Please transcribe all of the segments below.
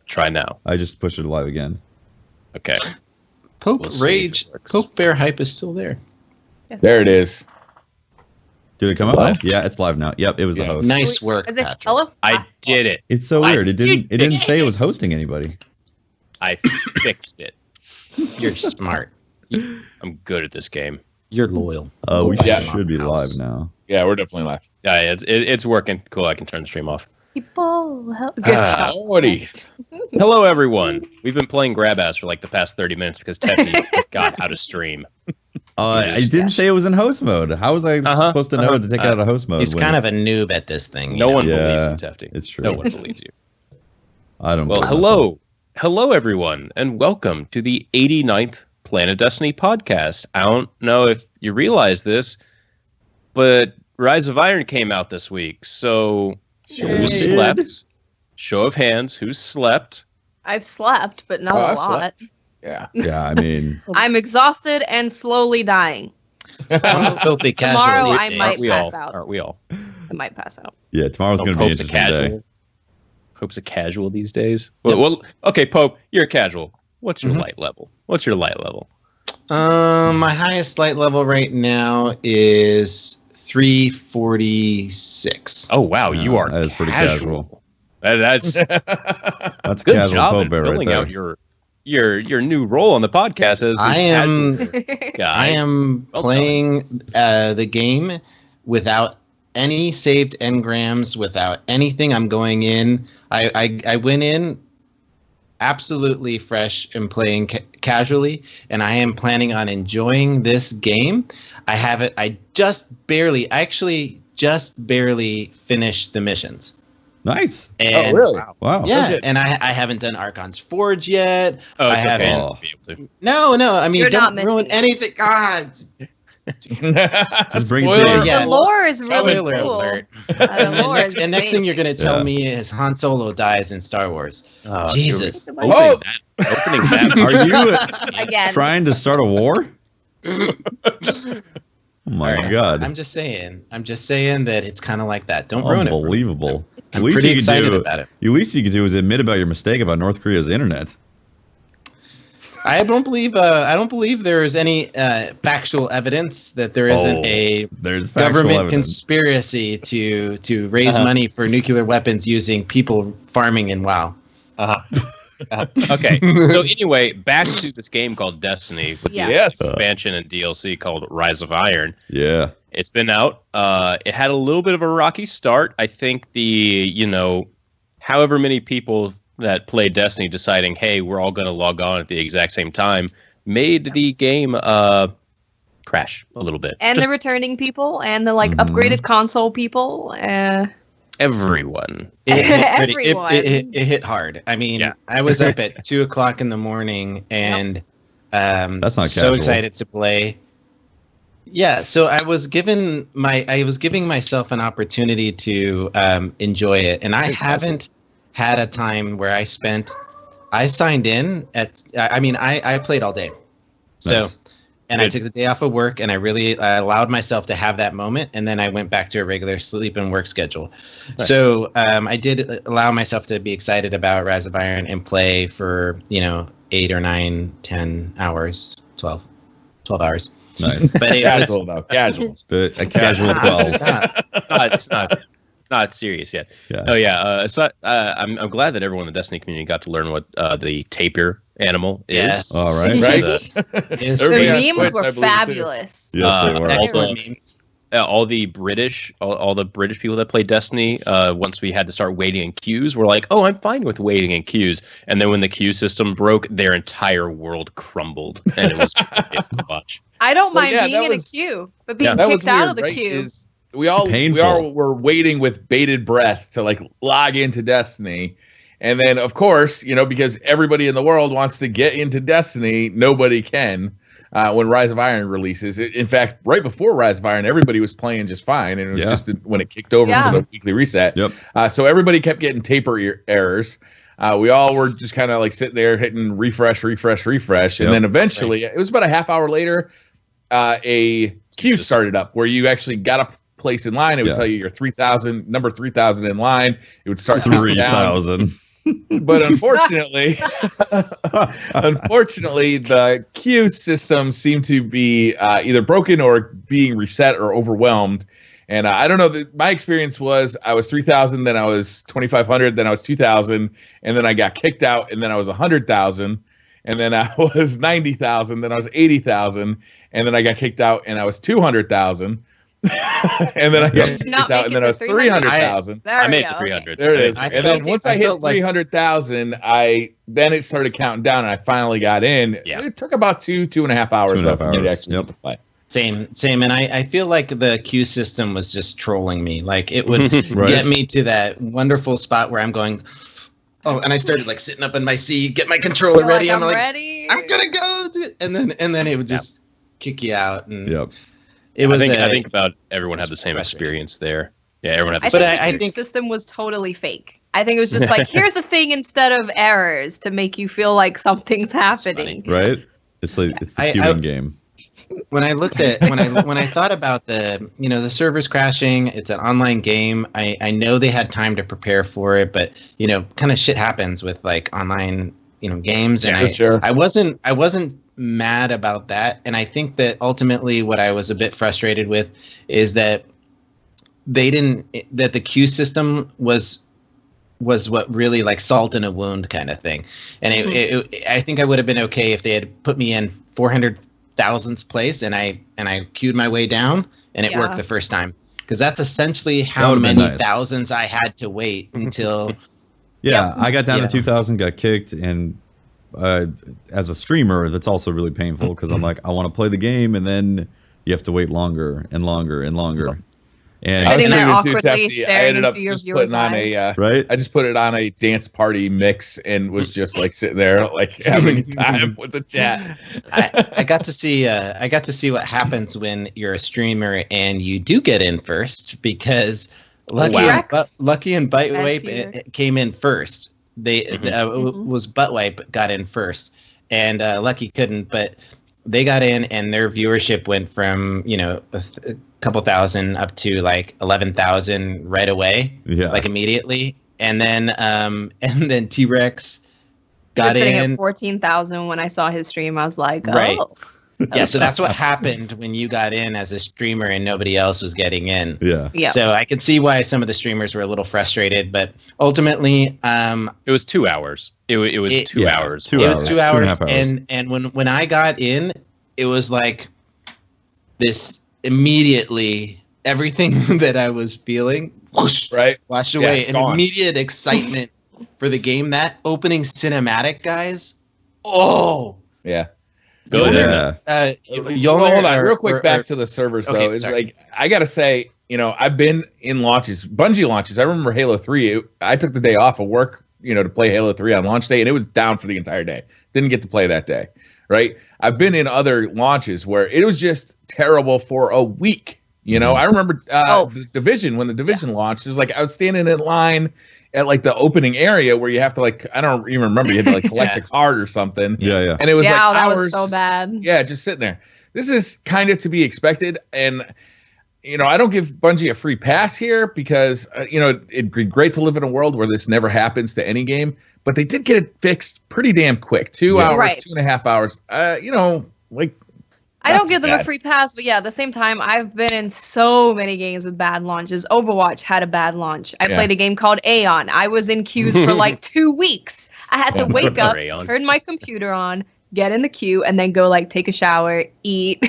Try now. I just pushed it live again. Okay. Pope We'll see if Rage, it works. Pope Bear Hype is still there. Yes. There it is. Did it come It's up? live? Yeah, it's live now. Yep, it was the Yeah. host. Nice work, Is it Patrick. hello? I did it. It's so I weird. It didn't say it was hosting anybody. I fixed it. You're smart. I'm good at this game. You're loyal. We Yeah. should be House. live now. Yeah, we're definitely live. Yeah, it's working. Cool. I can turn the stream off. People help. Good job. Woody. Hello, everyone. We've been playing Grab Ass for like the past 30 minutes because Teppy got out of stream. I didn't say it was in host mode. How was I supposed to know to take it out of host mode? He's when kind of it's- a noob at this thing. No one Yeah, believes you, Tefty. it's true. No one believes you. I don't. Well, believe hello. Hello, everyone, and welcome to the 89th Planet Destiny podcast. I don't know if you realize this, but Rise of Iron came out this week. So Sure who did. slept? Show of hands, who slept? I've slept, but not Oh, a I've lot. slept. Yeah. Yeah, I mean, I'm exhausted and slowly dying. Filthy casual. Tomorrow these I days. might Aren't we pass all? out. Aren't we all? I might pass out. yeah, tomorrow's going to be an Pope's a interesting day. casual. Pope's a casual these days. Well, okay, Pope, you're a casual. What's your Mhm. light level? What's your light level? My highest light level right now is 346. Oh wow, you Yeah, are that is pretty casual. That's That's good casual job Pope in Bear right filling there. out your new role on the podcast as the I am- casual guy. I am Well playing the game without any saved engrams, without anything. I'm going in. I went in absolutely fresh and playing casually, and I am planning on enjoying this game. I actually just barely finished the missions. Nice. And really? Wow. yeah, Okay. and I haven't done Archon's Forge yet. Oh, it's I okay. haven't- I'll be able to. No, I mean, You're not don't ruin missing it. anything. God. Just bring it Spoiler. to Yeah. The lore is really Spoiler cool. alert. The lore is The next thing you're going to tell Yeah. me is Han Solo dies in Star Wars. Oh, Jesus. here amazing. we- Oh! Opening that. Are you Again. trying to start a war? Oh my All right. God. I'm just saying that it's kind of like that. Don't ruin it. Unbelievable. I'm pretty excited about it. The least you could do is admit about your mistake about North Korea's internet. I don't believe there is any factual evidence that there isn't a There's factual government evidence. conspiracy to raise money for nuclear weapons using people farming in WoW. Okay. So anyway, back to this game called Destiny with Yeah. the Yes. expansion and DLC called Rise of Iron. Yeah. It's been out. It had a little bit of a rocky start. I think however many people that play Destiny deciding, hey, we're all going to log on at the exact same time, made the game crash a little bit. And Just the returning people and the Mhm. upgraded console people. everyone. It hit Everyone. it hit hard. I mean, Yeah. I was up at 2:00 in the morning and That's not so casual. excited to play. Yeah, so I was giving myself an opportunity to enjoy it, and I haven't had a time where I signed in at. I played all day, so. Nice. And I Good. took the day off of work, and I allowed myself to have that moment, and then I went back to a regular sleep and work schedule. Nice. So I did allow myself to be excited about Rise of Iron and play for 8 or 9, 10 hours, 12 hours. Nice. But it Casual was though. Casual. A casual 12. Stop. It's not serious yet. Yeah. Oh yeah. I'm glad that everyone in the Destiny community got to learn what the tapir animal is. Yes. All right. Right? Yes. The Everybody has memes Twitch, I were believe, too. fabulous. Yes, they were. Excellent Also- memes. All the British people that play Destiny, once we had to start waiting in queues, were like, "Oh, I'm fine with waiting in queues." And then when the queue system broke, their entire world crumbled, and it was it's too much. I don't So, mind yeah, being that in was- a queue, but being That was kicked out weird, of the right? queue. We all Painful. were waiting with bated breath to like log into Destiny. And then of course, because everybody in the world wants to get into Destiny, nobody can when Rise of Iron releases. In fact, right before Rise of Iron, everybody was playing just fine. And it was Yeah. just when it kicked over Yeah. for the weekly reset. Yep. So everybody kept getting errors. We all were just kind of like sitting there hitting refresh. And Yep. then eventually, it was about a half hour later, a queue started up where you actually got a place in line. It would Yeah. tell you your number 3,000 in line. It would start counting down. 3,000. But unfortunately, the queue system seemed to be either broken or being reset or overwhelmed. And I don't know. My experience was I was 3,000, then I was 2,500, then I was 2,000, and then I got kicked out, and then I was 100,000, and then I was 90,000, then I was 80,000, and then I got kicked out, and I was 200,000. And then I got kicked out, and then I was 300,000. I made it to 300. There it is. And then once I hit 300,000, then it started counting down, and I finally got in. Yeah. It took about 2.5 hours for me to actually get to play. Same. And I feel like the queue system was just trolling me. Like it would get me to that wonderful spot where I'm going, oh, and I started like sitting up in my seat, get my controller ready. I'm like, ready. I'm gonna go, and then it would just kick you out. And it was. I think about everyone had the same experience there. Yeah, everyone had the same. I think the system was totally fake. I think it was just like, here's the thing instead of errors to make you feel like something's happening. Right? It's like it's the queuing game. When I looked at when I thought about the servers crashing, it's an online game. I know they had time to prepare for it, but kind of shit happens with like online games, and I wasn't mad about that. And I think that ultimately what I was a bit frustrated with is that that the queue system was what really like salt in a wound kind of thing. And I think I would have been okay if they had put me in 400,000th place and I queued my way down and it worked the first time, because that's essentially how many thousands I had to wait until. I got down to 2,000, got kicked, and as a streamer, that's also really painful because I'm like, I want to play the game, and then you have to wait longer and longer and longer. And sitting there awkwardly I staring ended up into your just viewer's putting on eyes. I just put it on a dance party mix and was just like sitting there like having a time with the chat. I got to see what happens when you're a streamer and you do get in first, because Lucky and Buttwipe came in first. Was Buttwipe got in first, and Lucky couldn't, but they got in, and their viewership went from a couple thousand up to like 11,000 right away, like immediately, and then T-Rex got in at 14,000 when I saw his stream. I was like, oh. Right. Yeah, so that's what happened when you got in as a streamer and nobody else was getting in. Yeah. So I can see why some of the streamers were a little frustrated, but ultimately, it was 2 hours. It was 2 hours. 2 hours. It was 2 hours, 2.5 hours. and when I got in, it was like this immediately everything that I was feeling whoosh, washed away, and immediate excitement for the game. That opening cinematic, guys. Oh yeah. Go ahead. Hold on, real quick. Back to the servers though. It's like I gotta say, I've been in launches, Bungie launches. I remember Halo 3. I took the day off of work, to play Halo 3 on launch day, and it was down for the entire day. Didn't get to play that day. Right. I've been in other launches where it was just terrible for a week. I remember the Division, when the Division launched, it was like I was standing in line at like the opening area where you have to like, I don't even remember, you had to like collect a card or something. Yeah. And it was like hours. That was so bad. Yeah, just sitting there. This is kind of to be expected. And, I don't give Bungie a free pass here because, it'd be great to live in a world where this never happens to any game. But they did get it fixed pretty damn quick. 2 hours, 2.5 hours. I don't give them a free pass, but at the same time, I've been in so many games with bad launches. Overwatch had a bad launch. I played a game called Aeon. I was in queues for like 2 weeks. I had to wake up, turn my computer on, get in the queue, and then go like take a shower, eat.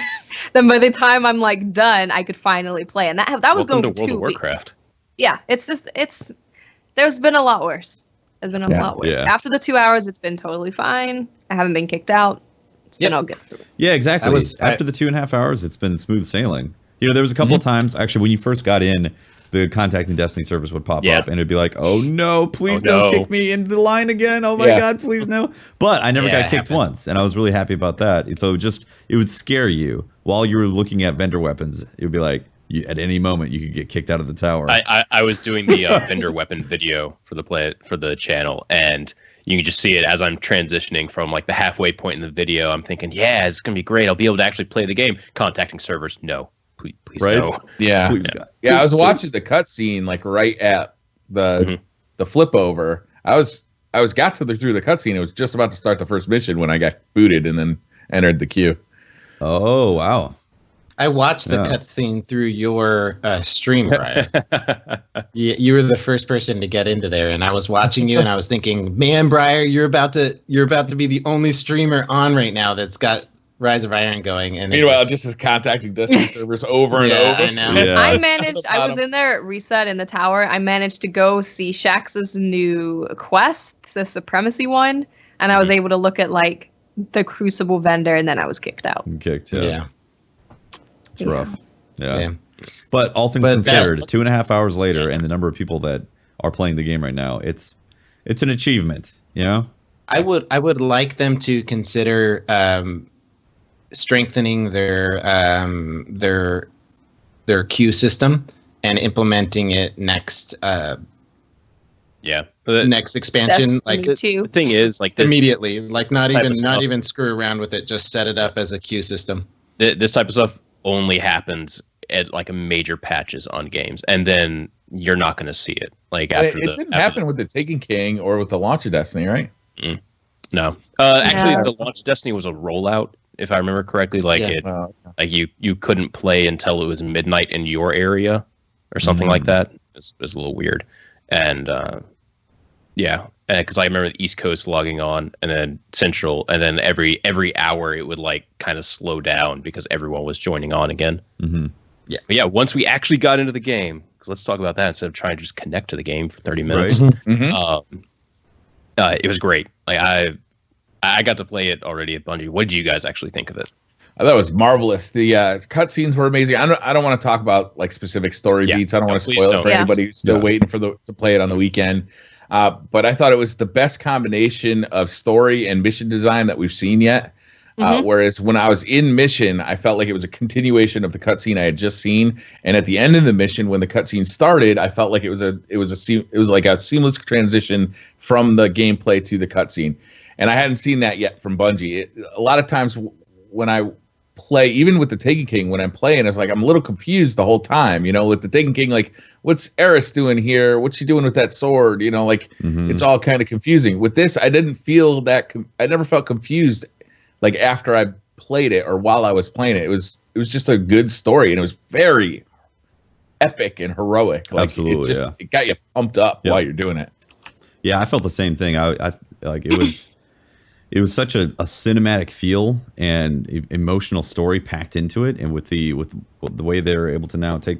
Then by the time I'm like done, I could finally play. And that was going for 2 weeks. World of Warcraft. Yeah, there's been a lot worse. There's been a lot worse. Yeah. After the 2 hours, it's been totally fine. I haven't been kicked out. It's been all good for me. Yeah, exactly. After the 2.5 hours, it's been smooth sailing. There was a couple of times, actually, when you first got in, the Contacting Destiny service would pop up, and it'd be like, oh no, please don't kick me into the line again. Oh my God, please no. But I never got kicked once, and I was really happy about that. And so it would scare you while you were looking at vendor weapons. It would be like, at any moment, you could get kicked out of the tower. I was doing the vendor weapon video for the channel, and you can just see it as I'm transitioning from like the halfway point in the video. I'm thinking, it's going to be great. I'll be able to actually play the game. Contacting servers. No, please no. Yeah. Please, I was watching the cutscene like right at the flip over. I was got through the cutscene. It was just about to start the first mission when I got booted and then entered the queue. Oh wow! I watched the cutscene through your stream, Brian. You were the first person to get into there, and I was watching you, and I was thinking, man, Brian, you're about to be the only streamer on right now that's got Rise of Iron going. And meanwhile, just is contacting Destiny servers over and over. I know. Yeah. I was in there at Reset in the tower. I managed to go see Shax's new quest, the Supremacy one, and I was able to look at like the Crucible vendor, and then I was kicked out. Yeah. It's rough. Yeah. Yeah. But all things considered, 2.5 hours later, and the number of people that are playing the game right now, it's an achievement. You know. I would like them to consider strengthening their queue system and implementing it next. Next expansion, like the thing is, like immediately, like not even screw around with it. Just set it up as a queue system. This type of stuff only happens at like a major patches on games, and then you're not going to see it. Like after it didn't happen with the Taken King or with the launch of Destiny, right? No, actually, the launch of Destiny was a rollout, if I remember correctly. Like like you couldn't play until it was midnight in your area, or something like that. It was a little weird, and because I remember the East Coast logging on, and then Central, and then every hour it would like kind of slow down because everyone was joining on again. But yeah, once we actually got into the game, because let's talk about that instead of trying to just connect to the game for 30 minutes. It was great. Like I got to play it already at Bungie. What did you guys actually think of it? I thought it was marvelous. The cutscenes were amazing. I don't want to talk about like specific story beats. I don't want to spoil it for anybody who's still waiting to play it on the weekend. But I thought it was the best combination of story and mission design that we've seen yet. Whereas when I was in mission, I felt like it was a continuation of the cutscene I had just seen. And at the end of the mission, when the cutscene started, I felt like it was like a seamless transition from the gameplay to the cutscene. And I hadn't seen that yet from Bungie. A lot of times when I play, even with the Taken King, when I'm playing, it's like I'm a little confused the whole time. You know, with the Taken King, like, what's Eris doing here? What's she doing with that sword? You know, like it's all kind of confusing. With this, I didn't feel that. I never felt confused. Like after I played it or while I was playing it, it was just a good story, and it was very epic and heroic. Like, absolutely, it got you pumped up while you're doing it. Yeah, I felt the same thing. I like it was. It was such a cinematic feel and emotional story packed into it, and with the way they're able to now take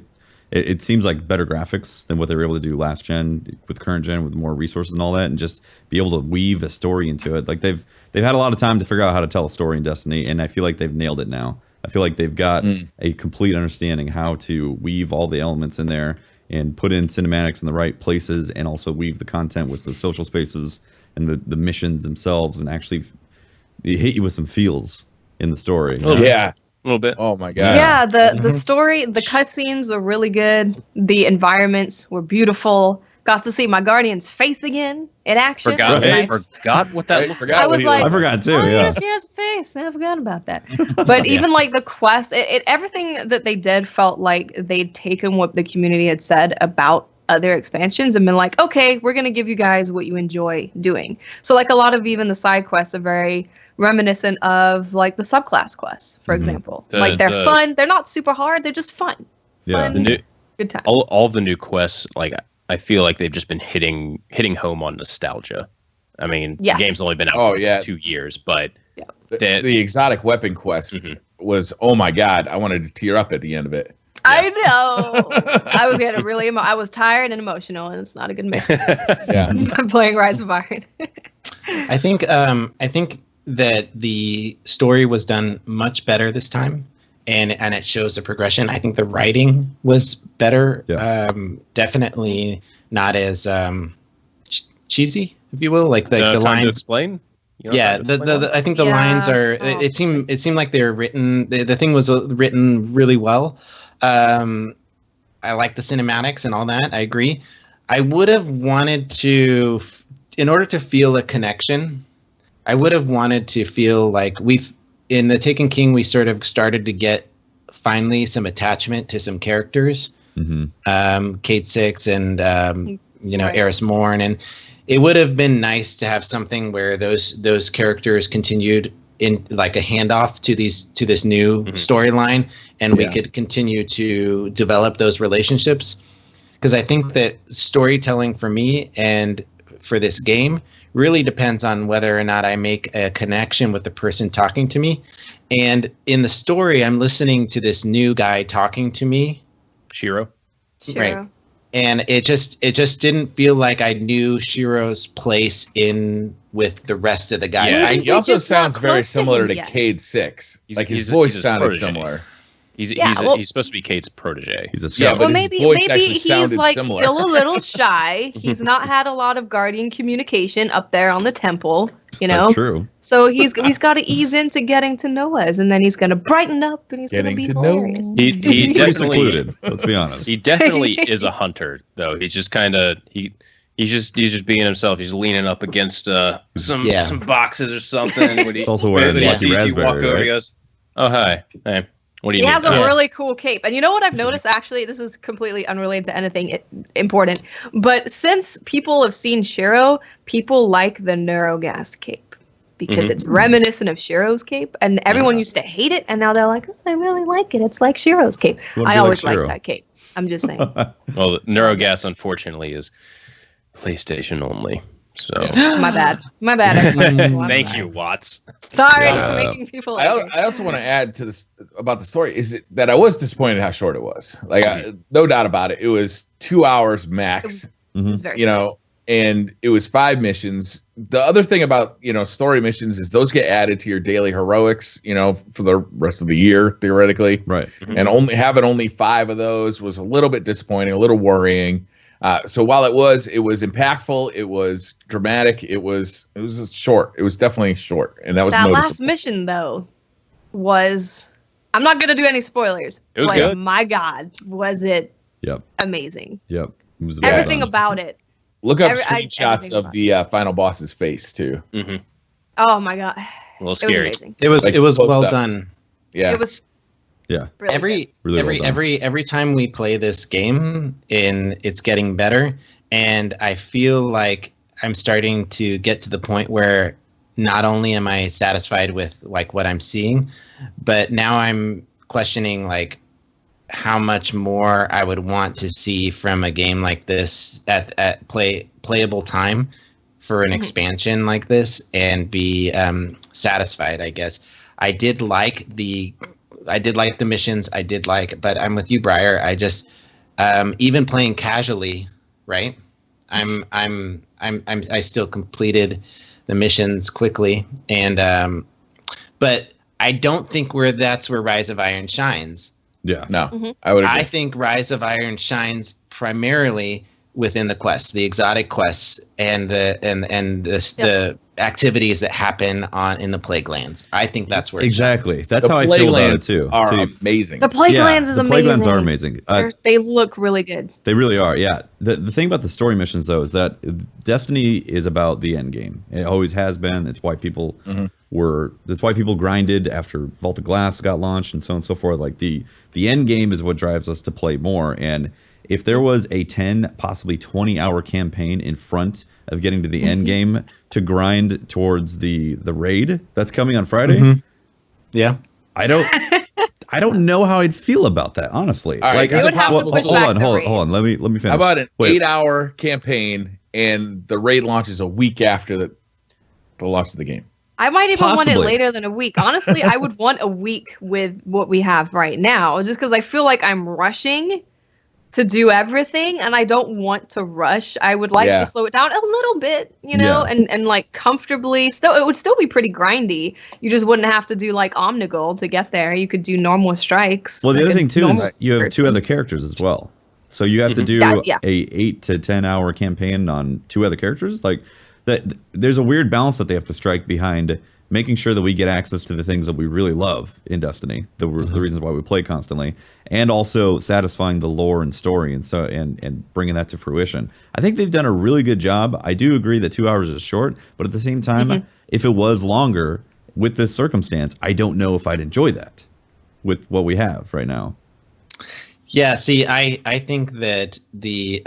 it seems like better graphics than what they were able to do last gen with current gen with more resources and all that, and just be able to weave a story into it. Like they've had a lot of time to figure out how to tell a story in Destiny, and I feel like they've nailed it now. I feel like they've got a complete understanding how to weave all the elements in there and put in cinematics in the right places, and also weave the content with the social spaces and the missions themselves, and actually hit you with some feels in the story. Yeah. A little bit. Oh my god. Yeah, the story, the cutscenes were really good. The environments were beautiful. Got to see my Guardian's face again in action. Forgot what that looked like. I was like, I forgot too. Oh, yeah, yes, she has a face. I forgot about that. But even like the quest, everything that they did felt like they'd taken what the community had said about other expansions and been like, okay, we're gonna give you guys what you enjoy doing. So like a lot of even the side quests are very reminiscent of like the subclass quests, for example. Like they're fun. They're not super hard. They're just fun. Yeah. Fun, good times. All of the new quests, like I feel like they've just been hitting home on nostalgia. I mean, the game's only been out for 2 years, but the exotic weapon quest was, oh my god, I wanted to tear up at the end of it. I know. I was getting really I was tired and emotional, and it's not a good mix. Playing Rise of Iron. I think that the story was done much better this time, and it shows a progression. I think the writing was better. Definitely not as cheesy, if you will. Like the lines. To explain. I think the lines are. It seemed like they were written. The thing was written really well. I like the cinematics and all that. I agree. I would have wanted to, in order to feel a connection, I would have wanted to feel like in the Taken King, we sort of started to get finally some attachment to some characters, Cait Six and Eris Morn, and it would have been nice to have something where those characters continued in like a handoff to this new storyline, and we could continue to develop those relationships. Because I think that storytelling for me and for this game really depends on whether or not I make a connection with the person talking to me. And in the story, I'm listening to this new guy talking to me. Shiro. Right. And it just didn't feel like I knew Shiro's place in with the rest of the guys. Yeah, he also sounds very similar to Cayde 6. Like his voice sounded similar. He's supposed to be Cayde's protege. He's a scout. Well, maybe he's like still a little shy. He's not had a lot of Guardian communication up there on the temple, you know. That's true. So he's got to ease into getting to know us, and then he's gonna brighten up, and he's gonna be hilarious. He's pretty definitely secluded. Let's be honest. He definitely is a hunter, though. He's just kind of he's just being himself. He's leaning up against some boxes or something. He's also wearing a Lucky Raspberry. Walk over, he goes, "Oh hi, hey." What do you he mean? has a really cool cape. And you know what I've noticed, actually? This is completely unrelated to anything important. But since people have seen Shiro, people like the Neurogas cape. Because it's reminiscent of Shiro's cape. And everyone used to hate it. And now they're like, oh, I really like it. It's like Shiro's cape. I always liked that cape. I'm just saying. Well, Neurogas, unfortunately, is PlayStation only. So my bad. Thank you, Watts. Sorry for making people. I also want to add to this about the story is that I was disappointed how short it was. Like, no doubt about it. It was 2 hours max. It was very short. And it was 5 missions. The other thing about story missions is those get added to your daily heroics. For the rest of the year theoretically. Right. And only 5 of those was a little bit disappointing, a little worrying. So while it was impactful, it was dramatic, it was short. It was definitely short, and that was that noticeable. last mission though was. I'm not gonna do any spoilers. It was good. My God, was it? Yep. Amazing. Yep. It was everything about it. Look up screenshots of the final boss's face too. Mm-hmm. Oh my God. A little scary. It was well done. Yeah. It was. Yeah. Really every time we play this game, it's getting better, and I feel like I'm starting to get to the point where not only am I satisfied with like what I'm seeing, but now I'm questioning like how much more I would want to see from a game like this at playable time for an expansion like this, and be satisfied. I guess I did like the missions. But I'm with you, Briar. I just even playing casually, right? I still completed the missions quickly, and but I don't think that's where Rise of Iron shines. Yeah. No, I would agree. I think Rise of Iron shines primarily within the quests, the exotic quests, and the activities that happen in the Plaguelands. I think that's where exactly. That's how I feel about it too. Are amazing. The Plaguelands is amazing. The Plaguelands are amazing. They look really good. They really are. Yeah. The thing about the story missions though is that Destiny is about the end game. It always has been. It's why people that's why people grinded after Vault of Glass got launched and so on and so forth. Like the end game is what drives us to play more. And if there was a 10, possibly 20-hour campaign in front of getting to the end game to grind towards the raid that's coming on Friday, yeah, I don't know how I'd feel about that, honestly. All right, like, hold on. Let me finish. How about an 8-hour campaign and the raid launches a week after the launch of the game? I might even want it later than a week. Honestly, I would want a week with what we have right now, just because I feel like I'm rushing to do everything, and I don't want to rush. I would like to slow it down a little bit, and like comfortably. Still, it would still be pretty grindy. You just wouldn't have to do like Omnigul to get there. You could do normal strikes. Well, the other thing too is you have 2 other characters as well, so you have to do a 8 to 10 hour campaign on 2 other characters. Like that, there's a weird balance that they have to strike behind making sure that we get access to the things that we really love in Destiny, the reasons why we play constantly, and also satisfying the lore and story and bringing that to fruition. I think they've done a really good job. I do agree that 2 hours is short, but at the same time, if it was longer with this circumstance, I don't know if I'd enjoy that with what we have right now. Yeah, see, I think that the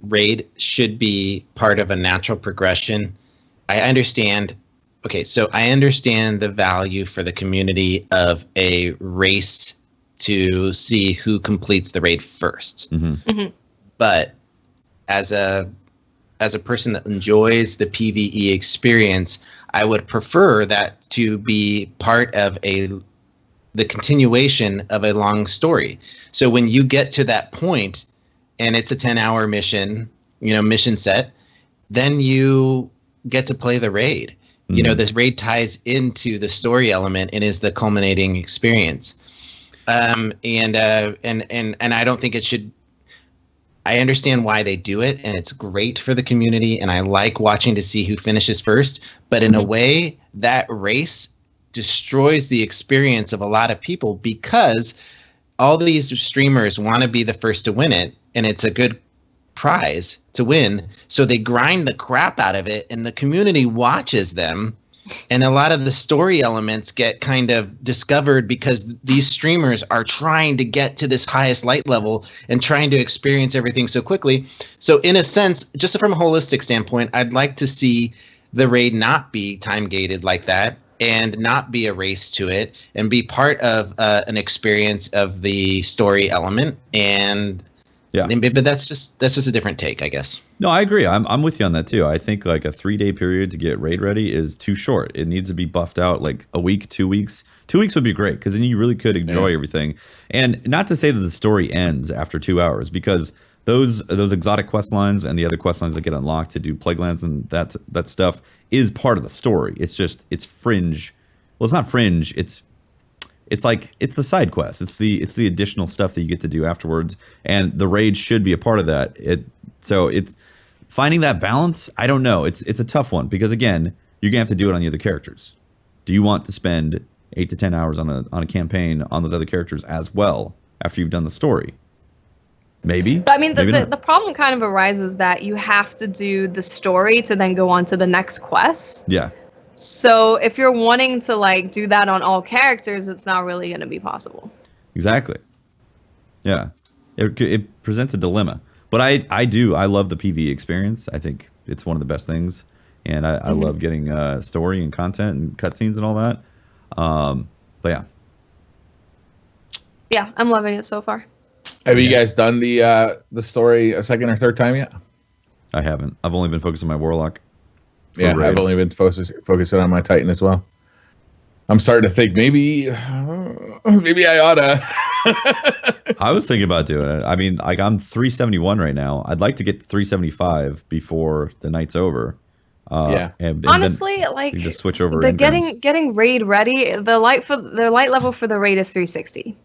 raid should be part of a natural progression. I understand. Okay, so I understand the value for the community of a race to see who completes the raid first. But as a person that enjoys the PvE experience, I would prefer that to be part of the continuation of a long story. So when you get to that point and it's a 10-hour mission, mission set, then you get to play the raid. This raid ties into the story element and is the culminating experience. And I don't think it should. I understand why they do it, and it's great for the community, and I like watching to see who finishes first. But in a way, that race destroys the experience of a lot of people because all these streamers want to be the first to win it, and it's a good prize to win. So they grind the crap out of it, and the community watches them. And a lot of the story elements get kind of discovered because these streamers are trying to get to this highest light level and trying to experience everything so quickly. So in a sense, just from a holistic standpoint, I'd like to see the raid not be time gated like that and not be a race to it and be part of an experience of the story element. But that's just a different take, I guess. No, I agree. I'm with you on that too. I think like a 3-day period to get raid ready is too short. It needs to be buffed out like a week, 2 weeks. 2 weeks would be great because then you really could enjoy everything. And not to say that the story ends after 2 hours, because those exotic quest lines and the other quest lines that get unlocked to do plague lands and that stuff is part of the story. It's fringe. Well, it's not fringe. It's the side quest. It's the additional stuff that you get to do afterwards, and the raid should be a part of that. So it's finding that balance. I don't know. It's a tough one because again, you're gonna have to do it on the other characters. Do you want to spend 8 to 10 hours on a campaign on those other characters as well after you've done the story? Maybe. I mean, the problem kind of arises that you have to do the story to then go on to the next quest. Yeah. So if you're wanting to like do that on all characters, it's not really going to be possible. Exactly. Yeah. It presents a dilemma. But I love the PvE experience. I think it's one of the best things. And I love getting story and content and cutscenes and all that. But yeah. Yeah, I'm loving it so far. Have you guys done the story a second or third time yet? I haven't. I've only been focused on my Warlock. Yeah, I've only been focusing on my Titan as well. I'm starting to think maybe I oughta. I was thinking about doing it. I mean, like I'm 371 right now. I'd like to get to 375 before the night's over. And honestly, like just switch over. The getting raid ready. The light level for the raid is 360. Yeah.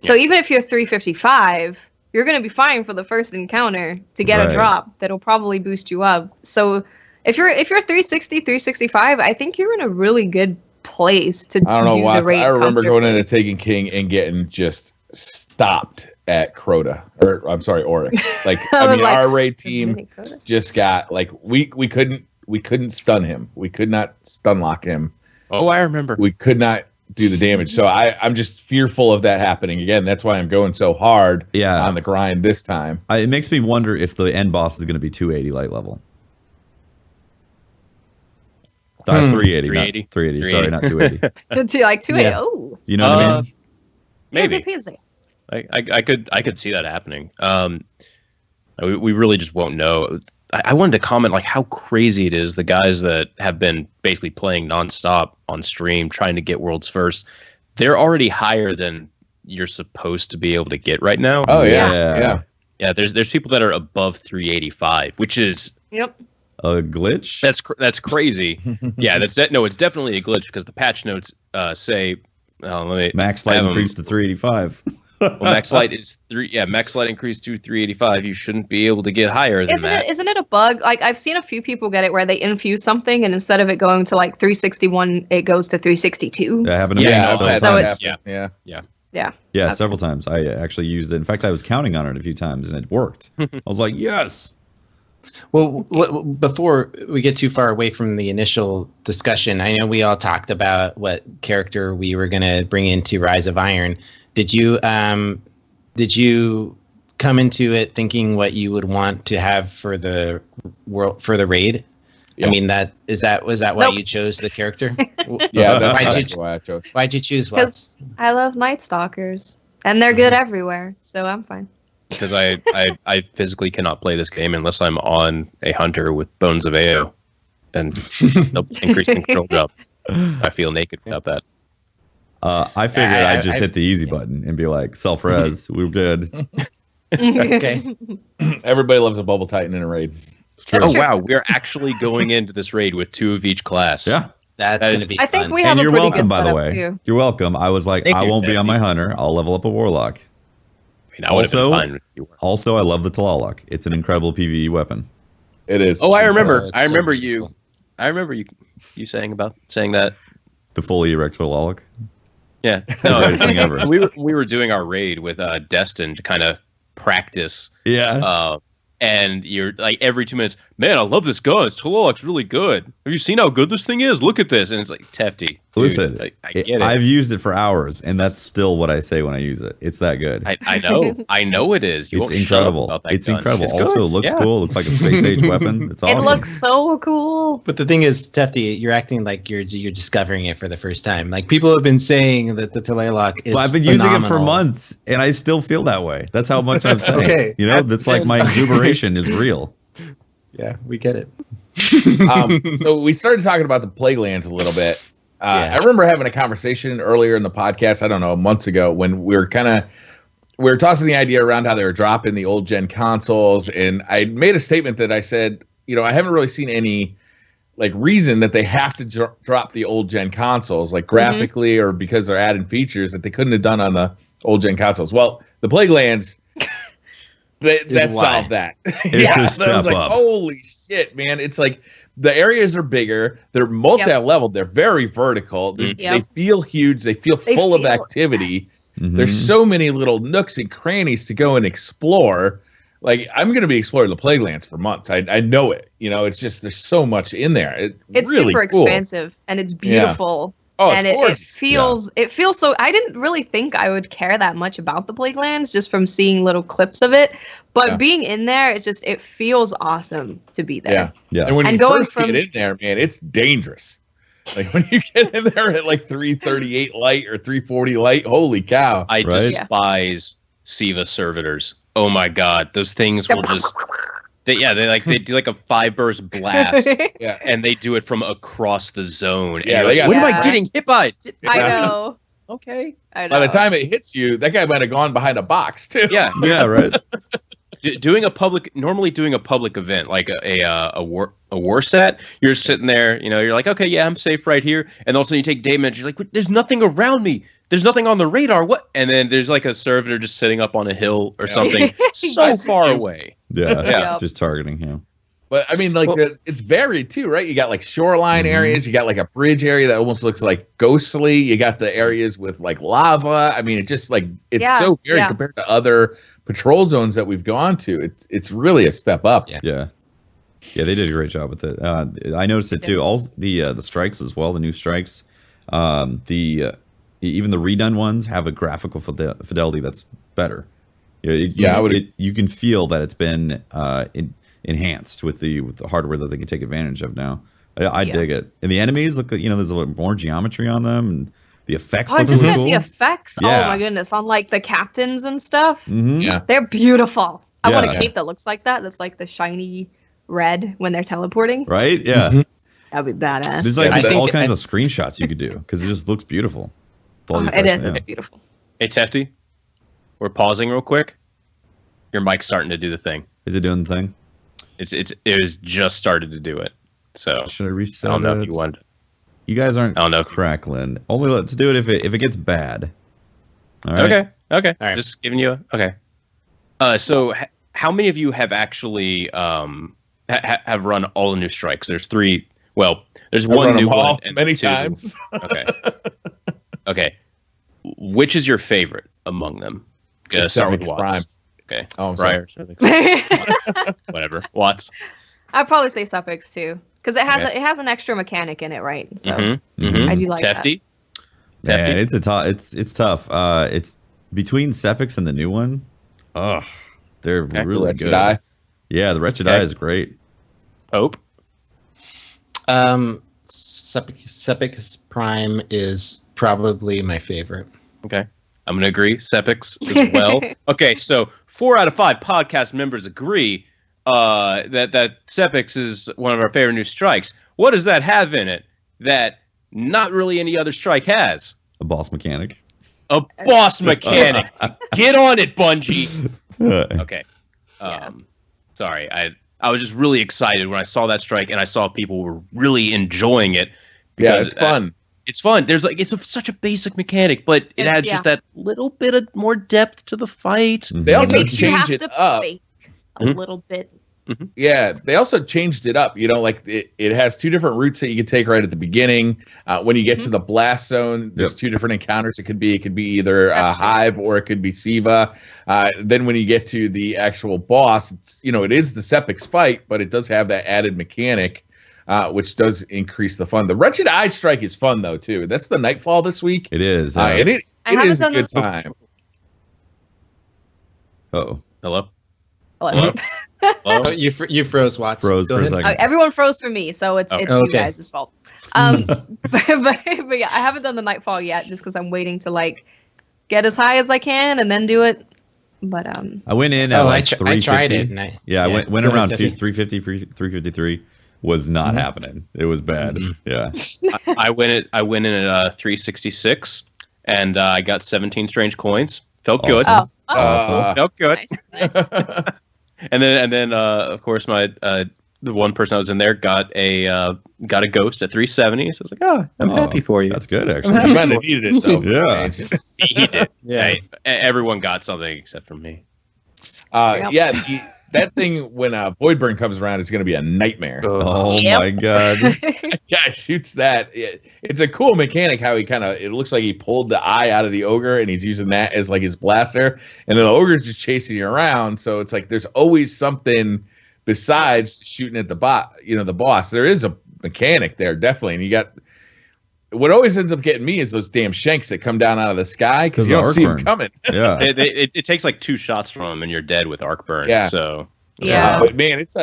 So even if you're 355, you're gonna be fine for the first encounter to get a drop that'll probably boost you up. So if you're 360, 365, I think you're in a really good place to I don't know why. I remember going into Taken King and getting just stopped at Crota, or I'm sorry, Oryx. Like I mean, our raid team just got like we couldn't stun him. We could not stun lock him. Oh, I remember. We could not do the damage. So I'm just fearful of that happening again. That's why I'm going so hard on the grind this time. It makes me wonder if the end boss is going to be 280 light level. 380, 380. Not 380. Sorry, not 280. Like 280. Yeah. Oh, you know what I mean? Maybe. I could see that happening. We really just won't know. I wanted to comment like how crazy it is. The guys that have been basically playing nonstop on stream, trying to get worlds first, they're already higher than you're supposed to be able to get right now. Oh yeah. There's people that are above 385, which is a glitch. That's crazy. Yeah, it's definitely a glitch because the patch notes say max light increased to 385. Well, max light is max light increased to 385. You shouldn't be able to get higher than that. Isn't it a bug? Like I've seen a few people get it where they infuse something and instead of it going to like 361, it goes to 362. That happened to me several times. Yeah, several times. I actually used it. In fact, I was counting on it a few times and it worked. I was like, yes. Well, before we get too far away from the initial discussion, I know we all talked about what character we were going to bring into Rise of Iron. Did you did you come into it thinking what you would want to have for the world, for the raid? Yeah. I mean, was that why you chose the character? Yeah, that's why I chose. Why'd you choose? Because I love Night Stalkers, and they're good everywhere, so I'm fine. Because I physically cannot play this game unless I'm on a hunter with Bones of AO, and no increased control drop. I feel naked without that. I figured I'd just hit the easy button and be like, self-res, we're good. Okay. Everybody loves a Bubble Titan in a raid. It's true. Oh wow, we're actually going into this raid with 2 of each class. Yeah. That's going to be I think fun. we have And a you're pretty welcome, good by the setup, way. too. You're welcome. I was like, Thank I you, won't be on Stephanie. my hunter. I'll level up a warlock. I mean, I would have been fine with you. Also, I love the Tlaloc. It's an incredible PvE weapon. It is. Oh, I remember. it's I so remember beautiful. you. I remember you saying that. The fully erect Tlaloc. Yeah. the greatest thing ever. We were doing our raid with Destin to kind of practice. Yeah. And you're like every 2 minutes, man, I love this gun. Tlaloc's really good. Have you seen how good this thing is? Look at this. And it's like, Tefty. Dude, Listen, I get it. I've used it for hours, and that's still what I say when I use it. It's that good. I know. I know it is. You It's won't shut up incredible. about that It's gun. incredible. It's Also, good. it looks Yeah. cool. It looks like a space age weapon. It's awesome. It looks so cool. But the thing is, Tefty, you're acting like you're discovering it for the first time. Like, people have been saying that the Tlaloc is Well, I've been using it for phenomenal. months, and I still feel that way. That's how much I'm saying. Okay. You know, that's like my exuberation is real. Yeah, we get it. So we started talking about the Plaguelands a little bit. Yeah. I remember having a conversation earlier in the podcast, I don't know, months ago, when we were tossing the idea around how they were dropping the old gen consoles, and I made a statement that I said, I haven't really seen any like reason that they have to drop the old gen consoles, like graphically or because they're adding features that they couldn't have done on the old gen consoles. Well, the Plaguelands, that solved that. It's a So I was step like, up. holy shit, man! It's like the areas are bigger, they're multi-leveled, they're very vertical, they feel huge, they feel full of activity. Yes. Mhm. There's so many little nooks and crannies to go and explore. Like, I'm going to be exploring the Plaguelands for months. I know it. It's just there's so much in there. It's really super cool. expansive and it's beautiful. Oh, and it's it gorgeous. feels so. I didn't really think I would care that much about the Plaguelands just from seeing little clips of it, but being in there, it feels awesome to be there. Yeah. Yeah. And when And you going first get in there, man, it's dangerous. Like when you get in there at like 338 light or 340 light, holy cow! I Right? despise Siva servitors. Oh my god, those things will just they do like a 5-burst blast, Yeah, and they do it from across the zone. And Yeah, you're they like, got- what am I Yeah. getting hit by? I know. Okay. I know. by the time it hits you, that guy might have gone behind a box too. Yeah. Yeah, right. Doing a public event like a war set, you're sitting there, you're like, okay, yeah, I'm safe right here, and all of a sudden you take damage. You're like, there's nothing around me. There's nothing on the radar. What? And then there's like a servitor just sitting up on a hill or something, so Yes. far away. Yeah. Yeah. Just targeting him. But I mean, like it's varied too, right? You got like shoreline areas, you got like a bridge area that almost looks like ghostly. You got the areas with like lava. I mean, it just like it's so varied compared to other patrol zones that we've gone to. It's really a step up. Yeah. Yeah, they did a great job with it. I noticed it too. All the strikes as well, the new strikes. Even the redone ones have a graphical fidelity that's better. You can feel that it's been enhanced with the hardware that they can take advantage of now. I dig it. And the enemies look, there's a little more geometry on them, and the effects Oh, look just really the cool. effects. Yeah. Oh my goodness, on like the captains and stuff. Mhm. Yeah. They're beautiful. I want Yeah. a cape that looks like that. That's like the shiny red when they're teleporting. Right? Yeah. Mhm. That'd be badass. There's like I just think- all kinds of screenshots you could do because it just looks beautiful. With all the It is. effects, yeah. It's beautiful. Hey, Tefty, we're pausing real quick. Your mic's starting to do the thing. Is it doing the thing? It was just started to do it. So Should I reset I don't know it? if you want. You guys aren't I don't know if- crackling. Only let's do it if it gets bad. All right. Okay. All right. Just giving you okay. So how many of you have actually have run all the new strikes? There's 3. Well, there's I've one run new them all one and many 2. times. Okay. Okay. Which is your favorite among them? Gonna start with Civics Watts. Prime. Okay. Oh, I'm sorry. Briar. Whatever. Watts. I'd probably say Suffix too, because it has Okay. it has an extra mechanic in it, right? So Mhm. Mhm. I do like that. Tefty. Man, it's tough. It's tough. It's Between Sepix and the new one, they're really Wretched good. Eye. Yeah, the Wretched Eye is great. Pope. Sepix Prime is probably my favorite. Okay. I'm going to agree. Sepix as well. Okay, so 4 out of 5 podcast members agree that Sepix is one of our favorite new strikes. What does that have in it that not really any other strike has? A boss mechanic. A boss mechanic. Get on it, Bungie. Okay. Sorry. I was just really excited when I saw that strike and I saw people were really enjoying it. Because, it's fun. It's fun. There's such a basic mechanic, but it adds just that little bit of more depth to the fight. They also makes you have change to it up. think a little bit. Yeah, they also changed it up. Like it has 2 different routes that you can take right at the beginning. When you get to the blast zone, there's 2 different encounters. It could be either Hive or it could be Siva. Then when you get to the actual boss, it's, it is the Sepix fight, but it does have that added mechanic, which does increase the fun. The Wretched Eye strike is fun though too. That's the Nightfall this week. It is. And it is a good time. Oh. Hello? Hello? Oh, you froze, Watts. Froze Go for a ahead. second. Everyone froze for me, so it's you Okay. guys' fault. But yeah, I haven't done the Nightfall yet, just because I'm waiting to get as high as I can and then do it. But I went in at I 350. tried it. And I went go around ahead, Tiffy. 350, 353. Was not happening. It was bad. Yeah. I went in at 366, and I got 17 strange coins. Felt good. Awesome. oh, Felt good. nice. And then of course my the one person I was in there got a ghost at 370. So I was like, I'm happy for you. That's good, actually. I kind of needed it though. Yeah. He did. Yeah. Hey, everyone got something except for me. That thing when Voidburn comes around is going to be a nightmare. Oh Yep. my god. Yeah, shoots that. It's a cool mechanic how it looks like he pulled the eye out of the ogre and he's using that as like his blaster, and then the ogre's just chasing you around. So it's like there's always something besides shooting at the boss. There is a mechanic there, definitely. And you got what always ends up getting me is those damn shanks that come down out of the sky because you don't see them coming. Yeah. It takes like 2 shots from him and you're dead with arc burn. Yeah. So Yeah. But man, it's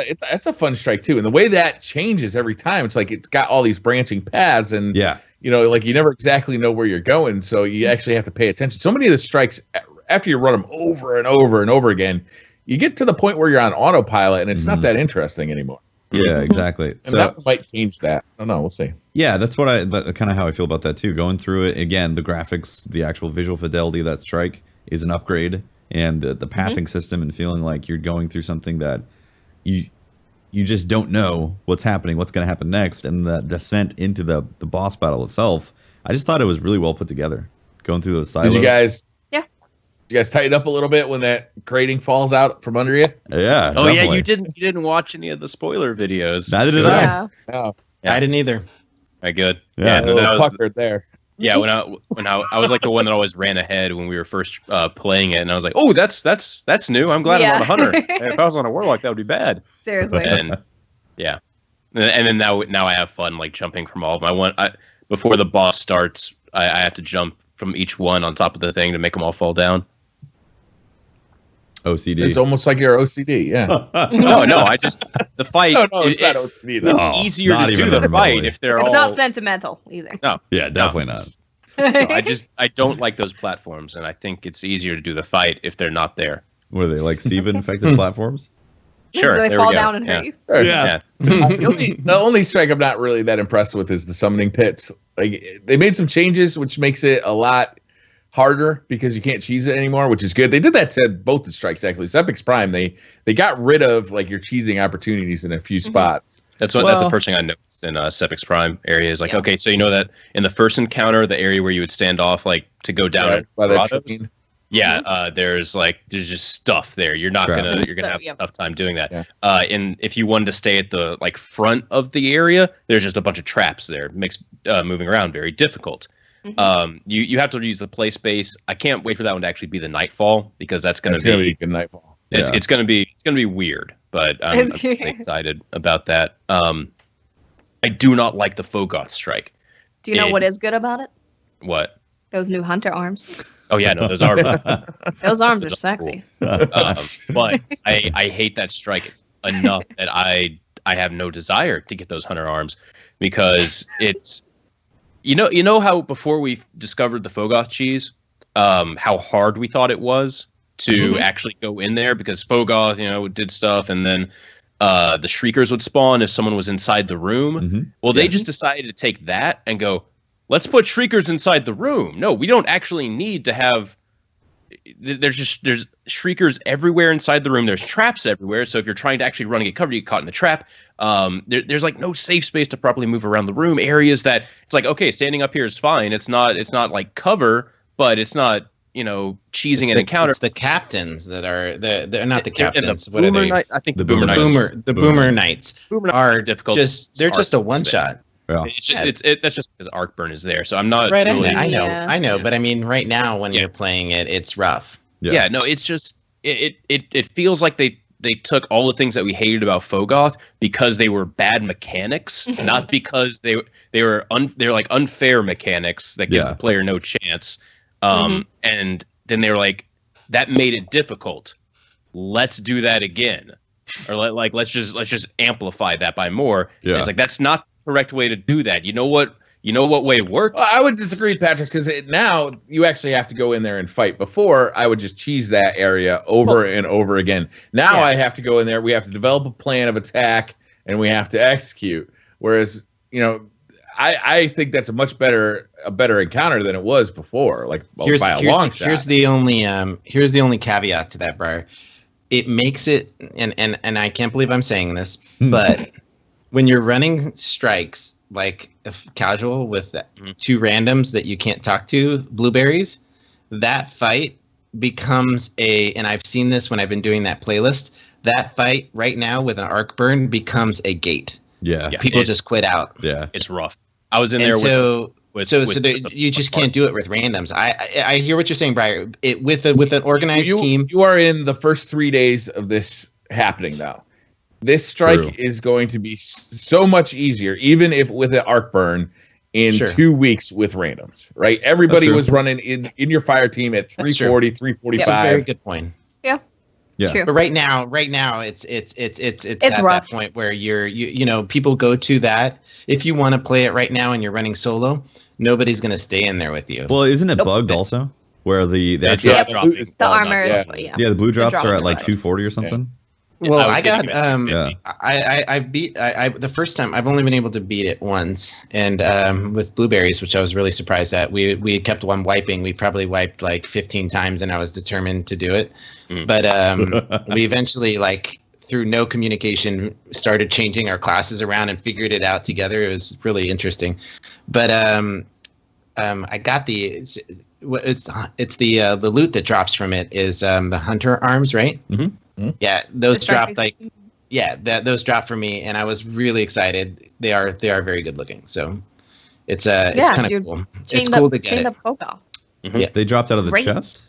a fun strike too, and the way that changes every time, it's like it's got all these branching paths, and Yeah. you never exactly know where you're going, so you actually have to pay attention. So many of the strikes, after you run them over and over and over again, you get to the point where you're on autopilot, and it's not that interesting anymore. Yeah, exactly. And So that might change that. I don't know. We'll see. yeah, that's kind of how I feel about that too. Going through it again, the graphics, the actual visual fidelity of that strike is an upgrade, and the pathing system and feeling like you're going through something that you just don't know what's happening, what's going to happen next, and the descent into the boss battle itself. I just thought it was really well put together. Going through those silos. Did you guys? Yeah. You guys tighten up a little bit when that grating falls out from under you? Yeah. Oh yeah, definitely. you didn't watch any of the spoiler videos. Neither did I. Yeah. Oh, I didn't either. All right, good. Yeah. a and little I was, puckered there. yeah, when I was like the one that always ran ahead when we were first playing it, and I was like, oh, that's new. I'm glad I'm on a hunter. If I was on a warlock, that would be bad. Seriously. And yeah, and then now I have fun like jumping from all of them. Before the boss starts, I have to jump from each one on top of the thing to make them all fall down. OCD. It's almost like you're OCD. Yeah. No, I just the fight. No, it's not OCD. It's though. No, easier not to even do the remotely. fight if they're It's all. not sentimental either. No, Yeah, definitely not. no, I don't like those platforms, and I think it's easier to do the fight if they're not there. What are they, like Siva infected platforms? Sure, Do they there fall we go. down and Yeah. hurt you? Yeah. The only strike I'm not really that impressed with is the summoning pits. Like they made some changes, which makes it a lot harder because you can't cheese it anymore, which is good. They did that to both the strikes actually. Sepix Prime, they got rid of like your cheesing opportunities in a few spots. That's the first thing I noticed in Sepix Prime area is like, okay, so you know that in the first encounter, the area where you would stand off like to go down at by that Grottos, train. there's just stuff there. You're not Traps. gonna you're gonna So, have yeah. a tough time doing that. Yeah. And if you wanted to stay at the like front of the area, there's just a bunch of traps there. It makes moving around very difficult. You have to use the play space. I can't wait for that one to actually be the Nightfall because that's gonna be a good nightfall. it's gonna be weird, but I'm pretty excited about that. I do not like the Fogoth strike. Do you know what is good about it? What? Those new hunter arms. Oh yeah, no, those are. Those arms are sexy. But I hate that strike enough that I have no desire to get those hunter arms because it's you know how before we discovered the Fogoth cheese, how hard we thought it was to actually go in there because Fogoth, did stuff and then the Shriekers would spawn if someone was inside the room. Well, they just decided to take that and go, let's put Shriekers inside the room. No, we don't actually need to have. There's Shriekers everywhere inside the room. There's traps everywhere. So if you're trying to actually run and get covered, you get caught in the trap. There's like no safe space to properly move around the room. Areas that it's like, okay, standing up here is fine. It's not like cover, but it's not cheesing an encounter. It's the captains that are they're not the captains. The what are they? I think the Boomer Knights. The Boomer Knights are difficult. They're just a one shot. Yeah. That's just because Arcburn is there. So I'm not right. really, I know. But I mean, right now when you're playing it, it's rough. Yeah. No, it's just it feels like they took all the things that we hated about Fogoth because they were bad mechanics, not because they're like unfair mechanics that gives the player no chance. And then they were like, that made it difficult. Let's do that again, or let's just amplify that by more. Yeah. And it's like that's not the correct way to do that. You know what way worked? Well, I would disagree, Patrick, because now you actually have to go in there and fight. Before, I would just cheese that area over and over again. Now I have to go in there. We have to develop a plan of attack, and we have to execute. Whereas, I think that's a better encounter than it was before. Like by a long shot. Here's the only caveat to that, Briar. It makes it, and I can't believe I'm saying this, but when you're running strikes like casual with two randoms that you can't talk to, blueberries, that fight becomes and I've seen this when I've been doing that playlist, that fight right now with an arc burn becomes a gate. Yeah. People just quit out. Yeah. It's rough. I was in there you just can't do it with randoms. I hear what you're saying, Briar. With an organized team. You are in the first 3 days of this happening now. This strike is going to be so much easier, even if with an arc burn in 2 weeks with randoms, right? Everybody was running in your fire team at 340, 345. That's a very good point. Yeah. True. But right now it's at rough. that point where people go to that. If you want to play it right now and you're running solo, nobody's going to stay in there with you. Well, isn't it bugged also? Where the actual the armor is the blue drops are at like 240 or something. Well, I got I beat the first time. I've only been able to beat it once, and with blueberries, which I was really surprised at. We kept on wiping. We probably wiped like 15 times, and I was determined to do it. But we eventually, through no communication, started changing our classes around and figured it out together. It was really interesting. But I got it's the loot that drops from it is the hunter arms, right? Mm-hmm. Yeah, those dropped those dropped for me, and I was really excited. They are very good looking. So it's kind of cool. It's cool to get it. Yeah, they dropped out of the chest,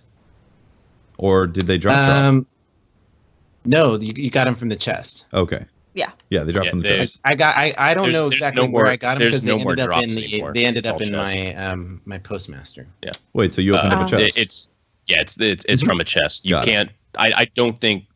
or did they drop? No, you got them from the chest. Okay. Yeah, they dropped from the chest. I don't know exactly where I got them because they ended up in my my postmaster. Yeah. Wait, so you opened up a chest? It's from a chest. You can't. I don't think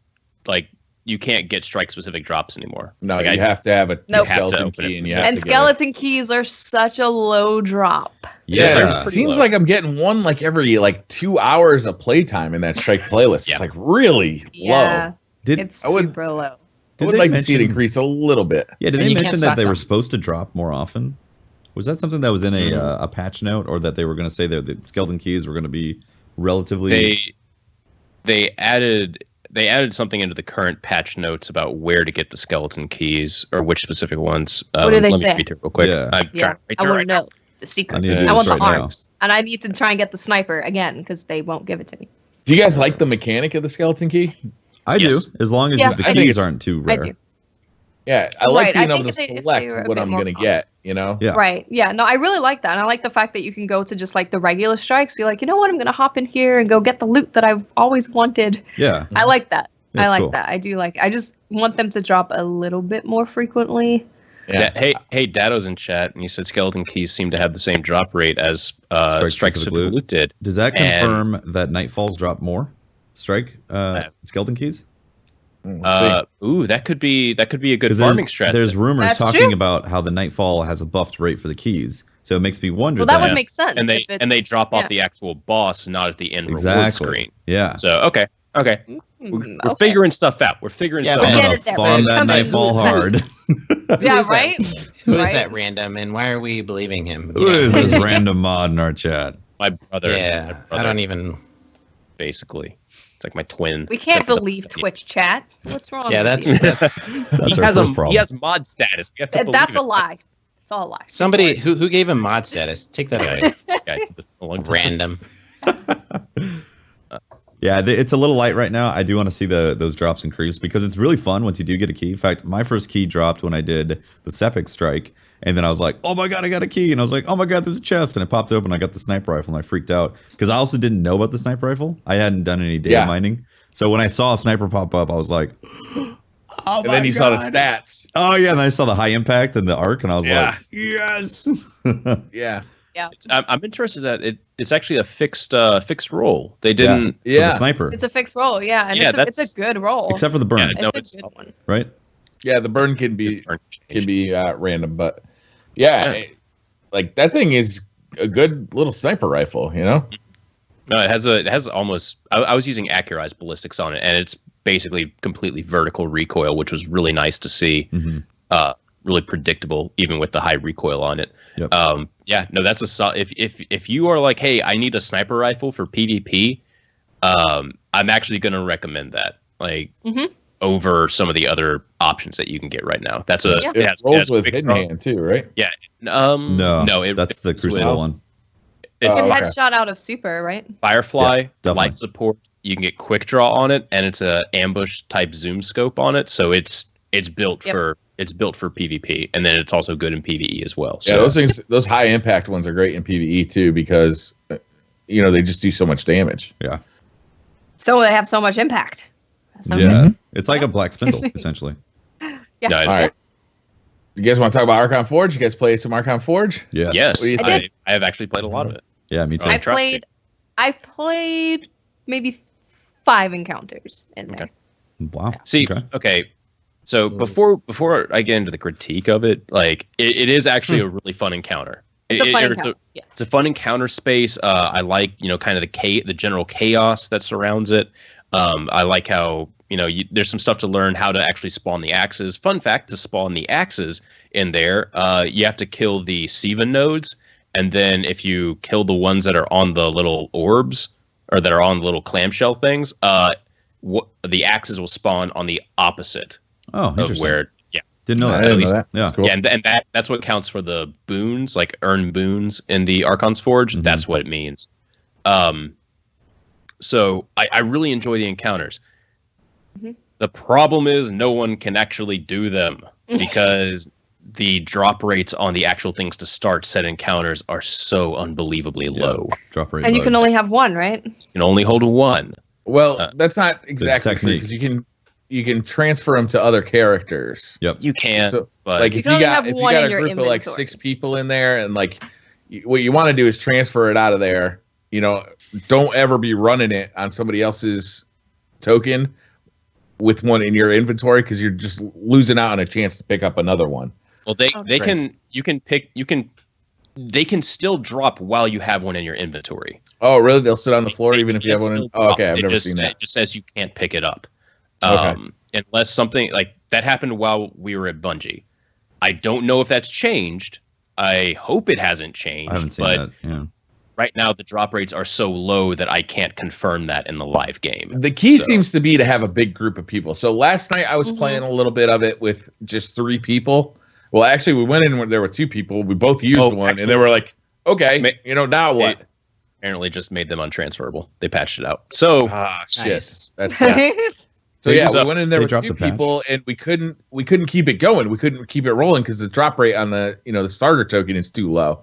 you can't get strike specific drops anymore. No, you have to have a skeleton key, and skeleton keys are such a low drop. Yeah, it seems like I'm getting one every 2 hours of playtime in that strike playlist. It's really low. It's super low. I would like to see it increase a little bit. Yeah, did they mention that they were supposed to drop more often? Was that something that was in a patch note, or that they were going to say that the skeleton keys were going to be relatively? They added something into the current patch notes about where to get the skeleton keys or which specific ones. What do they say? Let me read it real quick. Yeah. I want to know the secrets. I want the arms, and I need to try and get the sniper again because they won't give it to me. Do you guys like the mechanic of the skeleton key? I do, as long as the keys aren't too rare. I do. Yeah, I like being able to select what I'm going to get, Yeah. Right. Yeah. No, I really like that. And I like the fact that you can go to just the regular strikes. You're like, you know what? I'm going to hop in here and go get the loot that I've always wanted. Yeah. I like that. That's I like cool. that. I do I just want them to drop a little bit more frequently. Hey, Dado's in chat, and he said skeleton keys seem to have the same drop rate as Strike Specific Loot did. Does that confirm that Nightfalls drop more? Strike skeleton keys? That could be a good farming strategy. There's rumors talking about how the Nightfall has a buffed rate for the keys, so it makes me wonder. Well, that would make sense. And they drop off the actual boss, not at the end reward screen. Yeah. So okay. We're figuring stuff out. We're figuring stuff out. I'm gonna farm that Nightfall hard. Yeah, right? Who is that random, and why are we believing him? Who is this random mod in our chat? My brother. Yeah, I don't even. Basically, it's like my twin. We can't believe Twitch chat. What's wrong? Yeah, with you? that's he has mod status. We have to that's a lie. It's all a lie. Somebody who gave him mod status. Take that away. Random. Yeah, it's a little light right now. I do want to see those drops increase because it's really fun once you do get a key. In fact, my first key dropped when I did the Sepik strike, and then I was like, "Oh my god, I got a key!" And I was like, "Oh my god, there's a chest!" And it popped open. I got the sniper rifle, and I freaked out because I also didn't know about the sniper rifle. I hadn't done any data mining, so when I saw a sniper pop up, I was like, "Oh my god!" And then you saw the stats. Oh yeah, and I saw the high impact and the arc, and I was like, "Yes!" Yeah. Yeah, I'm interested that it's actually a fixed roll. They didn't. For the sniper. It's a fixed roll. Yeah, and it's a good roll. Except for the burn. It's a good one. Right. Yeah, the burn can be random, but like that thing is a good little sniper rifle. You know. No, it has almost. I was using Accurized ballistics on it, and it's basically completely vertical recoil, which was really nice to see. Mm-hmm. Really predictable, even with the high recoil on it. Yep. That's if you are like, hey, I need a sniper rifle for PvP, I'm actually going to recommend that, over some of the other options that you can get right now. It rolls with hidden hand too, right? Yeah. No, that's the Crucible one. It's headshot out of Super, right? Firefly, light support. You can get quick draw on it, and it's a ambush type zoom scope on it, so it's built for. It's built for PvP, and then it's also good in PvE as well. So. Yeah, those high impact ones are great in PvE too because, they just do so much damage. Yeah. So they have so much impact. Yeah, it's like a black spindle essentially. Yeah. All right. You guys want to talk about Archon Forge? You guys play some Archon Forge? Yes. Yes. I have actually played a lot of it. Yeah, me too. I've played maybe 5 encounters in there. Wow. See, okay. So before I get into the critique of it, like it is actually a really fun encounter. It's a fun encounter. It's a fun encounter space. I like kind of the general chaos that surrounds it. I like how there's some stuff to learn how to actually spawn the axes. Fun fact: to spawn the axes in there, you have to kill the Siva nodes, and then if you kill the ones that are on the little orbs or that are on the little clamshell things, the axes will spawn on the opposite. Oh, interesting. Didn't know that. At least, yeah, cool. Yeah, and that's what counts for the boons, like earn boons in the Archon's Forge. Mm-hmm. That's what it means. So I really enjoy the encounters. Mm-hmm. The problem is no one can actually do them because the drop rates on the actual things to start said encounters are so unbelievably low. Drop rate. And you can only have one, right? You can only hold one. Well, that's not exactly true because you can transfer them to other characters. Yep. You can. So, but like if you got a group of like 6 people in there, and like what you want to do is transfer it out of there. Don't ever be running it on somebody else's token with one in your inventory because you're just losing out on a chance to pick up another one. Well, they can still drop while you have one in your inventory. Oh, really? They'll sit on the floor even if you have one. Okay, I've never seen that. It just says you can't pick it up. Okay. Unless something like that happened while we were at Bungie. I don't know if that's changed. I hope it hasn't changed. I haven't seen that. Yeah. Right now, the drop rates are so low that I can't confirm that in the live game. The key seems to be to have a big group of people. So last night I was playing a little bit of it with just 3 people. Well, actually, we went in when there were 2 people. We both used one, and they were like, "Okay, now what?" Apparently, just made them untransferable. They patched it out. So, shit. Nice. That's So we went in there with 2 people, and we couldn't keep it going. We couldn't keep it rolling because the drop rate on the the starter token is too low.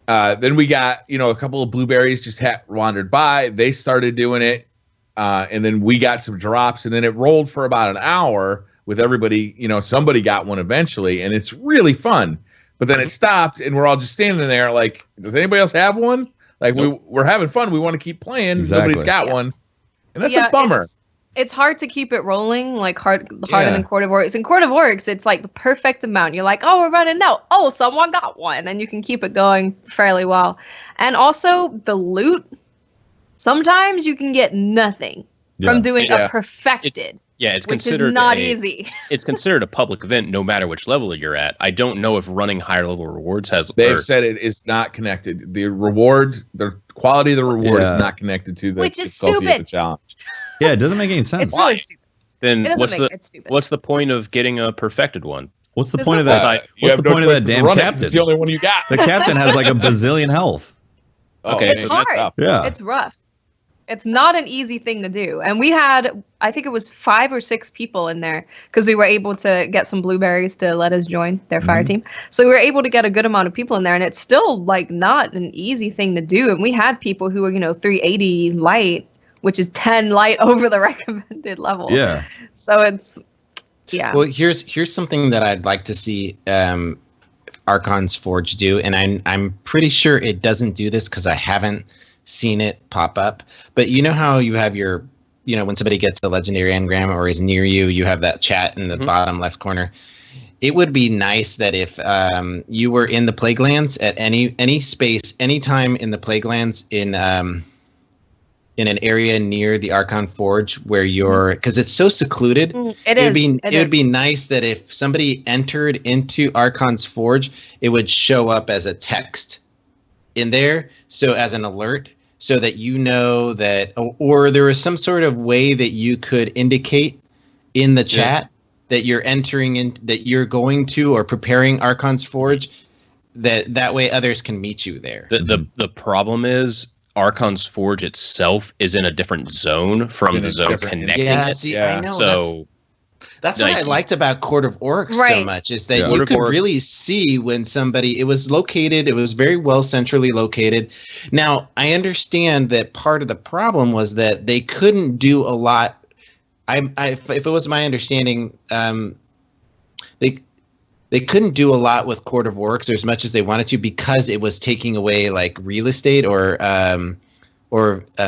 Then we got a couple of blueberries just wandered by. They started doing it, and then we got some drops, and then it rolled for about an hour with everybody. Somebody got one eventually, and it's really fun. But then it stopped, and we're all just standing there like, does anybody else have one? Like, we're having fun. We want to keep playing. Exactly. Nobody's got one. And that's a bummer. It's hard to keep it rolling, like harder than Court of Oryx. In Court of Oryx, it's like the perfect amount. You're like, oh, we're running out. Oh, someone got one. And you can keep it going fairly well. And also, the loot, sometimes you can get nothing from doing a perfected. It's which considered is not easy. It's considered a public event no matter which level you're at. I don't know if running higher level rewards has... They've said it is not connected. The quality of the reward is not connected to the difficulty of the challenge. Yeah, it doesn't make any sense. It's really stupid. Then what's the point of getting a perfected one? What's the point of that? What's the point of that damn captain? It's the only one you got. The captain has like a bazillion health. Okay, it's hard. Yeah. It's rough. It's not an easy thing to do. And we had, I think it was 5 or 6 people in there because we were able to get some blueberries to let us join their fire team. So we were able to get a good amount of people in there, and it's still like not an easy thing to do. And we had people who were, 380 light, which is 10 light over the recommended level. Yeah. So it's, yeah. Well, here's something that I'd like to see Archon's Forge do, and I'm pretty sure it doesn't do this because I haven't seen it pop up. But you know how you have your, when somebody gets a legendary engram or is near you, you have that chat in the bottom left corner. It would be nice that if you were in the Plaguelands at any space, anytime in the Plaguelands in an area near the Archon Forge where you're, because it's so secluded. It would be nice that if somebody entered into Archon's Forge, it would show up as a text in there, so as an alert, so that that, or there was some sort of way that you could indicate in the chat that you're entering in, that you're going to or preparing Archon's Forge, that way others can meet you there. The problem is Archon's Forge itself is in a different zone from the zone connecting it. I know. So that's what I liked about Court of Oryx so much, is that you could really see when somebody, it was very well centrally located. Now, I understand that part of the problem was that they couldn't do a lot. If it was my understanding, they couldn't do a lot with Court of Oryx as much as they wanted to, because it was taking away like real estate or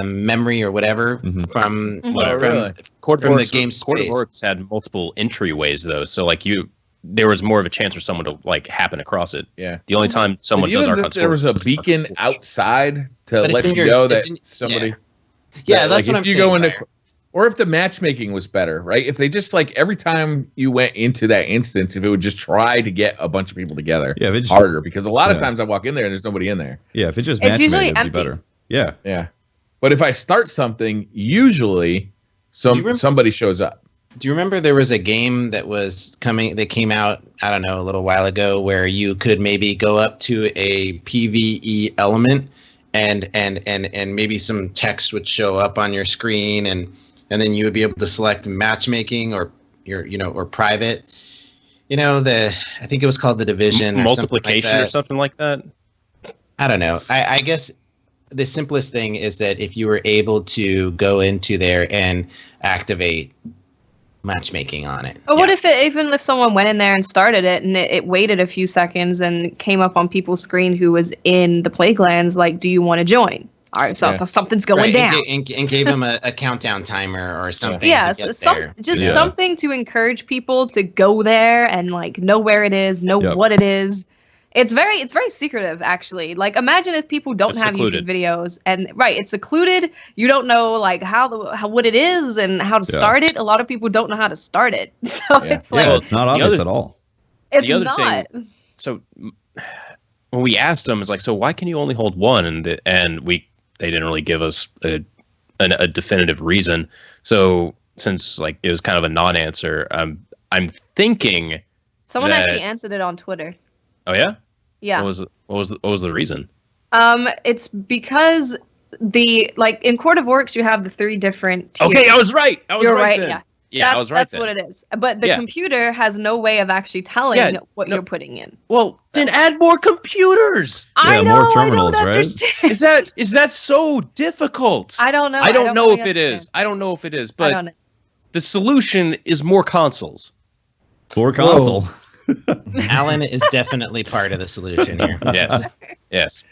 memory or whatever from the game space. Court of Oryx had multiple entryways though, so like there was more of a chance for someone to like happen across it. Yeah. The only time someone does Archon's Forge, there was a beacon outside to let you know that somebody. Yeah, that's what I'm saying. Or if the matchmaking was better, right? If they just like every time you went into that instance, if it would just try to get a bunch of people together, harder, because a lot of times I walk in there and there's nobody in there. Yeah, if it just it's usually it'd empty. Be better. Yeah. Yeah. But if I start something, usually somebody shows up. Do you remember there was a game that came out, I don't know, a little while ago, where you could maybe go up to a PvE element and maybe some text would show up on your screen, and then you would be able to select matchmaking or or private. I think it was called The Division, multiplication or something like that. I don't know. I guess the simplest thing is that if you were able to go into there and activate matchmaking on it. But what if even if someone went in there and started it and it waited a few seconds and came up on people's screen who was in the Plaguelands, like, do you want to join? All right, so something's going down. And gave them a countdown timer or something. Something to encourage people to go there and like know where it is, know what it is. It's very secretive, actually. Like, imagine if people don't have YouTube videos and it's secluded. You don't know like how what it is and how to start it. A lot of people don't know how to start it, so it's like it's not obvious at all. It's not. So when we asked them, it's like, so why can you only hold one? They didn't really give us a definitive reason. So since like it was kind of a non-answer, I'm thinking someone actually answered it on Twitter. Oh yeah. Yeah. What was the reason? It's because in Court of Oryx you have the 3 different tiers. Okay, I was right. You're right. Then. Yeah, I was right. That's what it is. But the computer has no way of actually telling what you're putting in. Well, then add more computers. I know. More terminals, I don't understand. Right? Is that so difficult? I don't know. I don't know if it is. I don't know if it is. But the solution is more consoles. Or console. Alan is definitely part of the solution here. Yes.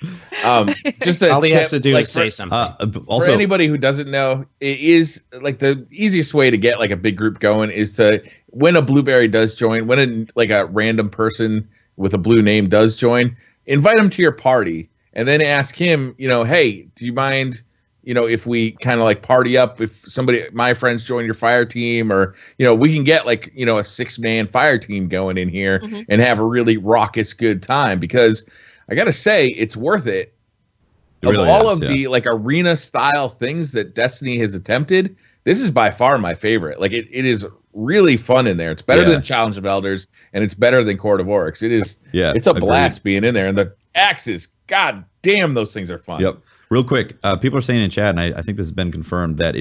Just all he has to do is say something. Also, for anybody who doesn't know, it is like the easiest way to get like a big group going is to when a Blueberry does join, when a random person with a blue name does join, invite him to your party and then ask him, hey, do you mind, if we kind of like party up, if my friends join your fire team, or, we can get like, a 6-man fire team going in here and have a really raucous good time, because I got to say it's worth it. The like arena style things that Destiny has attempted, this is by far my favorite. Like it is really fun in there. It's better than Challenge of Elders, and it's better than Court of Oryx. It is. Yeah, it's a blast being in there, and the axes. God damn, those things are fun. Yep. Real quick, people are saying in chat, and I think this has been confirmed, that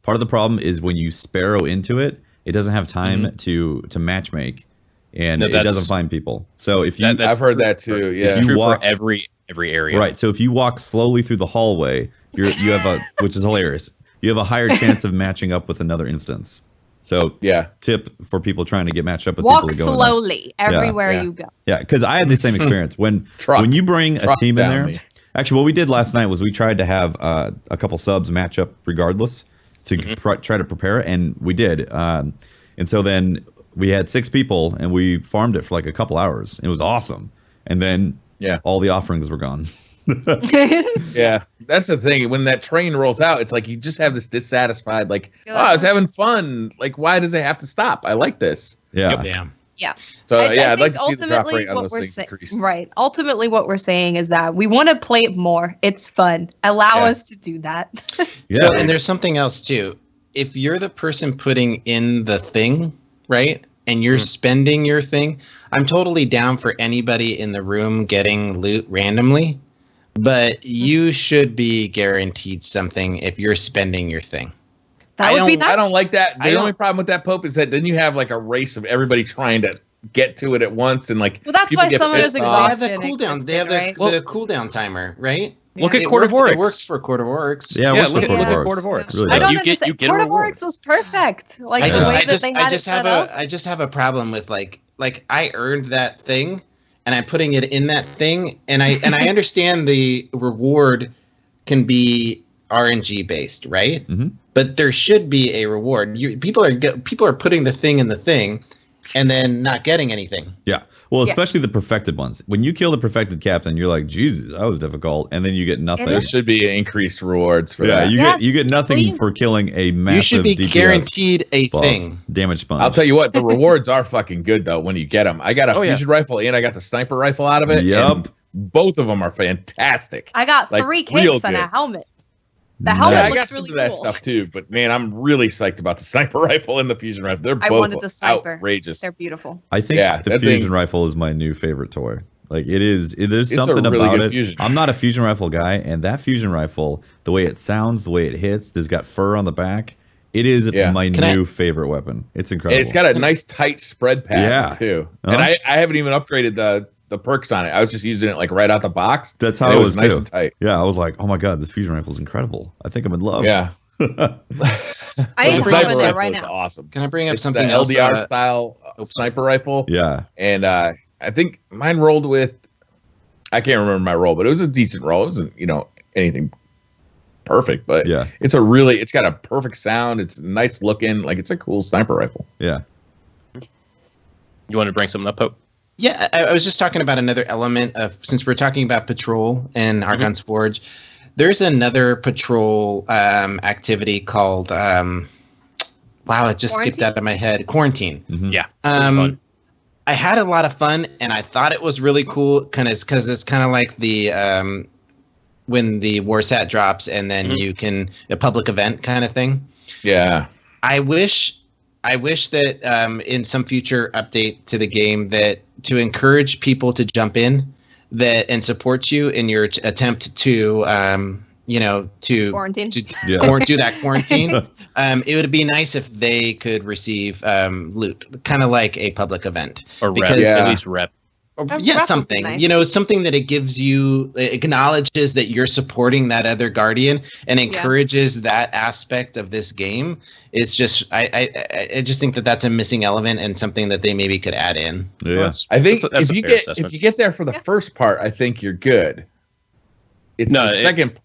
part of the problem is when you sparrow into it, it doesn't have time to matchmake, and it doesn't find people. So if you, I've heard that too. Yeah, if you walk for every area. Right. So if you walk slowly through the hallway, you have which is hilarious. You have a higher chance of matching up with another instance. So tip for people trying to get matched up with people to go slowly everywhere you go. Yeah, because I had the same experience when you bring a team in there. Actually, what we did last night was we tried to have a couple subs match up regardless to try to prepare, and we did. And so then we had 6 people, and we farmed it for like a couple hours. It was awesome. And then all the offerings were gone. Yeah, that's the thing. When that train rolls out, it's like you just have this dissatisfied, like, I was having fun. Like, why does it have to stop? I like this. Yeah. Yeah. So I'd like to see the drop rate on those things increase. Right. Ultimately, what we're saying is that we want to play it more. It's fun. Allow us to do that. So, and there's something else too. If you're the person putting in the thing, right, and you're spending your thing, I'm totally down for anybody in the room getting loot randomly, but you should be guaranteed something if you're spending your thing. That would be nice. I don't like that. The only problem with that, Pope, is that then you have like a race of everybody trying to get to it at once, and like. Well, that's why some of those exhaustion. They have the cooldown. They have the cooldown timer, right? Look at Court of Oryx. It works for Court of Oryx. Yeah, it works for Court of Oryx. Really, I don't understand. Court of Oryx was perfect. Like I just have a problem with like I earned that thing, and I'm putting it in that thing, and I understand the reward can be RNG based, right? But there should be a reward. People are putting the thing in the thing, and then not getting anything. Yeah. Well, especially the perfected ones. When you kill the perfected captain, you're like, Jesus, that was difficult, and then you get nothing. There should be increased rewards for that. You get nothing for killing a massive. You should be DPS guaranteed a thing. Damage sponge. I'll tell you what, the rewards are fucking good though when you get them. I got a fusion rifle and I got the sniper rifle out of it. Yep. Both of them are fantastic. I got 3 cakes and a helmet. The helmet I looks got some really of that cool. stuff too, but man, I'm really psyced about the sniper rifle and the fusion rifle. They're both outrageous. They're beautiful. I think the fusion rifle is my new favorite toy. Like there's something really about it. Fusion. I'm not a fusion rifle guy, and that fusion rifle, the way it sounds, the way it hits, there's got fur on the back. It is my new favorite weapon. It's incredible. And it's got a nice tight spread pattern too. And I haven't even upgraded the perks on it. I was just using it like right out the box. That's how it was nice too. And tight. Yeah, I was like, oh my god, this fusion rifle is incredible. I think I'm in love. Yeah. I am sniper rifle right now. Awesome. Can I bring up it's something the else? LDR style sniper rifle. Yeah. And I think mine rolled with, I can't remember my roll, but it was a decent roll. It wasn't anything perfect, but it's got a perfect sound. It's nice looking. Like it's a cool sniper rifle. Yeah. You want to bring something up, Pope? Yeah, I was just talking about another element of, since we're talking about patrol and Argon's Forge, there's another patrol activity called wow, it just skipped out of my head. Quarantine. Yeah. I had a lot of fun, and I thought it was really cool because it's kind of like the when the Warsat drops, and then you can a public event kind of thing. Yeah. I wish that in some future update to the game that to encourage people to jump in and support you in your attempt to quarantine. do that quarantine. It would be nice if they could receive loot, kind of like a public event. Or at least rep. something, nice. Something that it gives you, it acknowledges that you're supporting that other guardian and encourages that aspect of this game. It's just, I just think that that's a missing element and something that they maybe could add in. Yeah, I think if you get there for the first part, I think you're good. It's the second.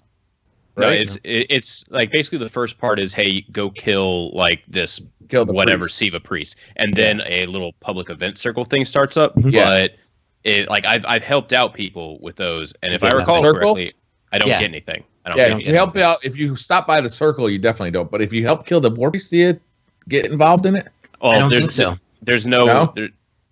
Right? No, it's like basically the first part is, hey, go kill like this whatever priest. Siva priest, and then a little public event circle thing starts up. But I've helped out people with those, and if I recall correctly, I don't get anything. I don't get anything. If you help out, if you stop by the circle, you definitely don't. But if you help kill the war priest, do you get involved in it? Oh, I don't think so. There's no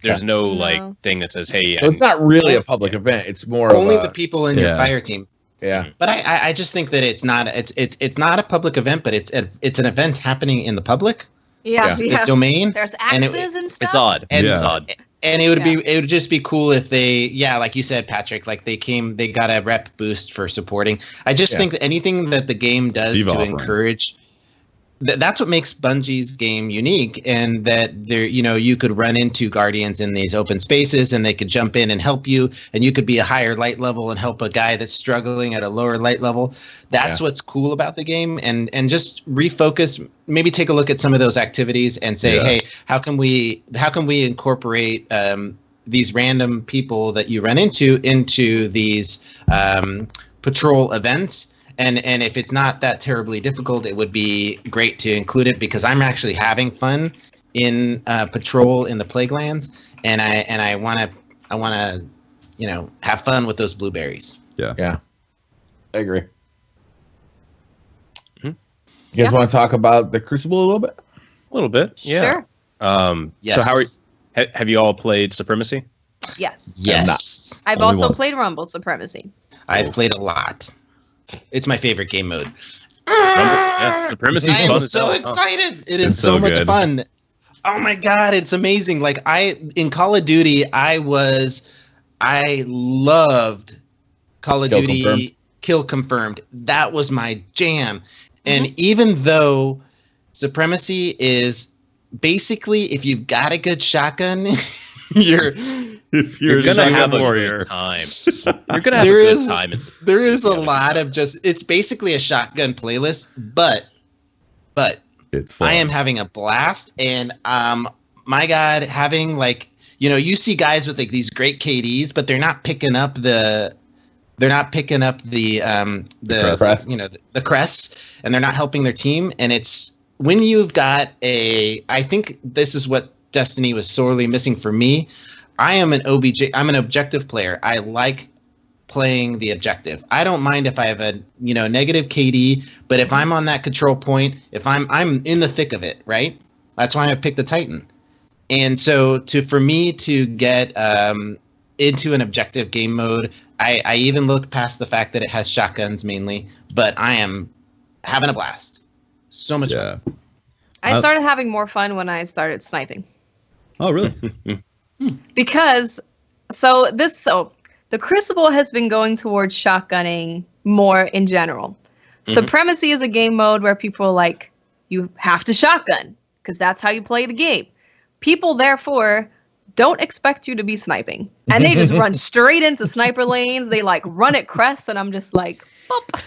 like thing that says, hey, so it's not really a public event. It's more only the people in your fire team. Yeah, but I just think that it's not a public event, but it's an event happening in the public. The domain. There's axes and stuff. It's odd. It's odd. And it would just be cool if they, like you said, Patrick, like they got a rep boost for supporting. I just think that anything that the game does to encourage. That's what makes Bungie's game unique, and that there, you could run into guardians in these open spaces, and they could jump in and help you, and you could be a higher light level and help a guy that's struggling at a lower light level. That's what's cool about the game, and just refocus. Maybe take a look at some of those activities and say, hey, how can we incorporate these random people that you run into these patrol events. And if it's not that terribly difficult, it would be great to include it, because I'm actually having fun in patrol in the Plaguelands, and I want to have fun with those blueberries. Yeah, I agree. You guys want to talk about the Crucible a little bit? A little bit, yeah. Sure. Yes. So have you all played Supremacy? Yes. I've also played Rumble Supremacy. I've played a lot. It's my favorite game mode. Supremacy is fun. I'm so excited. It is so much fun. Oh my god, it's amazing. Like in Call of Duty, I loved Call of Duty Kill Confirmed. That was my jam. And even though Supremacy is basically, if you've got a good shotgun, you're gonna have a good time. You're gonna have a good time. There is a lot of it's basically a shotgun playlist, but it's fun. I am having a blast, and my god, having you see guys with like these great KDs, but they're not picking up the crest. The crests, and they're not helping their team. And it's when you've got I think this is what Destiny was sorely missing for me. I'm an objective player. I like playing the objective. I don't mind if I have a negative KD, but if I'm on that control point, if I'm in the thick of it, right? That's why I picked a Titan. And so for me to get into an objective game mode, I even look past the fact that it has shotguns mainly, but I am having a blast. So much fun. I started having more fun when I started sniping. Oh, really? Because the Crucible has been going towards shotgunning more in general. Supremacy is a game mode where people are like, you have to shotgun because that's how you play the game. People therefore don't expect you to be sniping, and they just run straight into sniper lanes. They run at crests, and I'm just like, boop.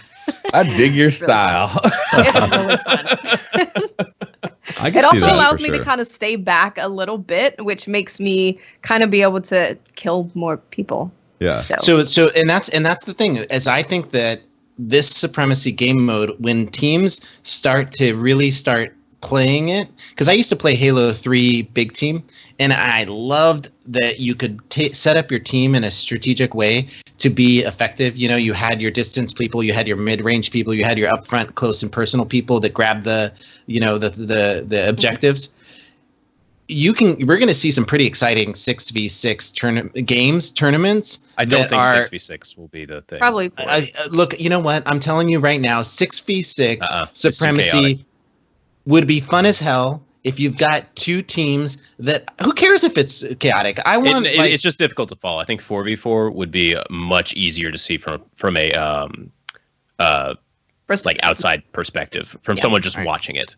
I dig your style. It's really fun. It also allows me to kind of stay back a little bit, which makes me kind of be able to kill more people. Yeah. So and that's the thing, as I think that this Supremacy game mode, when teams start playing it, because I used to play Halo 3 big team, and I loved that you could set up your team in a strategic way to be effective. You had your distance people, you had your mid-range people, you had your upfront close and personal people that grab the objectives. We're going to see some pretty exciting 6v6 tournaments. I don't think 6v6 will be the thing. Probably. Look, you know what? I'm telling you right now, 6v6 Supremacy would be fun as hell if you've got two teams that, who cares if it's chaotic? It's just difficult to follow. I think 4v4 would be much easier to see from a outside perspective, from someone just watching it.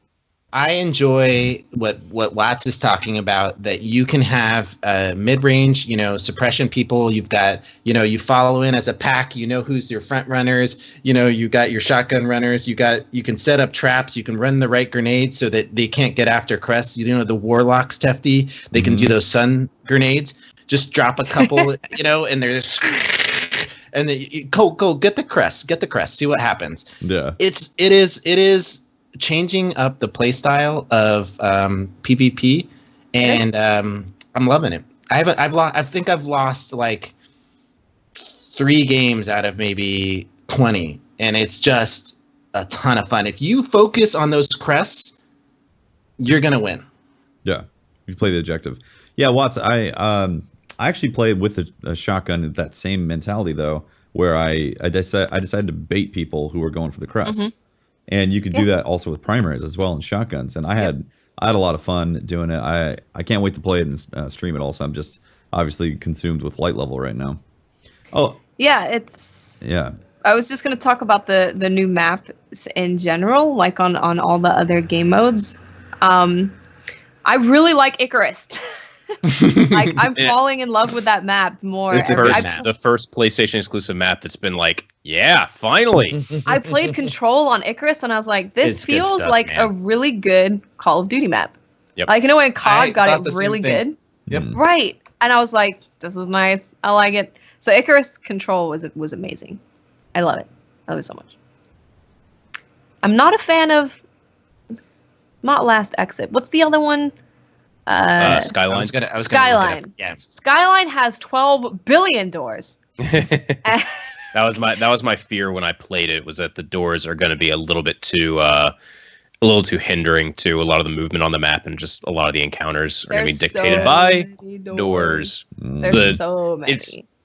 I enjoy what Watts is talking about, that you can have mid-range, suppression people. You've got, you follow in as a pack, who's your front runners, you got your shotgun runners, you can set up traps, you can run the right grenades so that they can't get after crests. The warlocks, Tefty, they can do those sun grenades. Just drop a couple, and they're just, and then go get the crest, see what happens. Yeah. It is changing up the play style of PvP, and I'm loving it. I think I've lost like 3 games out of maybe 20, and it's just a ton of fun. If you focus on those crests, you're gonna win. Yeah, you play the objective. Yeah, Watts, I actually played with a shotgun, that same mentality though, where I decided to bait people who were going for the crest. Mm-hmm. And you could do that also with primaries as well, and shotguns. And I had a lot of fun doing it. I can't wait to play it and stream it also. I'm just obviously consumed with light level right now. Oh yeah, I was just going to talk about the new map in general, like on all the other game modes. I really like Icarus. Like, I'm falling in love with that map more. It's the first PlayStation exclusive map that's been like, yeah, finally. I played Control on Icarus, and I was like, this feels like a really good Call of Duty map. Yep. Like, when COD got it really good. Yep. Right. And I was like, this is nice. I like it. So Icarus Control was amazing. I love it. I love it so much. I'm not a fan of... Not Last Exit. What's the other one? Skyline. Skyline. Yeah. Skyline has 12 billion doors. That was my fear when I played it, was that the doors are going to be a little too hindering to a lot of the movement on the map, and just a lot of the encounters are going to be dictated by doors. There's so many.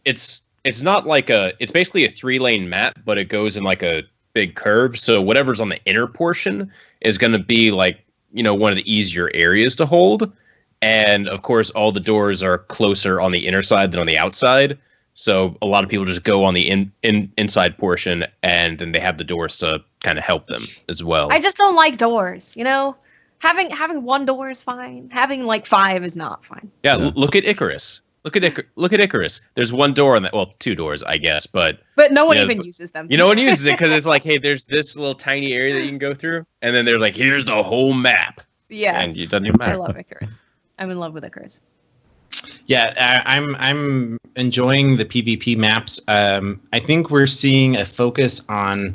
It's not like it's basically a 3-lane map, but it goes in like a big curve. So whatever's on the inner portion is going to be like, one of the easier areas to hold. And of course, all the doors are closer on the inner side than on the outside. So a lot of people just go on the inside portion, and then they have the doors to kind of help them as well. I just don't like doors. Having one door is fine. Having like 5 is not fine. Yeah, look at Icarus. Look at Icarus. There's one door on that. Well, 2 doors, I guess, but no one even uses them. No one uses it because it's like, hey, there's this little tiny area that you can go through, and then there's like, here's the whole map. Yeah, and it doesn't even matter. I love Icarus. I'm in love with Icarus. Yeah, I'm enjoying the PvP maps. I think we're seeing a focus on,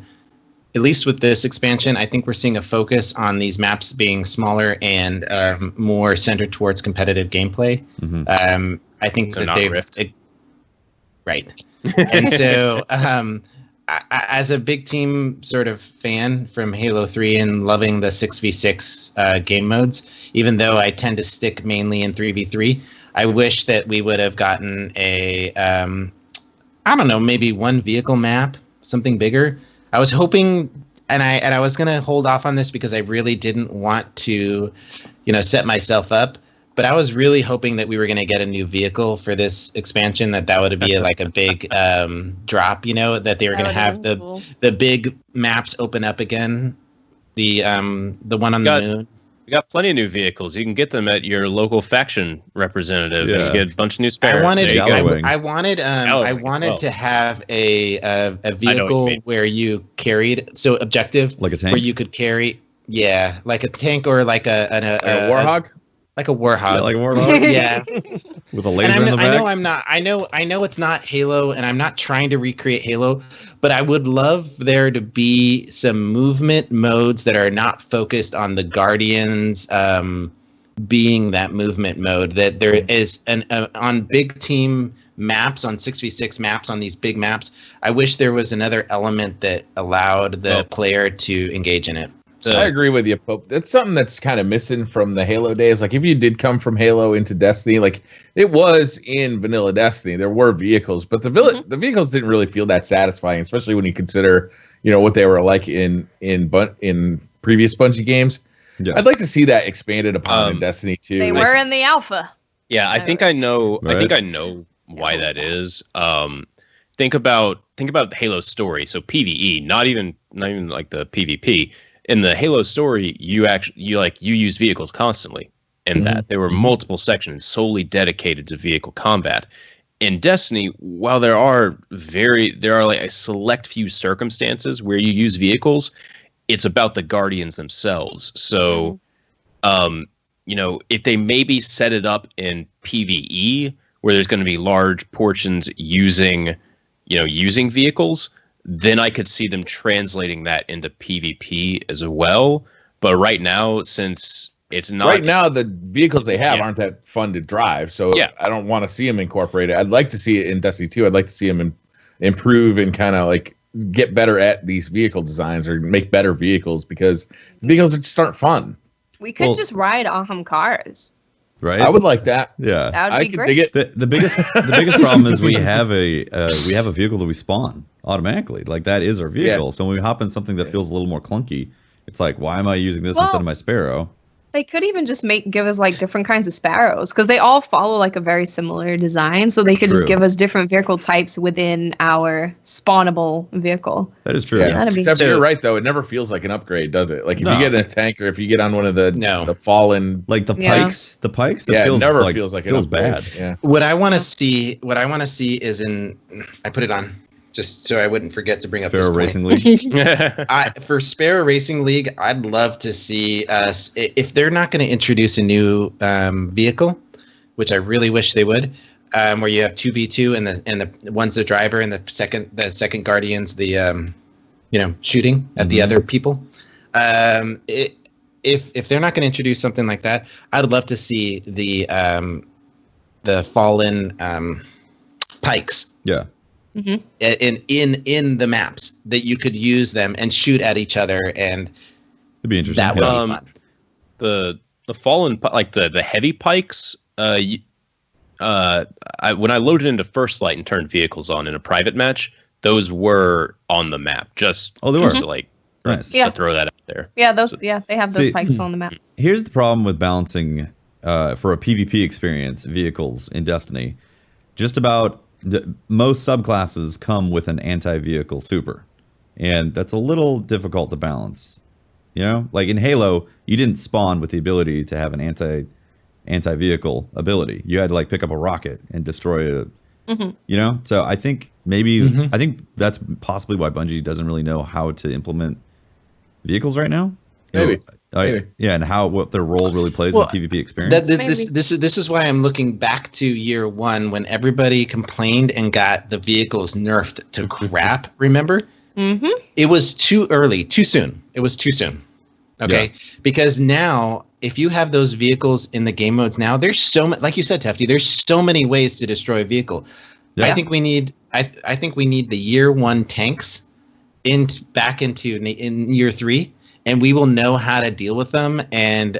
at least with this expansion, I think we're seeing a focus on these maps being smaller and more centered towards competitive gameplay. Mm-hmm. I think so, that they've right, and so as a big team sort of fan from Halo 3 and loving the 6v6 game modes, even though I tend to stick mainly in 3v3, I wish that we would have gotten a I don't know, maybe one vehicle map, something bigger. I was hoping, and I was gonna hold off on this because I really didn't want to, set myself up. But I was really hoping that we were going to get a new vehicle for this expansion, that would be like a big drop, that they were going to have the big maps open up again, the one on the moon. We got plenty of new vehicles. You can get them at your local faction representative. Yeah. And get a bunch of new spares. I wanted to have a vehicle where you carried, so objective, like a tank, where you could carry, like a tank, or like a Warhog. Like a Warhog. Yeah, like a Warhog. Yeah. With a laser in the back. I know it's not Halo, and I'm not trying to recreate Halo, but I would love there to be some movement modes that are not focused on the Guardians being that movement mode. That there is on big team maps, on 6v6 maps, on these big maps, I wish there was another element that allowed the player to engage in it. I agree with you, Pope. That's something that's kind of missing from the Halo days. Like, if you did come from Halo into Destiny, like it was in vanilla Destiny, there were vehicles, but the vehicles didn't really feel that satisfying, especially when you consider, what they were like in previous Bungie games. Yeah. I'd like to see that expanded upon in Destiny 2. They were in the alpha. Yeah, I think I know. Right. I think I know why that is. Think about Halo's story. So PvE, not even like the PvP. in the Halo story, you use vehicles constantly. In that there were multiple sections solely dedicated to vehicle combat. In Destiny, while there are like a select few circumstances where you use vehicles, it's about the Guardians themselves. So, if they maybe set it up in PvE where there's going to be large portions using vehicles, then I could see them translating that into PvP as well. But right now, since it's not right now, the vehicles they have aren't that fun to drive, so I don't want to see them incorporated. I'd like to see it in Destiny 2. I'd like to see them improve and kind of like get better at these vehicle designs or make better vehicles, because vehicles just aren't fun. We could just ride Aham cars. Right. I would like that. Yeah. That would be great. Dig it. The biggest problem is we have a vehicle that we spawn automatically. Like that is our vehicle. So when we hop in something that feels a little more clunky, it's like, why am I using this instead of my Sparrow? They could even just give us like different kinds of sparrows, because they all follow like a very similar design. So they could just give us different vehicle types within our spawnable vehicle. That is true. Yeah. Except you're right though. It never feels like an upgrade, does it? Like if you get in a tank or if you get on one of the fallen, like the pikes, that it never feels like feels bad. Yeah. What I want to see is I put it on just so I wouldn't forget to bring up Sparrow this Racing point. League. For Sparrow Racing League, I'd love to see us, if they're not going to introduce a new vehicle, which I really wish they would, where you have 2v2 and the one's the driver and the second guardian's the shooting at the other people. If they're not going to introduce something like that, I'd love to see the fallen pikes. Yeah. In the maps that you could use them and shoot at each other, and it'd be interesting. That would be fun. The fallen, like the heavy pikes, when I loaded into First Light and turned vehicles on in a private match, those were on the map. Just they were to like nice. To throw that out there. Yeah, they have those pikes on the map. Here's the problem with balancing for a PvP experience vehicles in Destiny. Just about most subclasses come with an anti-vehicle super, and that's a little difficult to balance. Like in Halo, you didn't spawn with the ability to have an anti-vehicle ability. You had to like pick up a rocket and destroy a so I think I think that's possibly why Bungie doesn't really know how to implement vehicles right now. Maybe. Yeah, and what their role really plays in the PvP experience. This is why I'm looking back to year one when everybody complained and got the vehicles nerfed to crap. Remember? Mm-hmm. It was too early, too soon. It was too soon. Okay, because now if you have those vehicles in the game modes now, there's so much. Like you said, Tefty, there's so many ways to destroy a vehicle. Yeah. I think we need. I think we need the year one tanks back into in year 3. And we will know how to deal with them. And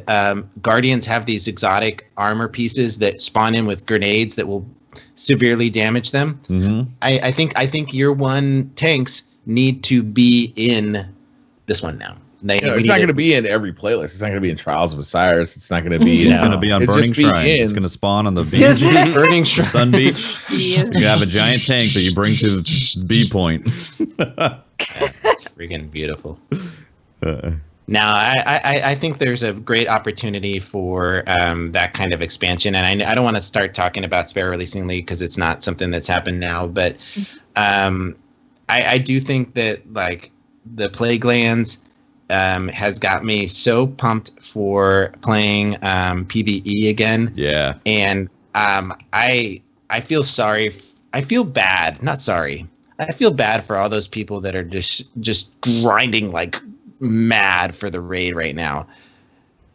Guardians have these exotic armor pieces that spawn in with grenades that will severely damage them. Mm-hmm. I think year one tanks need to be in this one now. It's not going to be in every playlist. It's not going to be in Trials of Osiris. It's not going to be. It's going to be on Burning Shrine. It's going to spawn on the beach, Burning Shrine, Sun Beach. You have a giant tank that you bring to B point. It's freaking beautiful. Now, I think there's a great opportunity for that kind of expansion, and I don't want to start talking about Sparrow Racing League because it's not something that's happened now, but I do think that like the Plaguelands has got me so pumped for playing PvE again. Yeah, and I feel sorry. I feel bad. Not sorry. I feel bad for all those people that are just grinding like mad for the raid right now.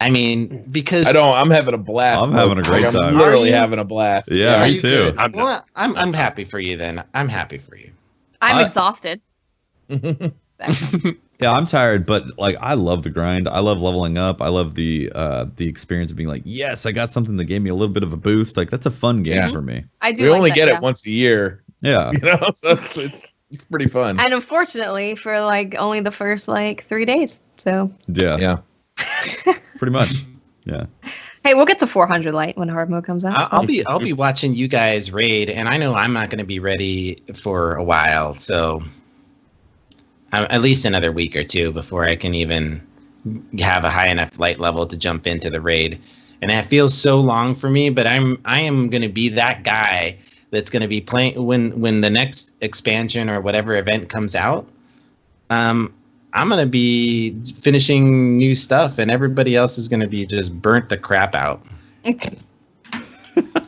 I mean, because I'm having a blast. I'm having a great time. I'm literally having a blast. Yeah, me too. I'm happy for you then. I'm happy for you. I'm exhausted. Yeah, I'm tired, but like I love the grind. I love leveling up. I love the experience of being like, yes, I got something that gave me a little bit of a boost. Like that's a fun game for me. I do. We only get it once a year. Yeah, so it's pretty fun. And unfortunately, for like only the first like 3 days. So yeah, pretty much. Yeah. Hey, we'll get to 400 light when hard mode comes out. I'll be watching you guys raid, and I know I'm not going to be ready for a while, so at least another week or two before I can even have a high enough light level to jump into the raid. And it feels so long for me, but I am going to be that guy that's going to be playing when the next expansion or whatever event comes out. I'm going to be finishing new stuff, and everybody else is going to be just burnt the crap out.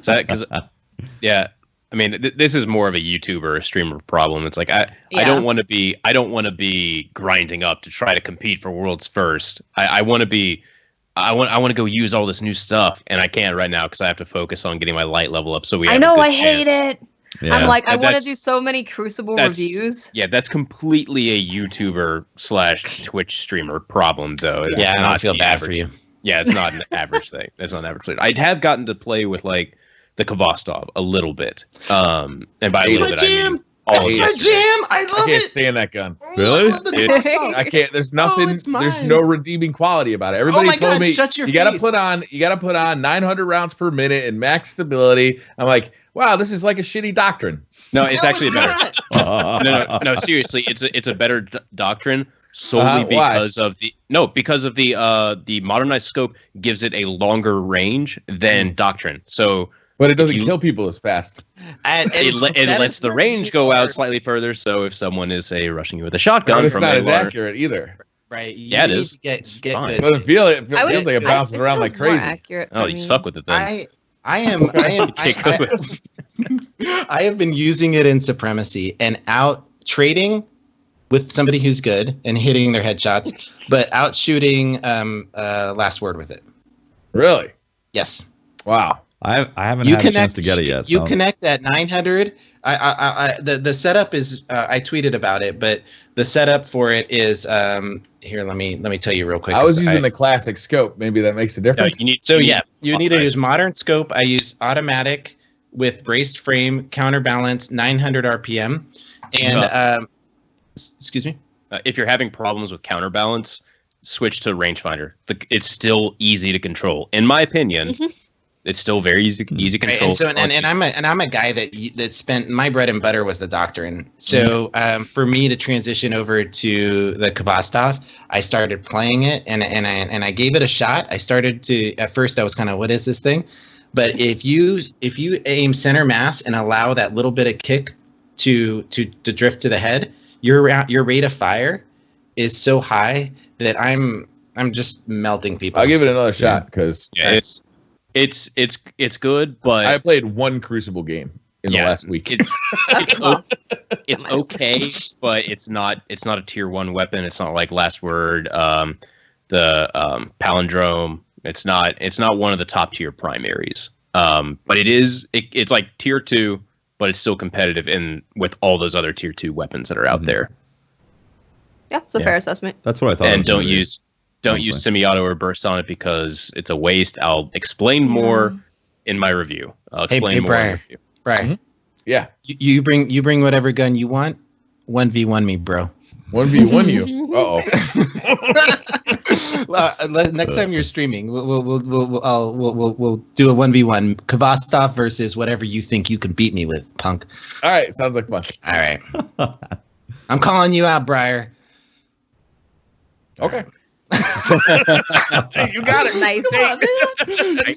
So, because, yeah, I mean, this is more of a YouTuber or streamer problem. It's like I don't want to be grinding up to try to compete for worlds first. I want to go use all this new stuff, and I can't right now because I have to focus on getting my light level up. So we. Hate it. Yeah. I'm like, I want to do so many Crucible reviews. Yeah, that's completely a YouTuber / Twitch streamer problem, though. Yeah, I don't feel bad for you. Yeah, it's not an average thing. It's not an average thing. I have gotten to play with like the Kvostov a little bit. And by a little bit, I mean That's my jam. I love I can't it. stand that gun. Really? I can't. There's nothing. it's mine. There's no redeeming quality about it. Everybody my told God, me shut your you gotta face. put on 900 rounds per minute and max stability. I'm like, wow, this is like a shitty doctrine. No, it's actually it's better. not. No, seriously, it's a better doctrine solely because of the modernized scope gives it a longer range than doctrine. So, But it doesn't kill people as fast. it lets the range go out slightly further. So if someone is rushing you with a shotgun But it's from not a as longer, accurate either. Right. Yeah, it is. Get fine. It good. doesn't feel it. It I would- feels like it bounces it around feels like more crazy. accurate oh, for you me. suck with it then. I have been using it in Supremacy and out trading with somebody who's good and hitting their headshots, but out shooting Last Word with it. Really? Yes. Wow. I haven't had a chance to get it yet. You so- connect at 900. The setup is I tweeted about it, but the setup for it is here. Let me tell you real quick. I was using the classic scope. Maybe that makes a No, difference. you need you need to use modern scope. I use automatic with braced frame, counterbalance, 900 RPM, and excuse me. If you're having problems with counterbalance, switch to rangefinder. It's still easy to control, in my opinion. It's still very easy Right, control. and so I'm a guy that spent my bread and butter was the Doctrine. So for me to transition over to the Kvostov, I started playing it and I gave it a shot. I started to at first I was kind of, what is this thing? But if you aim center mass and allow that little bit of kick to drift to the head, your rate of fire is so high that I'm just melting people. I'll give it another shot because it's good, but I played one Crucible game in the last week. It's okay, but it's not a tier 1 weapon. It's not like Last Word, the Palindrome. It's not one of the top tier primaries. But it's like tier 2, but it's still competitive with all those other tier 2 weapons that are out there. Yeah, it's a fair assessment. That's what I thought. And don't use semi-auto or burst on it because it's a waste. I'll explain more in my review. I'll explain more. Brian. Brian, Yeah. you bring whatever gun you want. 1v1 me, bro. 1v1 you. Next time you're streaming, we'll do a 1v1 Kvostov versus whatever you think you can beat me with, punk. All right. Sounds like fun. All right. I'm calling you out, Briar. Okay. You got it. Nice.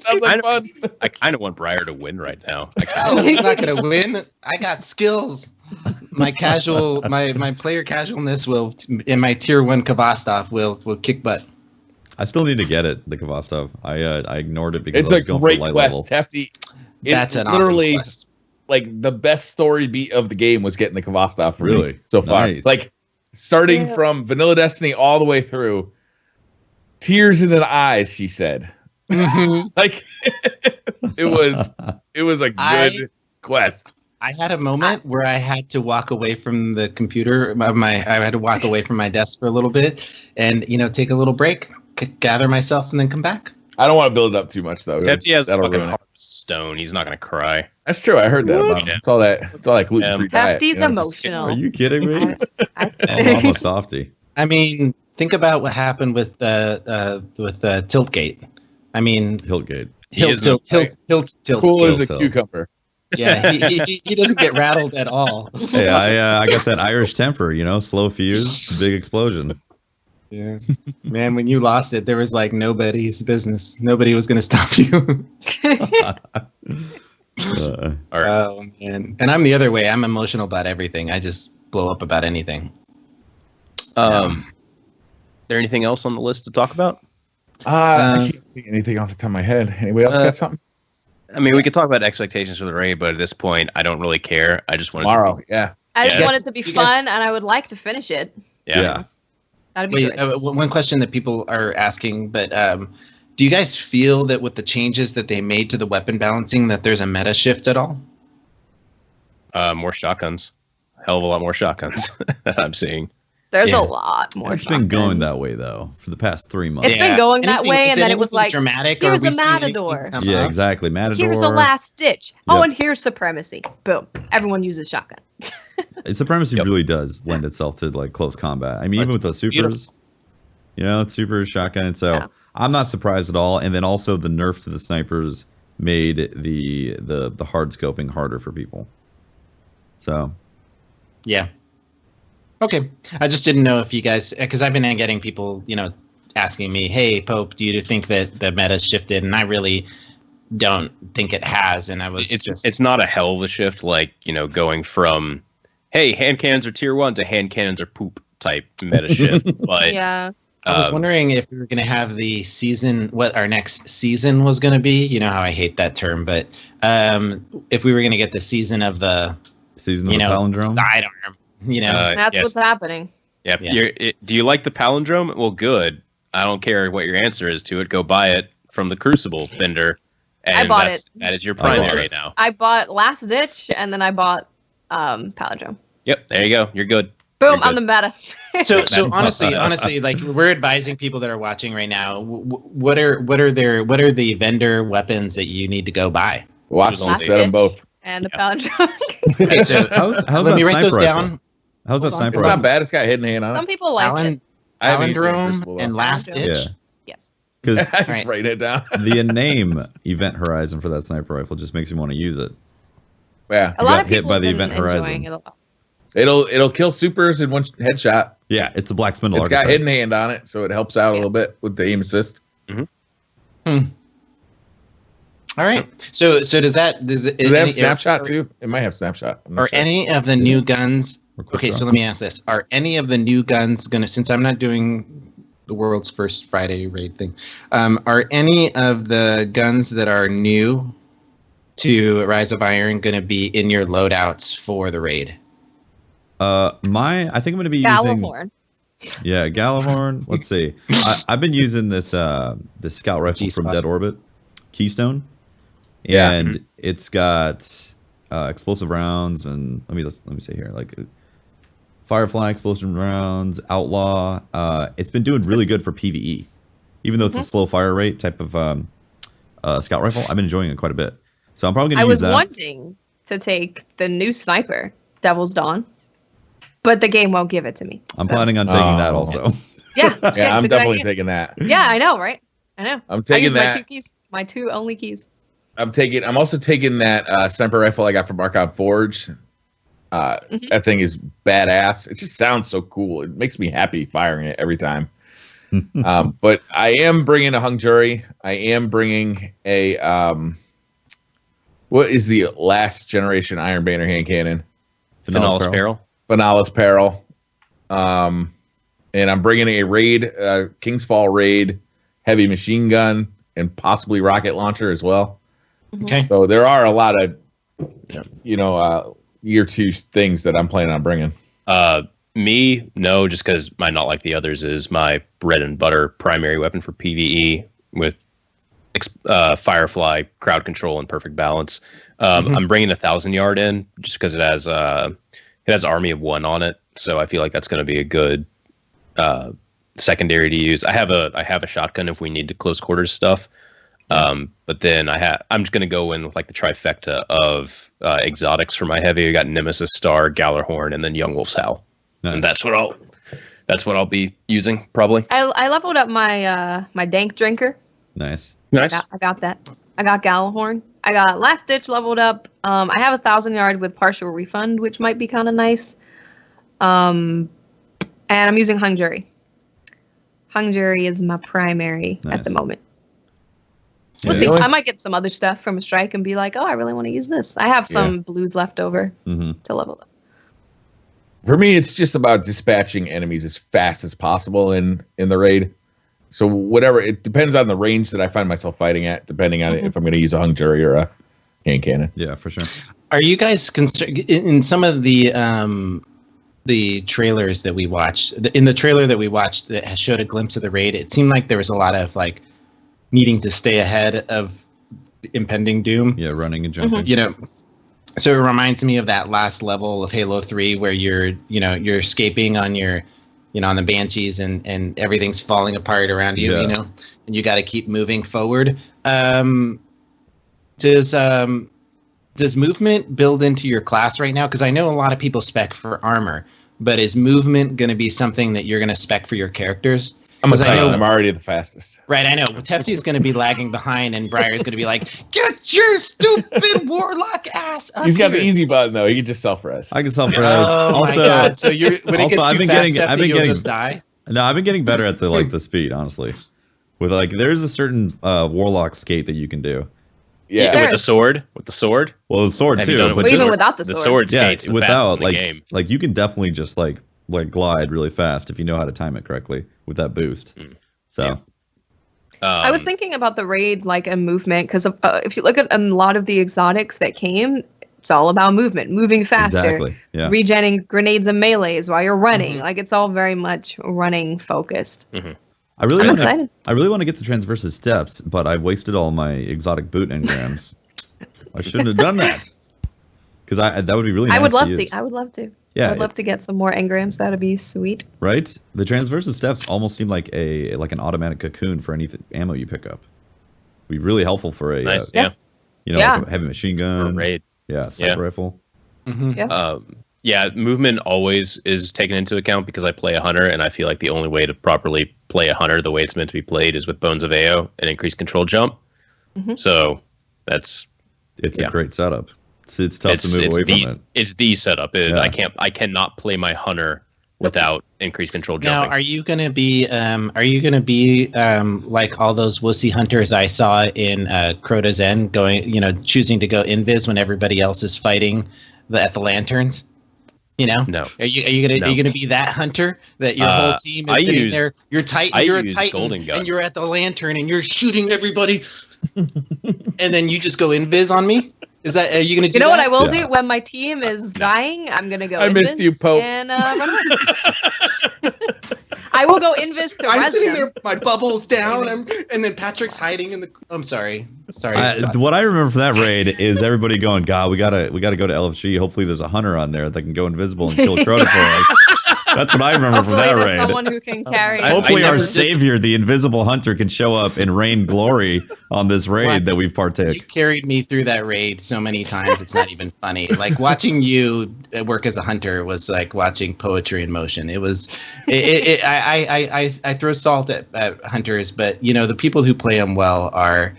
Sounds like fun. I kind of want Briar to win right now. Oh, he's not gonna win. I got skills. My player casualness will, in my tier 1 Kvostov will kick butt. I still need to get it, the Kvostov. I ignored it because It's I a was going great for light quest, level. Hefty. That's an literally awesome quest. like the best story beat of the game was getting the Kvostov for Really? me so far. Nice. Like starting from Vanilla Destiny all the way through. Tears in the eyes, she said. Like it was a good quest. I had a moment where I had to walk away from the computer. I had to walk away from my desk for a little bit, and take a little break, gather myself, and then come back. I don't want to build it up too much though. Except he has That'll fucking ruin it. heart of stone. He's not gonna cry. That's true. I heard that What? about him. It's all that gluten-free diet. Hefty's you know? emotional. Are you kidding me? I- I'm a softie. I mean, think about what happened with Tiltgate. I mean, Hiltgate. Tilt. Cool as a Tilt. cucumber. Yeah, he doesn't get rattled at all. Hey, I got that Irish temper, slow fuse, big explosion. Yeah, man, when you lost it, there was like nobody's business. Nobody was gonna stop you. All right. Oh man, and I'm the other way. I'm emotional about everything. I just blow up about anything. There anything else on the list to talk about? I can't think of anything off the top of my head. Anybody else got something? I mean, we could talk about expectations for the raid, but at this point, I don't really care. I just want Tomorrow, it yeah. I just Yes. want it to be fun, and I would like to finish it. Yeah. That'd be Wait, good. one question that people are asking, but do you guys feel that with the changes that they made to the weapon balancing, that there's a meta shift at all? More shotguns. Hell of a lot more shotguns that I'm seeing. There's Yeah. a lot more. It's been going shotgun. that way though for the past 3 months. It's been going that way, is and then it was anything like, dramatic. here's Are we a seeing anything Matador. come Yeah, up? exactly. Matador. Here's a last ditch. Oh, Yep. and here's supremacy. Boom. Everyone uses shotgun. Supremacy Yep. really does lend itself to like close combat. I mean, even That's with the supers, beautiful. it's super shotgun. So Yeah. I'm not surprised at all. And then also the nerf to the snipers made the hard scoping harder for people. So Yeah. Okay. I just didn't know if you guys, because I've been getting people, asking me, "Hey, Pope, do you think that the meta's shifted?" And I really don't think it has. And I was It's not a hell of a shift, like, going from, hey, hand cannons are tier 1 to hand cannons are poop type meta shift. But Yeah. I was wondering if we were going to have the season, what our next season was going to be. You know how I hate that term, but if we were going to get the season of the, season of the palindrome. sidearm, That's yes. what's happening. Yeah. Yeah. Do you like the palindrome? Well, good. I don't care what your answer is to it. Go buy it from the Crucible vendor. And I bought it. That is your I bought primary it. now. I bought Last Ditch, and then I bought Palindrome. Yep. There you go. You're good. Boom, You're I'm the meta. So honestly, like we're advising people that are watching right now. What are the vendor weapons that you need to go buy? Watch them, Last set them Ditch both. and the Yeah. Palindrome. Okay, so How's let that me write those sniper rifle? down. How's that Hold on. sniper It's rifle? not bad. It's got hidden hand on Some it. people like it. I haven't used it in Palindrome Crucible, though. and Last Palindrome. Ditch. Yeah. Yes. Because I just Right. write it down. the name Event Horizon for that sniper rifle just makes me want to use it. Yeah, A lot got of hit people by have the been Event enjoying Horizon. it a lot. it'll kill supers in one headshot. Yeah, it's a black spindle. It's got archetype. hidden hand on it, so it helps out a little bit with the aim assist. All right. So does Does it have snapshot too? It might have snapshot. I'm not Are sure. any of the new guns? Or quick Okay, so draw. let me ask this: are any of the new guns gonna? Since I'm not doing the world's first Friday raid thing, are any of the guns that are new to Rise of Iron gonna be in your loadouts for the raid? I think I'm going to be using. Gallahorn. Yeah, Gallahorn. Let's see. I've been using this scout rifle from G-spot. Dead Orbit, Keystone, Yeah. and it's got explosive rounds and let me see here, like Firefly explosive rounds, Outlaw. It's been doing really good for PvE, even though it's a slow fire rate type of scout rifle. I've been enjoying it quite a bit, so I'm probably I going to use was that. wanting to take the new sniper, Devil's Dawn, but the game won't give it to me. I'm So, planning on taking that Oh. also. Yeah, it's good. Yeah, It's I'm a good definitely idea. taking that. Yeah, I know, right? I know. I'm I taking use my that. 2 keys, my 2 only keys. I'm also taking that sniper rifle I got from Archon Forge. That thing is badass. It just sounds so cool. It makes me happy firing it every time. But I am bringing a Hung Jury. I am bringing a what is the last generation Iron Banner hand cannon? Finalis Peril. Finalis Peril. And I'm bringing a raid, King's Fall raid, heavy machine gun, and possibly rocket launcher as well. Okay. So there are a lot of, year 2 things that I'm planning on bringing. Me, no, just because my Not Like the Others is my bread and butter primary weapon for PvE with Firefly, crowd control, and perfect balance. I'm bringing 1,000 yard in just because it has Army of One on it, so I feel like that's going to be a good secondary to use. I have a shotgun if we need to close quarters stuff. But then I'm just gonna go in with like the trifecta of exotics for my heavy. I got Nemesis Star, Gallarhorn, and then Young Wolf's Howl. Nice. And that's what I'll be using probably. I leveled up my my dank drinker. Nice. Nice. I got that. I got Gallahorn. I got Last Ditch leveled up. I have 1,000 yard with partial refund, which might be kind of nice. And I'm using Hung Jury. Hung Jury is my primary at the moment. We'll Yeah. see. Really? I might get some other stuff from Strike and be like, oh, I really want to use this. I have some blues left over to level up. For me, it's just about dispatching enemies as fast as possible in the raid. So whatever, it depends on the range that I find myself fighting at, depending on if I'm going to use a Hung Jury or a hand cannon. Yeah, for sure. Are you guys concerned in some of the trailers that we watched? In the trailer that we watched that showed a glimpse of the raid, it seemed like there was a lot of like needing to stay ahead of impending doom. Yeah, running and jumping. You know, so it reminds me of that last level of Halo 3 where you're escaping on your, on the Banshees and everything's falling apart around you, and you got to keep moving forward. Does movement build into your class right now? Because I know a lot of people spec for armor, but is movement going to be something that you're going to spec for your characters? I'm already the fastest. Right, I know. Tefty is going to be lagging behind, and Briar's going to be like, "Get your stupid warlock ass up!" He's got here." the easy button though. He can just self-res. I can self-res. Oh also, my god! So when it also, gets I've too been fast, getting- I've Tefty, been you'll getting- just die. No, I've been getting better at the speed, honestly. With there's a certain warlock skate that you can do. Yeah. With the sword. Well, the sword Have you too, done it but with Well, even just, without the The sword. sword yeah, skates the fastest without in the game. like you can definitely just like glide really fast if you know how to time it correctly with that boost. So. Yeah. I was thinking about the raid like a movement because if you look at a lot of the exotics that came, it's all about movement, moving faster, Exactly. Yeah. regenning grenades and melees while you're running. Like it's all very much running focused. I really I'm want excited. to get the transversus steps, but I wasted all my exotic boot engrams. I shouldn't have done that. Because that would be really nice I would love to. to. Use. I would love to. Yeah, I'd love to get some more engrams. That'd be sweet. Right? The transversus steps almost seem like an automatic cocoon for any ammo you pick up. Be really helpful for a nice. Yeah. like a heavy machine Or gun. raid. Yeah, sniper rifle. Yeah. Movement always is taken into account because I play a hunter, and I feel like the only way to properly play a hunter the way it's meant to be played is with Bones of Ao and increased control jump. So that's It's a great setup. It's tough to move away from it. It's the setup. Yeah. I cannot play my hunter without increased control Now, jumping. are you gonna be like all those wussy hunters I saw in Crota's End, choosing to go invis when everybody else is fighting at the lanterns? No. Are you gonna be that hunter that your whole team is sitting there? You're Titan. You're a Titan, Golden Gun. and you're at the lantern, and you're shooting everybody, and then you just go invis on me. Are you gonna do? You know that? what I will Yeah. do when my team is dying? I'm gonna go. I missed you, Pope. And run away. I will go invis to I'm res sitting them. there, my bubbles down, and then Patrick's hiding in the. I'm sorry. What I remember from that raid is everybody going, God, we gotta go to LFG. Hopefully, there's a hunter on there that can go invisible and kill Crota for us. That's what I remember Hopefully from that there's raid. someone who can carry. Hopefully, I our never did- savior, the invisible hunter, can show up and rain glory on this raid What? that we've You partook. carried me through that raid so many times, it's not even funny. Like watching you work as a hunter was like watching poetry in motion. It was, I throw salt at hunters, but the people who play them well are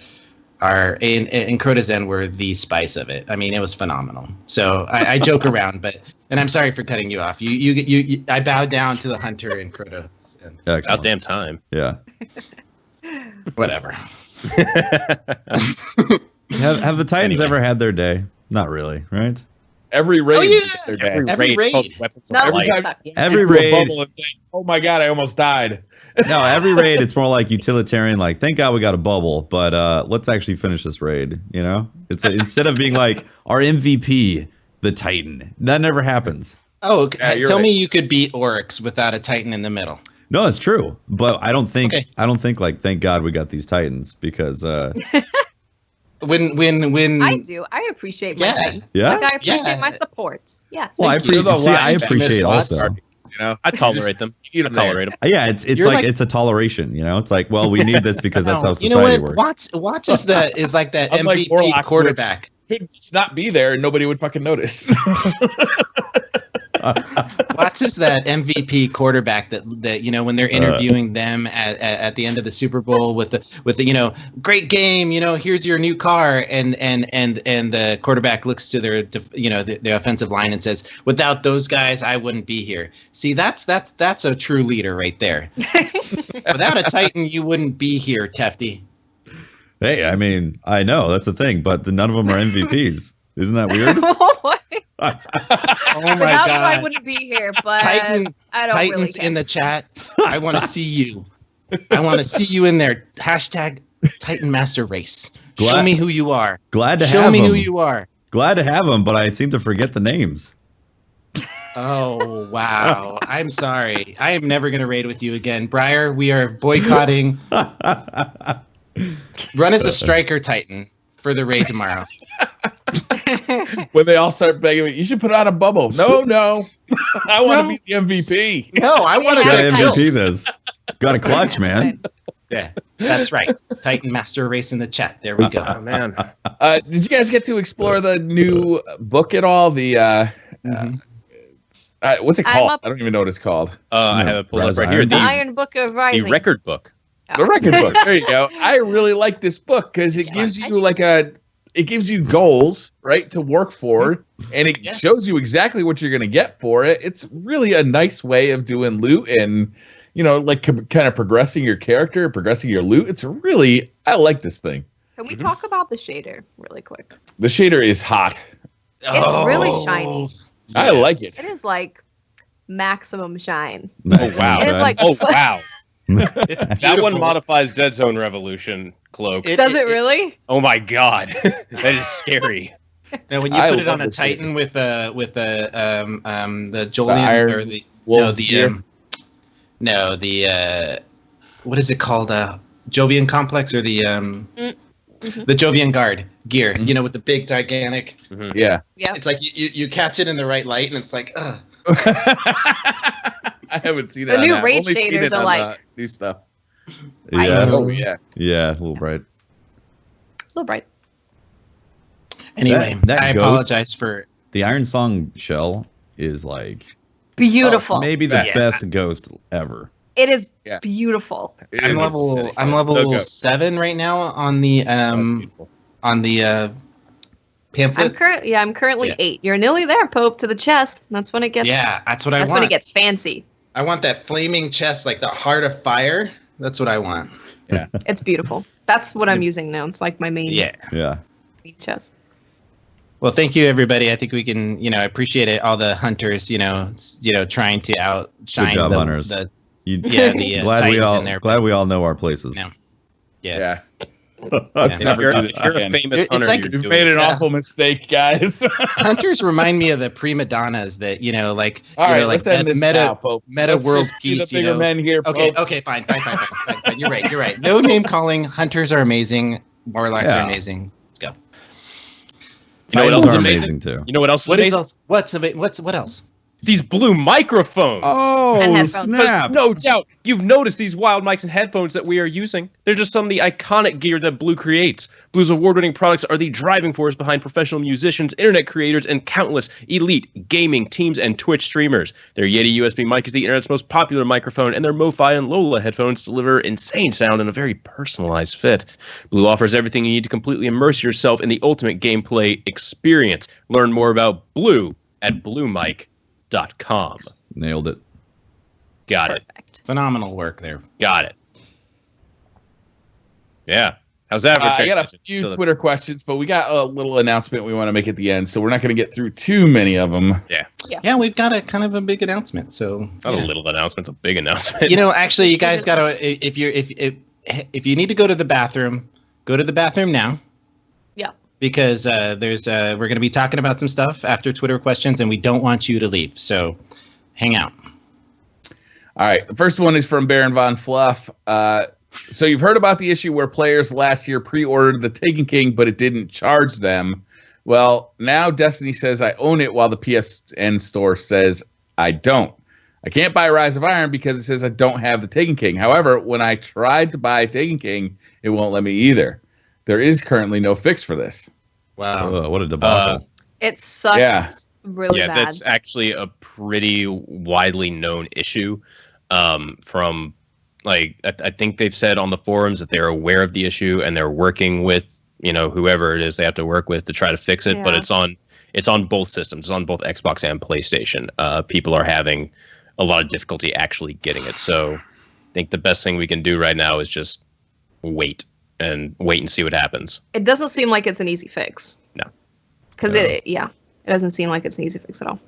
in Crota's End were the spice of it. I mean, it was phenomenal. So I joke around, and I'm sorry for cutting you off. I bowed down to the hunter in Crota's End. Excellent. About damn time. Yeah. Whatever. Have the Titans ever had their day? Not really, right? Every raid. Oh, yeah. is their day. Every raid. called Weapons No, of Every Light. time- Every Into a raid, bubble and think, oh my god, I almost died. no, every raid, it's more like utilitarian. Like, thank God we got a bubble, but let's actually finish this raid. It's instead of being like our MVP, the Titan. That never happens. Oh, okay. Yeah, you're Tell right. me you could beat Oryx without a Titan in the middle. No, it's true, but I don't think Okay. like thank God we got these Titans because When I do. I appreciate my Yeah. team. yeah. Like I appreciate Yeah. my supports. Yes. Well, I Thank you. appreciate also. You know, I tolerate them. I tolerate them. Yeah, it's You're like like- it's a toleration. It's like, well, we need this because that's how you society know what? works. Watts is like that Unlike MVP Warlock, quarterback. could just not be there and nobody would fucking notice. Watts is that MVP quarterback that you know when they're interviewing them at the end of the Super Bowl with the great game, here's your new car, and the quarterback looks to their offensive line and says, without those guys I wouldn't be here. See, that's a true leader right there. Without a Titan you wouldn't be here, Tefty. Hey, I mean, I know that's the thing, but none of them are MVPs. Isn't that weird? Oh my God! I wouldn't be here, but Titans really in the chat. I want to see you. I want to see you in there. Hashtag Titan Master Race. Show me who you are. Glad to Show have me them. who you are. Glad to have them, but I seem to forget the names. Oh wow! I'm sorry. I am never going to raid with you again, Briar. We are boycotting. Run as a striker Titan for the raid tomorrow. When they all start begging me, you should put out a bubble. No. I want to be the MVP. No, I want to Got get MVP kills. this. Got a clutch, man. Yeah, that's right. Titan Master Race in the chat. There we go. Oh man. Did you guys get to explore the new book at all? The what's it called? I don't even know what it's called. I have it pulled up right here. The Iron Book of Rising. The record book. The record book. There you go. I really like this book because it gives you it gives you goals, right, to work for, and it shows you exactly what you're going to get for it. It's really a nice way of doing loot and, kind of progressing your character, progressing your loot. I like this thing. Can we talk about the shader really quick? The shader is hot. It's really shiny. I like it. It is like maximum shine. Oh wow. It is like wow. It's That one modifies Dead Zone Revolution cloak. Does it really? Oh my god. That is scary. Now, when you put it on a Titan with the Jolian or the what is it called? Jovian Complex or the Jovian Guard gear? With the big gigantic. Mm-hmm. Yeah. It's like you catch it in the right light, and it's like, ugh. I haven't seen that. The new raid shaders are like new stuff. Yeah. Oh yeah. Yeah, a little bright. Anyway, That I ghost- apologize for The Iron Song shell is like beautiful. maybe the best ghost ever. It is beautiful. I'm level 7 right now on the pamphlet. I'm currently 8. You're nearly there, Pope, to the chest. That's when it gets. Yeah, that's what I want. That's when it gets fancy. I want that flaming chest, like the heart of fire. That's what I want. Yeah, it's beautiful. That's what I'm using now. It's like my main. Yeah. Chest. Well, thank you, everybody. I think we can, I appreciate it. All the hunters, trying to outshine Good job, hunters. the glad we all know our places. Yeah. If you're a famous hunter, like, you've made an awful mistake, guys. Hunters remind me of the prima donnas that meta world peace. Men here, okay, fine. You're right. No name calling. Hunters are amazing. Warlocks are amazing. Let's go. You know what else is amazing too? You know what else is amazing? What else? These blue microphones. Oh, snap. No doubt you've noticed these wild mics and headphones that we are using. They're just some of the iconic gear that Blue creates. Blue's award-winning products are the driving force behind professional musicians, internet creators, and countless elite gaming teams and Twitch streamers. Their Yeti USB mic is the internet's most popular microphone, and their MoFi and Lola headphones deliver insane sound and a very personalized fit. Blue offers everything you need to completely immerse yourself in the ultimate gameplay experience. Learn more about Blue at bluemic.com. Nailed it. Got Perfect. Phenomenal work there. Got it. Yeah. How's that? I got a few Twitter questions, but we got a little announcement we want to make at the end, so we're not going to get through too many of them. Yeah, we've got a kind of a big announcement. So not a little announcement, a big announcement. Actually, you guys got to if you need to go to the bathroom, go to the bathroom now. Yeah. Because we're going to be talking about some stuff after Twitter questions, and we don't want you to leave. So hang out. All right. The first one is from Baron Von Fluff. So you've heard about the issue where players last year pre-ordered the Taken King, but it didn't charge them. Well, now Destiny says I own it, while the PSN store says I don't. I can't buy Rise of Iron because it says I don't have the Taken King. However, when I tried to buy Taken King, it won't let me either. There is currently no fix for this. Wow. What a debacle. It sucks. Yeah. really bad. That's actually a pretty widely known issue. From like I think they've said on the forums that they're aware of the issue and they're working with whoever it is they have to work with to try to fix it. But it's on both systems. It's on both Xbox and PlayStation. People are having a lot of difficulty actually getting it. So I think the best thing we can do right now is just wait and see what happens. It doesn't seem like it's an easy fix. No. Because it doesn't seem like it's an easy fix at all.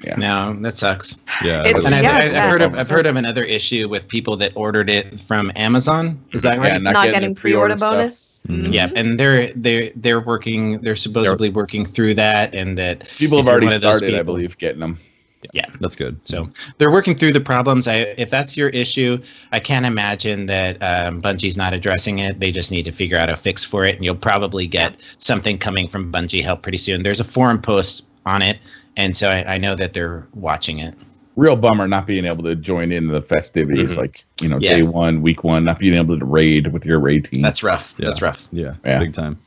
Yeah. No, that sucks. Yeah. And I've heard of another issue with people that ordered it from Amazon. Is that right? Yeah, not getting pre-order bonus. Mm-hmm. Yeah, and they're working. They're supposedly working through that, and that people have already started, I believe, getting them. Yeah, that's good. So they're working through the problems. If that's your issue, I can't imagine that Bungie's not addressing it. They just need to figure out a fix for it, and you'll probably get something coming from Bungie Help pretty soon. There's a forum post on it, and so I know that they're watching it. Real bummer not being able to join in the festivities, day one, week one, not being able to raid with your raid team. That's rough. Yeah. That's rough. Yeah, big time.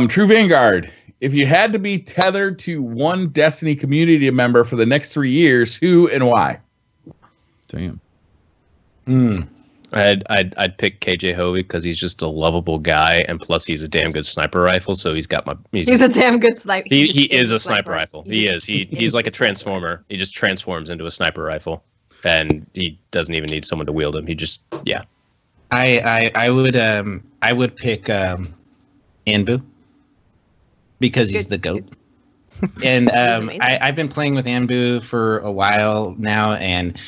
True Vanguard. If you had to be tethered to one Destiny community member for the next 3 years, who and why? Damn. I'd pick KJ Hovey because he's just a lovable guy, and plus he's a damn good sniper rifle. So he's got my. He's a damn good sniper. He is a sniper rifle. He is. He's like a transformer. He just transforms into a sniper rifle, and he doesn't even need someone to wield him. He just I would pick Anbu because he's the GOAT. And I've been playing with Anbu for a while now, and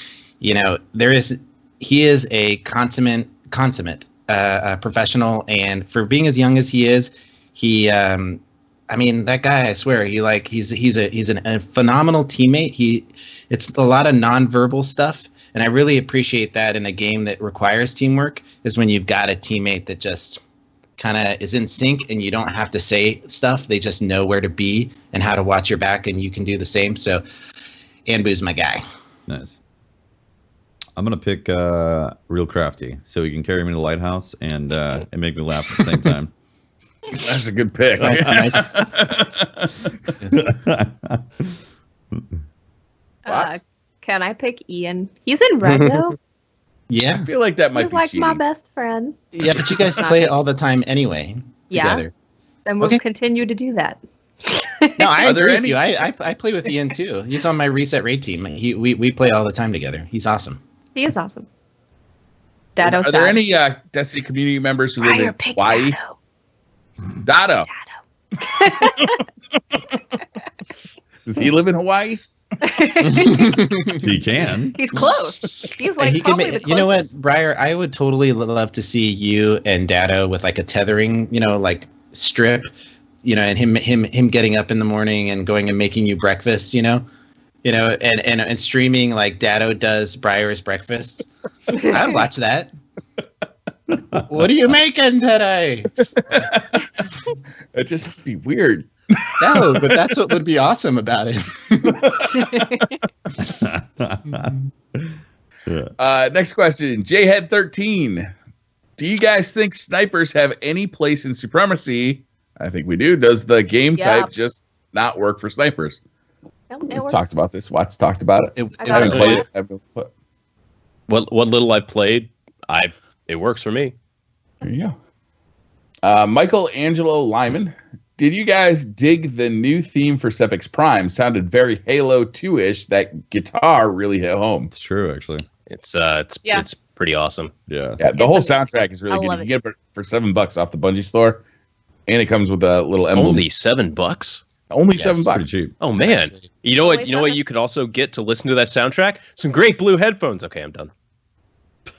he is a consummate professional, and for being as young as he is, that guy, I swear, he's a phenomenal teammate. It's a lot of nonverbal stuff, and I really appreciate that in a game that requires teamwork, is when you've got a teammate that just kind of is in sync and you don't have to say stuff. They just know where to be and how to watch your back, and you can do the same. So Anbu's my guy. Nice. I'm going to pick Real Crafty so he can carry me to the lighthouse and make me laugh at the same time. That's a good pick. Nice. Can I pick Ian? He's in Rezo. Yeah. I feel like that might He's be like cheating. my best friend. Yeah, but you guys play all the time anyway. Yeah. Together. And we'll continue to do that. No, I agree with you. I play with Ian too. He's on my Reset Raid team. We play all the time together. He's awesome. He is awesome. Dado. Are there any Destiny community members who live in Hawaii? Dado. Does he live in Hawaii? He can. He's close. He's like he probably can the closest. You know what, Briar? I would totally love to see you and Dado with like a tethering, strip, and him getting up in the morning and going and making you breakfast, and streaming like Dado does Briar's breakfast. I'd watch that. What are you making today? It'd just be weird. No, but that's what would be awesome about it. Next question. Jhead13. Do you guys think snipers have any place in Supremacy? I think we do. Does the game type just not work for snipers? No, We've talked about this. Watts talked about it. I haven't played it. What little I've played, it works for me. There you go. Michael Angelo Lyman. Did you guys dig the new theme for Sepix Prime? Sounded very Halo 2-ish. That guitar really hit home. It's true, actually. It's pretty awesome. Yeah. Yeah, the whole soundtrack is really good. You love can get it for $7 off the Bungie store, and it comes with a little emblem. Only $7? Only Yes. $7. Pretty cheap. Oh man! You know what? Only You know what? $7? You could also get to listen to that soundtrack. Some great blue headphones. Okay, I'm done.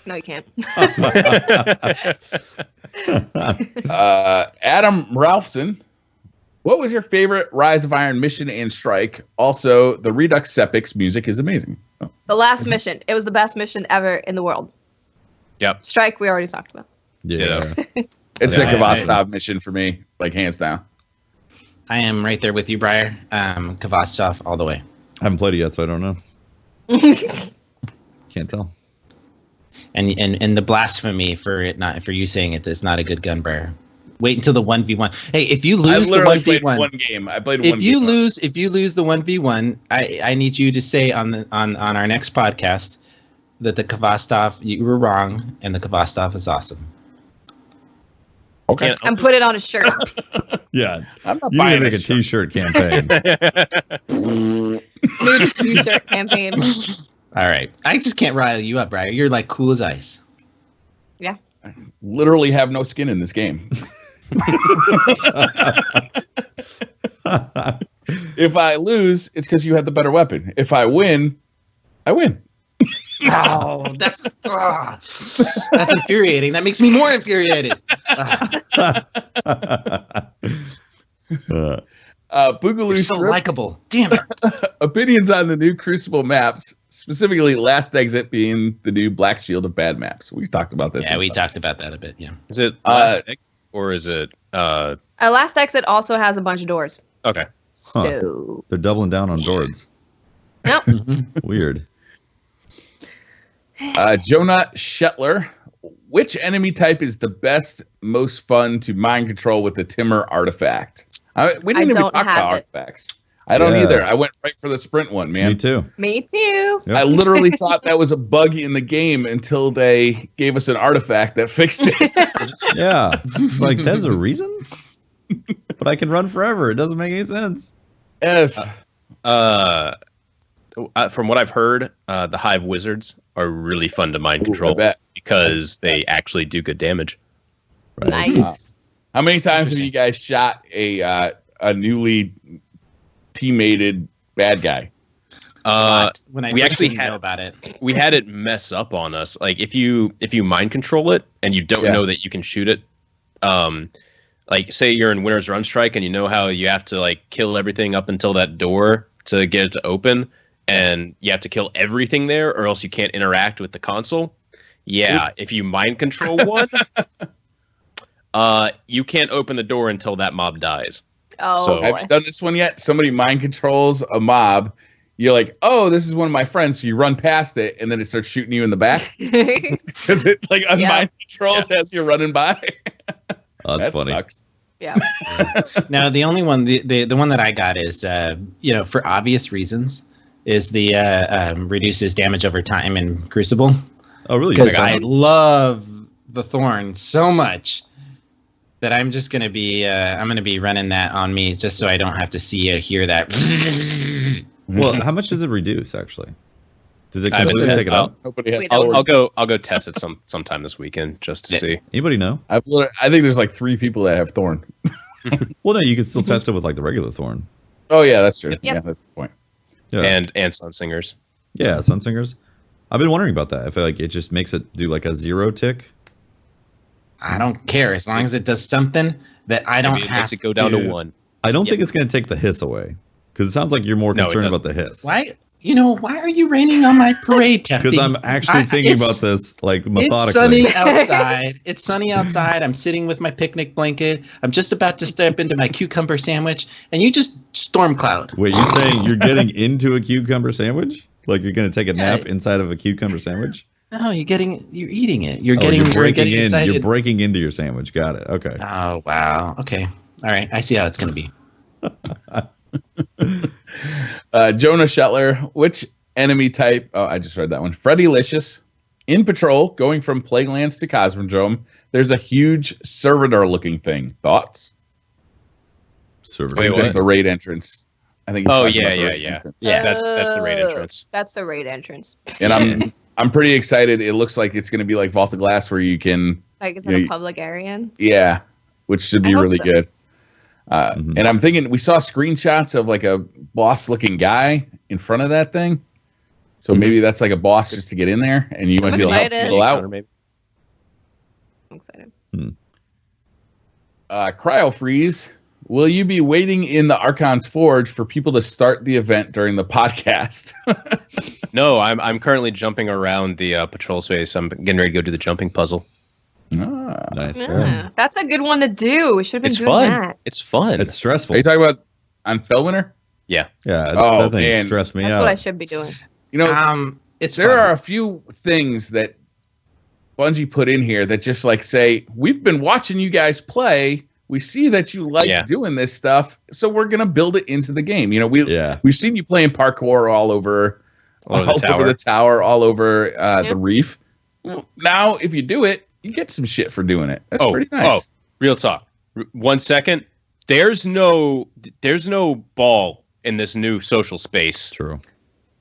No, you can't. Adam Ralphson. What was your favorite Rise of Iron mission and strike? Also, the Redux Sepix music is amazing. Oh. The last mission. It was the best mission ever in the world. Yep. Strike, we already talked about. Yeah. It's Yeah, a Kvastov mission for me, like hands down. I am right there with you, Briar. Kvastov all the way. I haven't played it yet, so I don't know. Can't tell. And the blasphemy for you saying it is not a good gun, Briar. Wait until the 1v1. Hey, if you lose the literally played 1v1, one game. I played if one you game. lose the 1v1, I need you to say on our next podcast that the Kvastov, you were wrong and the Kvastov is awesome. Okay. And put it on a shirt. Yeah, I'm not you need buying to make a this shirt. T-shirt campaign. New t-shirt campaign. All right. I just can't rile you up, Brian. You're like cool as ice. Yeah. Literally have no skin in this game. If I lose, it's because you had the better weapon. If I win, I win. Oh, that's infuriating. That makes me more infuriated. Boogaloo You're so Strip, likable. Damn it. opinions on the new Crucible maps, specifically Last Exit being the new Black Shield of bad maps. We've talked about this. Yeah, we talked about that a bit. Yeah. Is it Last Exit or is it Last Exit also has a bunch of doors. okay. Huh. So They're doubling down on doors. Nope. Weird. Jonah Shetler, which enemy type is the best, most fun to mind control with the Timur artifact? We didn't even don't talk have about it. artifacts. I don't Yeah. either. I went right for the sprint one, man. Me too. Me too. Yep. I literally thought that was a bug in the game until they gave us an artifact that fixed it. Yeah, it's like there's a reason, but I can run forever. It doesn't make any sense. Yes. From what I've heard, the Hive Wizards are really fun to mind Ooh, control I bet. because they actually do good damage. Right? Nice. How many times have you guys shot a newly teammated bad guy? When I we first actually didn't had- know about it. We had it mess up on us. Like if you mind control it and you don't Yeah. know that you can shoot it, like say you're in Winter's Run Strike and you know how you have to like kill everything up until that door to get it to open, and you have to kill everything there or else you can't interact with the console. Yeah, if you mind control one, you can't open the door until that mob dies. Oh, So- Have you done this one yet? Somebody mind controls a mob. You're like, oh, this is one of my friends. So you run past it, and then it starts shooting you in the back because it like unmind controls as you're running by. Oh, that's That funny. sucks. yeah. No, the only one, the one that I got is, for obvious reasons, is the reduces damage over time in Crucible. Oh, really? Because You I got it? love the Thorn so much that I'm just gonna be running that on me just so I don't have to see or hear that. Well, how much does it reduce actually? Does it I haven't completely said- take it out? Nobody has. Wait, Thor. I'll go test it sometime this weekend just to see. Anybody know? I think there's like 3 people that have Thorn. Well, no, you can still test it with like the regular Thorn. Oh yeah, that's true. Yep. Yeah, that's the point. Yeah, And Sunsingers. yeah, Sunsingers. I've been wondering about that. I feel like it just makes it do like a 0 tick. I don't care as long as it does something that I don't Maybe it have makes it go down to 1. I don't Yep. think it's going to take the hiss away because it sounds like you're more No, it concerned doesn't. about the hiss. Why? Why are you raining on my parade, Tefty? Because I'm actually thinking about this like It's methodically. sunny outside. It's sunny outside. I'm sitting with my picnic blanket. I'm just about to step into my cucumber sandwich, and you just storm cloud. Wait, you're saying you're getting into a cucumber sandwich? Like you're going to take a nap inside of a cucumber sandwich? No, you're eating it. You're Oh, getting you're breaking getting in. excited. You're breaking into your sandwich. Got it. Okay. Oh wow. Okay. All right. I see how it's gonna be. Jonah Shetler, which enemy type? Oh, I just read that one. Freddy Licious, in patrol, going from Plaguelands to Cosmodrome. There's a huge servitor-looking thing. Thoughts? Server. Wait, Just what? the raid entrance. I think. he's Oh, talking yeah, about the yeah, raid yeah. entrance. Yeah. That's the raid entrance. That's the raid entrance. And I'm pretty excited. It looks like it's going to be like Vault of Glass, where you can, Like it's Yeah, in a you- public area. yeah, which should be I hope really so. good. Mhm. And I'm thinking we saw screenshots of like a boss-looking guy in front of that thing. So maybe that's like a boss just to get in there, and you might be able to help excited. people out. Maybe. I'm excited. Cryo Freeze, will you be waiting in the Archon's Forge for people to start the event during the podcast? No, I'm currently jumping around the patrol space. I'm getting ready to go do the jumping puzzle. Nice. Yeah. That's a good one to do. We should have been It's doing fun. that. It's fun. It's stressful. Are you talking about on Fellwinter? Yeah, Oh, that thing man. stressed me That's out. what I should be doing. You know, It's there fun. are a few things that Bungie put in here that just like say, we've been watching you guys play, We see that you like doing this stuff, so we're gonna build it into the game. You know, we've seen you playing parkour all over the tower, all over the reef. Well, now, if you do it, you get some shit for doing it. That's pretty nice. Real talk. 1 second. There's no ball in this new social space. True.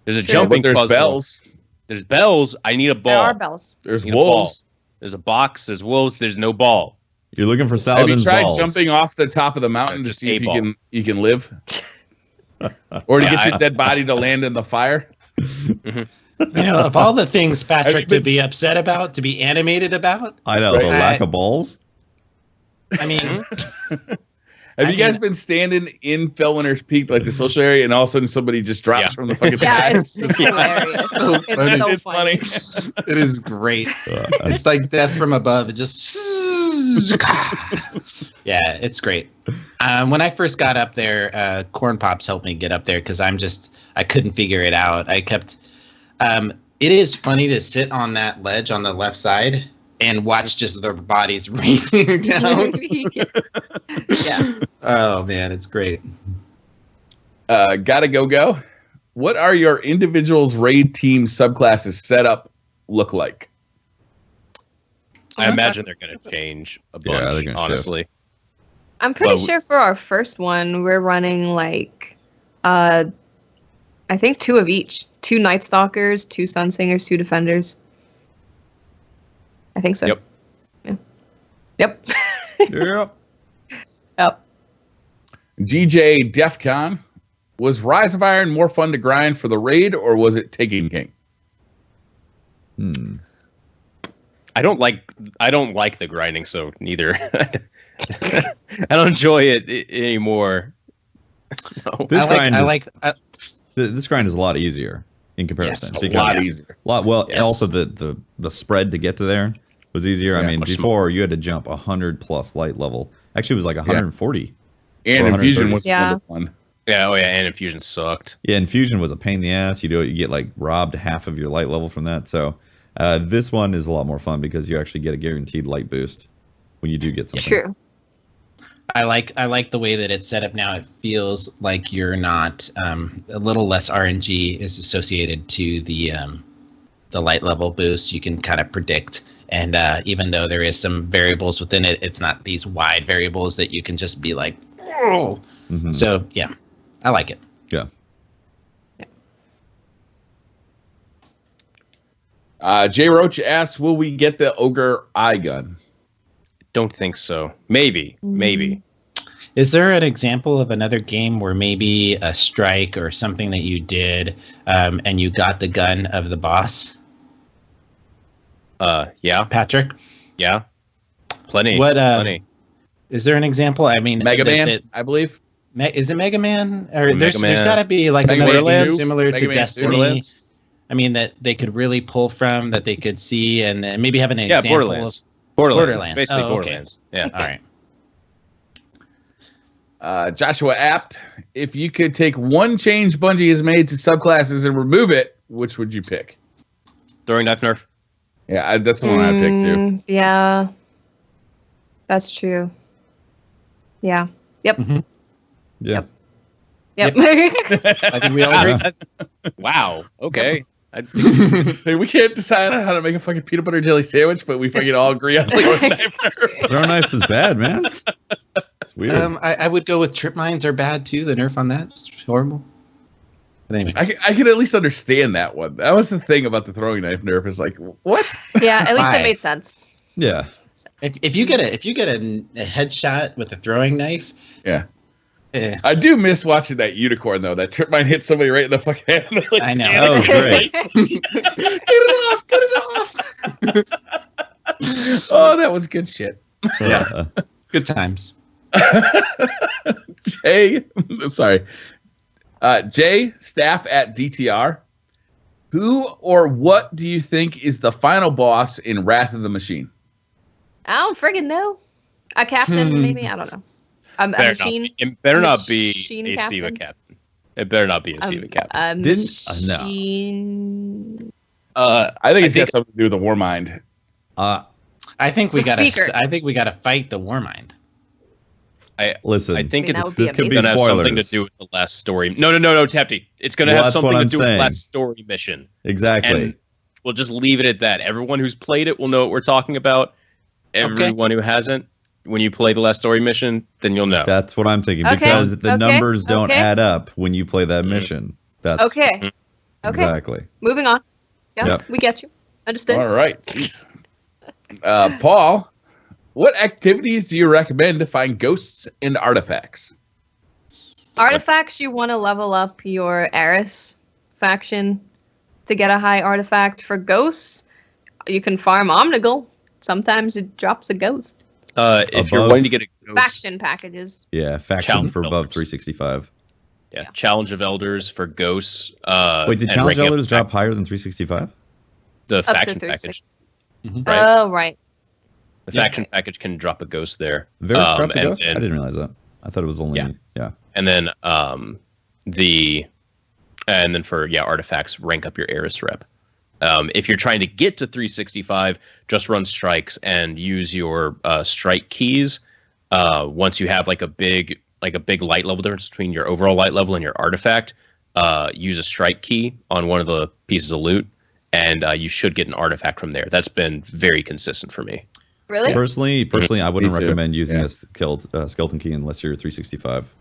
There's a jumping puzzle. There's bells. There's bells. I need a ball. There are bells. There's wolves. There's a box. There's wolves. There's no ball. You're looking for Saladin's balls. Have you tried jumping off the top of the mountain to see if you can live? Or to get your dead body to land in the fire? You know, of all the things, Patrick, to be upset about, to be animated about. I know, the lack of balls. I mean... Have you guys been standing in Fellwinter's Peak, like the social area, and all of a sudden somebody just drops from the fucking sky? It's hilarious. It's so funny. It is great. It's like death from above. It just... Yeah, it's great. When I first got up there, Corn Pops helped me get up there because I couldn't figure it out. I kept... it is funny to sit on that ledge on the left side and watch just their bodies raining down. Yeah. Oh man, it's great. Gotta go. What are your individuals raid team subclasses setup look like? I imagine they're going to change a bunch, honestly. Shift. I'm pretty sure for our first one, we're running like, I think 2 of each. 2 Night Stalkers, 2 Sunsingers, 2 Defenders. I think so. Yep. Yeah. Yep. Yep. GJ Defcon, was Rise of Iron more fun to grind for the raid, or was it Taken King? I don't like the grinding, so neither. I don't enjoy it anymore. No. This grind is a lot easier in comparison. Yes, a lot easier. Also the spread to get to there was easier. Yeah, I mean, before you had to jump 100+ light level. Actually, it was like 140. And Infusion was another one. Yeah, and Infusion sucked. Yeah, Infusion was a pain in the ass. You get like robbed half of your light level from that. So this one is a lot more fun because you actually get a guaranteed light boost when you do get something. True. I like the way that it's set up now. It feels like you're not a little less RNG is associated to the light level boost. You can kind of predict, and even though there is some variables within it, it's not these wide variables that you can just be like, oh. Mm-hmm. So yeah, I like it. Yeah. Jay Roach asks, will we get the Ogre Eye Gun? Don't think so. Maybe. Is there an example of another game where maybe a strike or something that you did and you got the gun of the boss? Yeah. Patrick? Yeah. Plenty. Plenty. Is there an example? I mean, Mega Man, I believe. Is it Mega Man? Or there's got to be like another game similar to Destiny. I mean, that they could really pull from, that they could see, and maybe have an example Borderlands. of Borderlands. Basically okay. Borderlands. Yeah. All right. Joshua Apt, if you could take one change Bungie has made to subclasses and remove it, which would you pick? Throwing knife nerf. Yeah, that's the one I picked too. Yeah. That's true. Yeah. Yep. Mm-hmm. Yep. I think we all agree. Wow. Okay. We can't decide on how to make a fucking peanut butter jelly sandwich, but we fucking all agree on throwing knife nerf. Throwing knife is bad, man. It's weird. I would go with trip mines are bad too. The nerf on that is horrible. But anyway, I can at least understand that one. That was the thing about the throwing knife nerf, is like, what? Yeah, at least it made sense. Yeah. If you get a headshot with a throwing knife, yeah. I do miss watching that unicorn though. That trip mine hit somebody right in the fucking head. Like, I know. That was great. Get it off! Oh, that was good shit. Yeah. Good times. Jay, staff at DTR. Who or what do you think is the final boss in Wrath of the Machine? I don't friggin' know. A captain, maybe? I don't know. A machine. It better not be a captain? SIVA captain. It better not be a SIVA captain. Machine. I think it's got something to do with the Warmind. I think we gotta fight the Warmind. Listen, I think this could be gonna have something to spoilers. do with the last story. No, Tepti. It's gonna Well, have that's what something to I'm do with the saying. last story mission. Exactly. And we'll just leave it at that. Everyone who's played it will know what we're talking about. Everyone who hasn't, when you play the last story mission, then you'll know. That's what I'm thinking, Okay, because the numbers don't okay. add up when you play that mission. That's Okay. exactly. Moving on. Yeah, Yep. we get you. Understood. All right. Jeez. Paul, what activities do you recommend to find ghosts and artifacts? Artifacts, you want to level up your Eris faction to get a high artifact. For ghosts, you can farm Omnigul. Sometimes it drops a ghost. If you're Above- wanting to get a ghost, Faction packages. Yeah, faction Challenge for above Elders. 365. yeah, Challenge of Elders for ghosts. Wait, did and Challenge ranking up Elders the drop higher than 365? The Up to faction 360. package, right? Oh, right. The faction package can drop a ghost there. Varix drops a and- ghost? I didn't realize that. I thought it was only yeah. And then and then for artifacts, rank up your Eris rep. If you're trying to get to 365, just run strikes and use your strike keys. Once you have like a big light level difference between your overall light level and your artifact, use a strike key on one of the pieces of loot, and you should get an artifact from there. That's been very consistent for me. Really? Personally, I wouldn't Me too. recommend using Yeah. a skeleton key unless you're 365.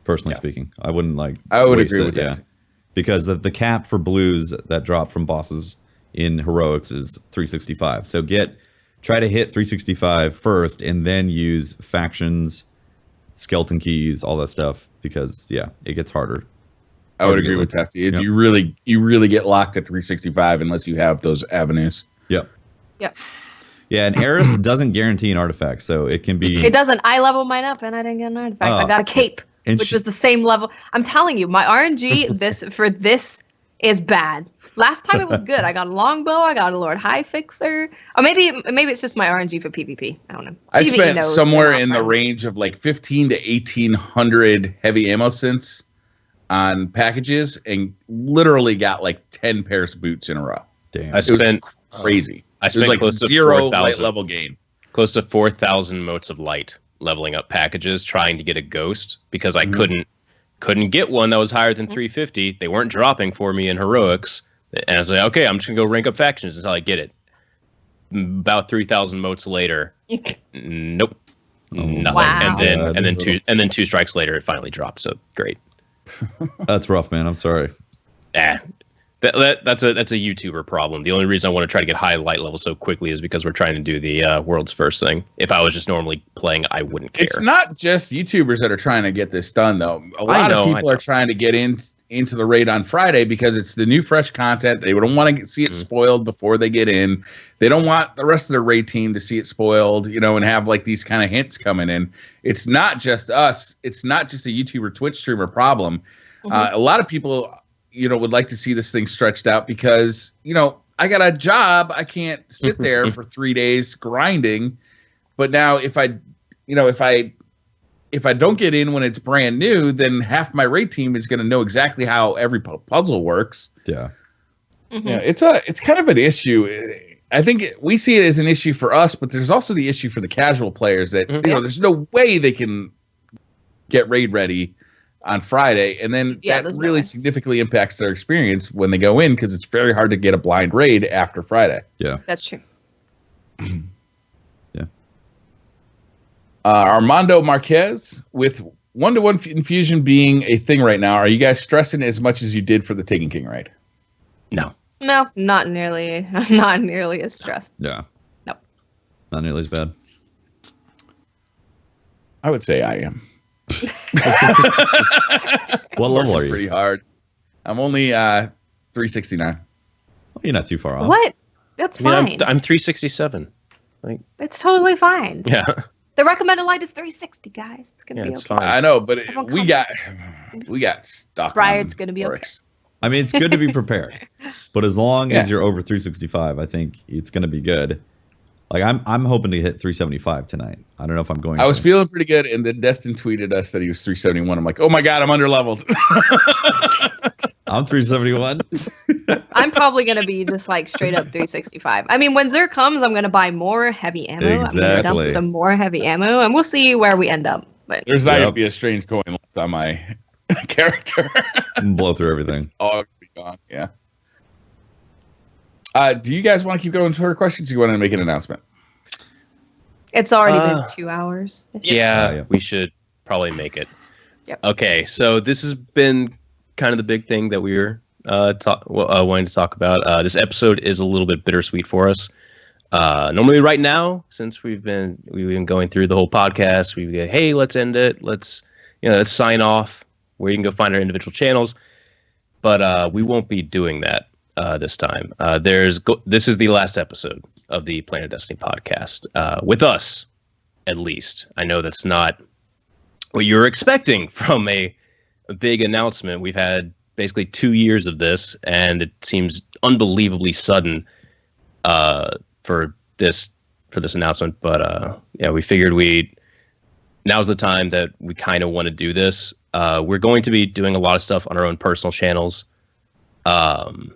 Personally speaking, I wouldn't I would waste agree it, with that. because the cap for blues that drop from bosses in heroics is 365. So try to hit 365 first, and then use factions, skeleton keys, all that stuff, because it gets harder. I would Harder to agree get with them. Tefty. If Yep. you really get locked at 365 unless you have those avenues. Yep. Yep. Yeah, and Eris doesn't guarantee an artifact, so it can be. It doesn't. I leveled mine up and I didn't get an artifact. I got a cape, and which she- was the same level. I'm telling you, my RNG this is bad. Last time it was good. I got a longbow. I got a Lord High Fixer. Or maybe it's just my RNG for PvP. I don't know. I PvE spent knows somewhere we're not in the friends. range of like 15 to 1800 heavy ammo cents on packages, and literally got like 10 pairs of boots in a row. Damn. I It was spent crazy. I It was spent like close to 0 light 4,000 level gain. close to 4,000 motes of light leveling up packages trying to get a ghost because I couldn't get one that was higher than 350. They weren't dropping for me in heroics, and I was like, okay, I'm just gonna go rank up factions until I get it. About 3,000 motes later, nope, nothing. Wow. And then two strikes later, it finally dropped. So great. That's rough, man. I'm sorry. That's a YouTuber problem. The only reason I want to try to get high light level so quickly is because we're trying to do the world's first thing. If I was just normally playing, I wouldn't care. It's not just YouTubers that are trying to get this done, though. A lot of people are trying to get into the raid on Friday because it's the new fresh content. They don't want to see it spoiled before they get in. They don't want the rest of their raid team to see it spoiled, and have like these kind of hints coming in. It's not just us. It's not just a YouTuber, Twitch streamer problem. A lot of people, would like to see this thing stretched out because, I got a job. I can't sit there for 3 days grinding. But now if I don't get in when it's brand new, then half my raid team is going to know exactly how every puzzle works. Yeah. Yeah, it's kind of an issue. I think we see it as an issue for us, but there's also the issue for the casual players that there's no way they can get raid ready on Friday, and then that really significantly impacts their experience when they go in because it's very hard to get a blind raid after Friday. Yeah. That's true. Yeah. Armando Marquez, with 1-to-1 infusion being a thing right now, are you guys stressing as much as you did for the Taken King raid? No. No, not nearly. I'm not nearly as stressed. Yeah. Nope. Not nearly as bad. I would say I am. What level are you? Pretty hard. I'm only 369. You're not too far off. What? That's fine. I'm 367. It's totally fine. Yeah. The recommended light is 360, guys. It's gonna be It's okay. fine. I know, but Everyone we got stuck. Riot's on gonna be Oryx. I mean, it's good to be prepared, but as long as Yeah. you're over 365, I think it's going to be good. Like I'm hoping to hit 375 tonight. I don't know if I'm going. I was to. feeling pretty good, and then Destin tweeted us that he was 371. I'm like, oh my god, I'm underleveled. I'm 371. I'm probably gonna be just like straight up 365. I mean, when Xur comes, I'm gonna buy more heavy ammo. I'm gonna Exactly. dump some more heavy ammo, and we'll see where we end up. But there's not going to be a strange coin left on my character. Blow through everything. It's all going to be gone. Yeah. Do you guys want to keep going to our questions? Or you want to make an announcement? it's already been 2 hours. Yeah, we should probably make it. Yep. Okay, so this has been kind of the big thing that we were wanting to talk about. This episode is a little bit bittersweet for us. Normally, right now, since we've been going through the whole podcast, we go, hey, let's end it. Let's sign off. Where you can go find our individual channels, but we won't be doing that this time. This is the last episode of the Planet Destiny podcast with us, at least. I know that's not what you're expecting from a big announcement. We've had basically 2 years of this, and it seems unbelievably sudden for this announcement. But we figured now's the time that we kind of want to do this. We're going to be doing a lot of stuff on our own personal channels. We'll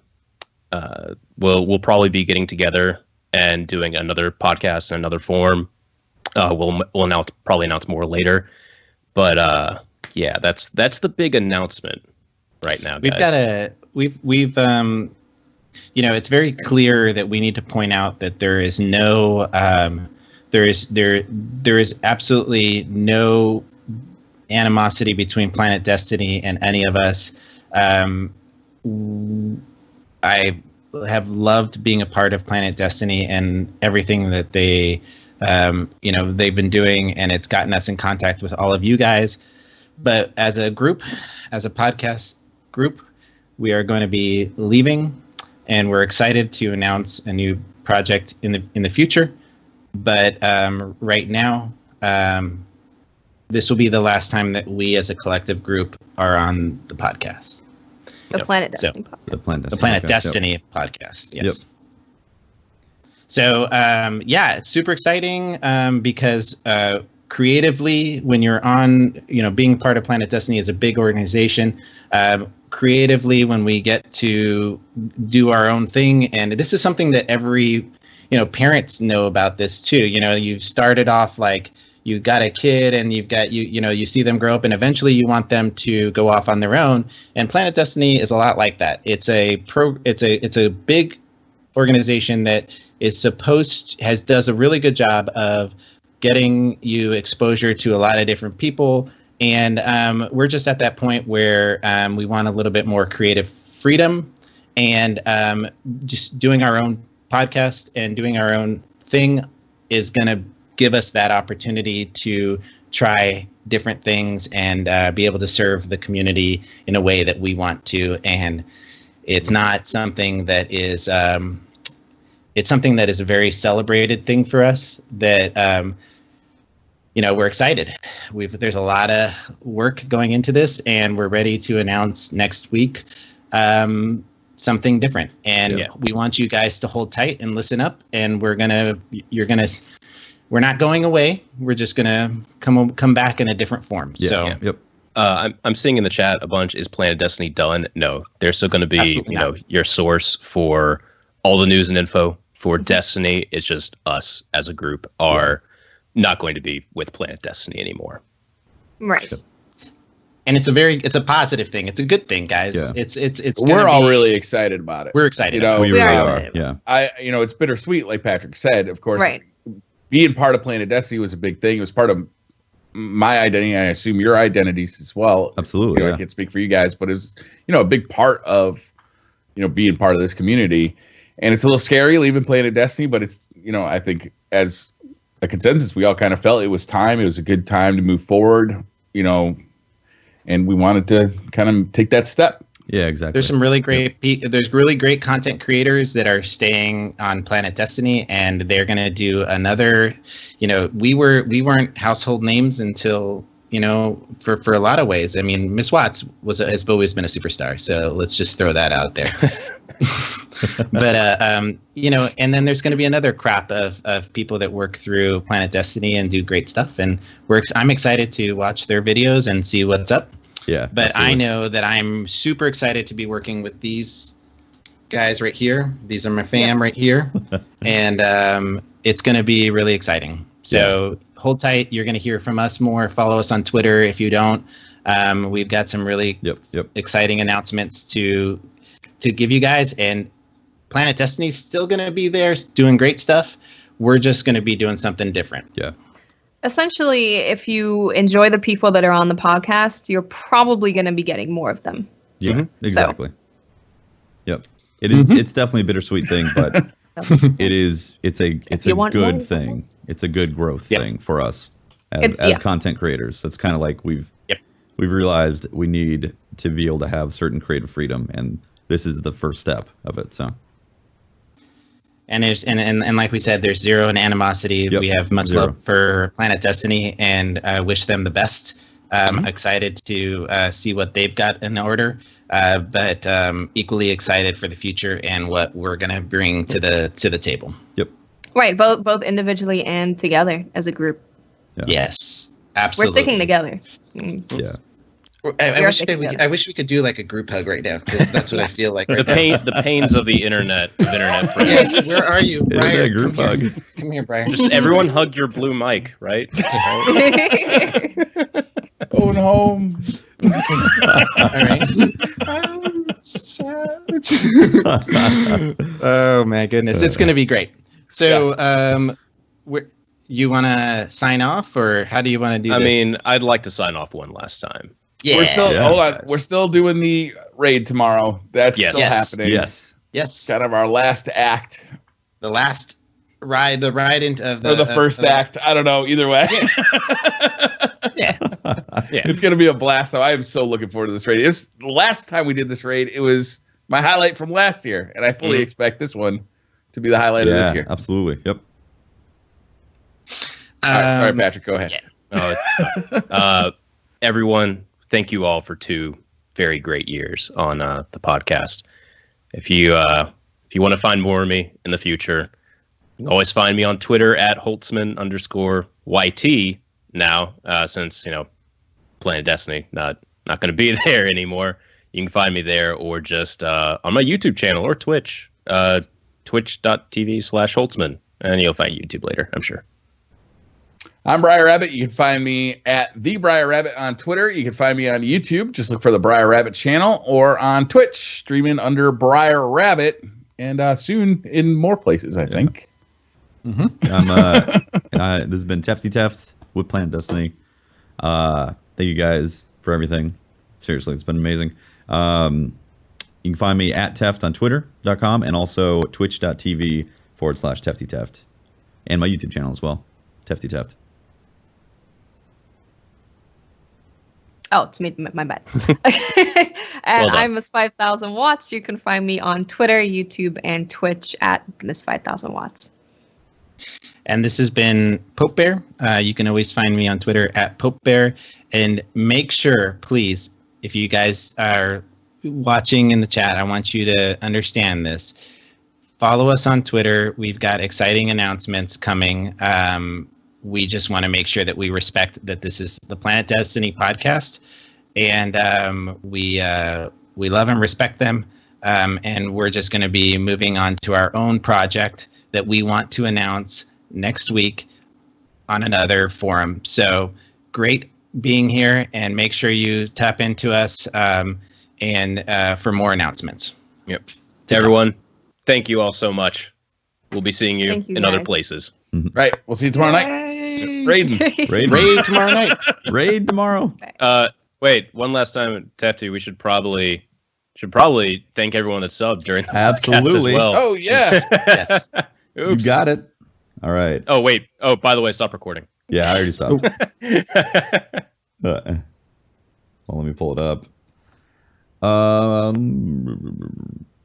probably be getting together and doing another podcast in another form. We'll probably announce more later. But that's the big announcement right now, guys. We've it's very clear that we need to point out that there is no there is absolutely no animosity between Planet Destiny and any of us. I have loved being a part of Planet Destiny and everything that they've been doing, and it's gotten us in contact with all of you guys. But as a group, as a podcast group, we are going to be leaving, and we're excited to announce a new project in the future. But right now, this will be the last time that we as a collective group are on the podcast. The Planet Destiny podcast. The Planet Destiny podcast. Yes. Yep. So, it's super exciting because creatively, when you're on, being part of Planet Destiny is a big organization. Creatively, when we get to do our own thing, and this is something that every, parents know about this too. You've started off like, you got a kid and you see them grow up, and eventually you want them to go off on their own. And Planet Destiny is a lot like that. It's a big organization that does a really good job of getting you exposure to a lot of different people. And we're just at that point where we want a little bit more creative freedom, and just doing our own podcast and doing our own thing is going to give us that opportunity to try different things and be able to serve the community in a way that we want to. And it's not something that is, it's something that is a very celebrated thing for us that, we're excited. There's a lot of work going into this, and we're ready to announce next week something different. And we want you guys to hold tight and listen up, and we're not going away. We're just gonna come back in a different form. I'm seeing in the chat a bunch. Is Planet Destiny done? No, they're still going to be your source for all the news and info for Destiny. It's just us as a group are not going to be with Planet Destiny anymore. Right. And it's a positive thing. It's a good thing, guys. Yeah. It's we're all really excited about it. We're excited. We really are. Yeah. It's bittersweet, like Patrick said. Of course. Right. Being part of Planet Destiny was a big thing. It was part of my identity. I assume your identities as well. Absolutely. I can't speak for you guys, but it's a big part of being part of this community. And it's a little scary leaving Planet Destiny, but it's I think as a consensus, we all kind of felt it was time. It was a good time to move forward. And we wanted to kind of take that step. Yeah, exactly. There's some really great content creators that are staying on Planet Destiny, and they're going to do another, we weren't household names until, for a lot of ways. I mean, Miss Watts has always been a superstar. So let's just throw that out there. But, and then there's going to be another crop of people that work through Planet Destiny and do great stuff. And I'm excited to watch their videos and see what's up. Yeah, but absolutely. I know that I'm super excited to be working with these guys right here. These are my fam right here. And it's going to be really exciting. So hold tight. You're going to hear from us more. Follow us on Twitter if you don't. We've got some really exciting announcements to give you guys. And Planet Destiny's still going to be there doing great stuff. We're just going to be doing something different. Yeah. Essentially, if you enjoy the people that are on the podcast, you're probably going to be getting more of them. Yeah, exactly. Yep. It is. It's definitely a bittersweet thing, but it's a good thing. It's a good growth thing for us as content creators. It's kind of like we've realized we need to be able to have certain creative freedom, and this is the first step of it. So. And there's and like we said, there's zero in animosity. We have much love for Planet Destiny, and wish them the best. Excited to see what they've got in order, but equally excited for the future and what we're gonna bring to the table. Yep. Right, both individually and together as a group. Yeah. Yes, absolutely. We're sticking together. Yeah. I wish we could do like a group hug right now, because that's what I feel like right now. The pains of the internet friends. Yes, where are you, Brian? A group hug. Come here, Brian. Just everyone hug your blue mic, right? Going home. All right. Oh my goodness, it's going to be great. So, you want to sign off, or how do you want to do this? I mean, I'd like to sign off one last time. Yeah. Hold on. We're still doing the raid tomorrow. That's still happening. Yes. Kind of our last act. The last ride, the first act. I don't know. Either way. Yeah. It's going to be a blast. So I am so looking forward to this raid. It's the last time we did this raid. It was my highlight from last year, and I fully expect this one to be the highlight of this year. Absolutely. Yep. Sorry, Patrick. Go ahead. Everyone, thank you all for 2 very great years on the podcast. If you want to find more of me in the future, you can always find me on Twitter at Holtzman_YT now, since Planet Destiny not going to be there anymore. You can find me there, or just on my YouTube channel or Twitch, twitch.tv/Holtzman, and you'll find YouTube later, I'm sure. I'm Briar Rabbit. You can find me at the Briar Rabbit on Twitter. You can find me on YouTube. Just look for the Briar Rabbit channel, or on Twitch, streaming under Briar Rabbit, and soon in more places, I think. This has been Tefty Teft with Planet Destiny. Thank you guys for everything. Seriously, it's been amazing. You can find me at Teft on Twitter.com, and also twitch.tv/Tefty Teft, and my YouTube channel as well, Tefty Teft. Oh, it's me, my bad. And I'm Miss 5000 Watts. You can find me on Twitter, YouTube, and Twitch at Miss 5000 Watts. And this has been Pope Bear. You can always find me on Twitter at Pope Bear. And make sure, please, if you guys are watching in the chat, I want you to understand this. Follow us on Twitter. We've got exciting announcements coming. We just want to make sure that we respect that this is the Planet Destiny podcast, and we love and respect them. And we're just going to be moving on to our own project that we want to announce next week on another forum. So great being here, and make sure you tap into us and for more announcements. Yep. To everyone, thank you all so much. We'll be seeing you in other places. Right. We'll see you tomorrow night. Raid tomorrow night. Raid tomorrow. Wait, one last time, Tefty. We should probably thank everyone that subbed during the podcast as well. Oh yeah. Yes. You got it. All right. Oh wait. Oh, by the way, stop recording. Yeah, I already stopped. Well, let me pull it up.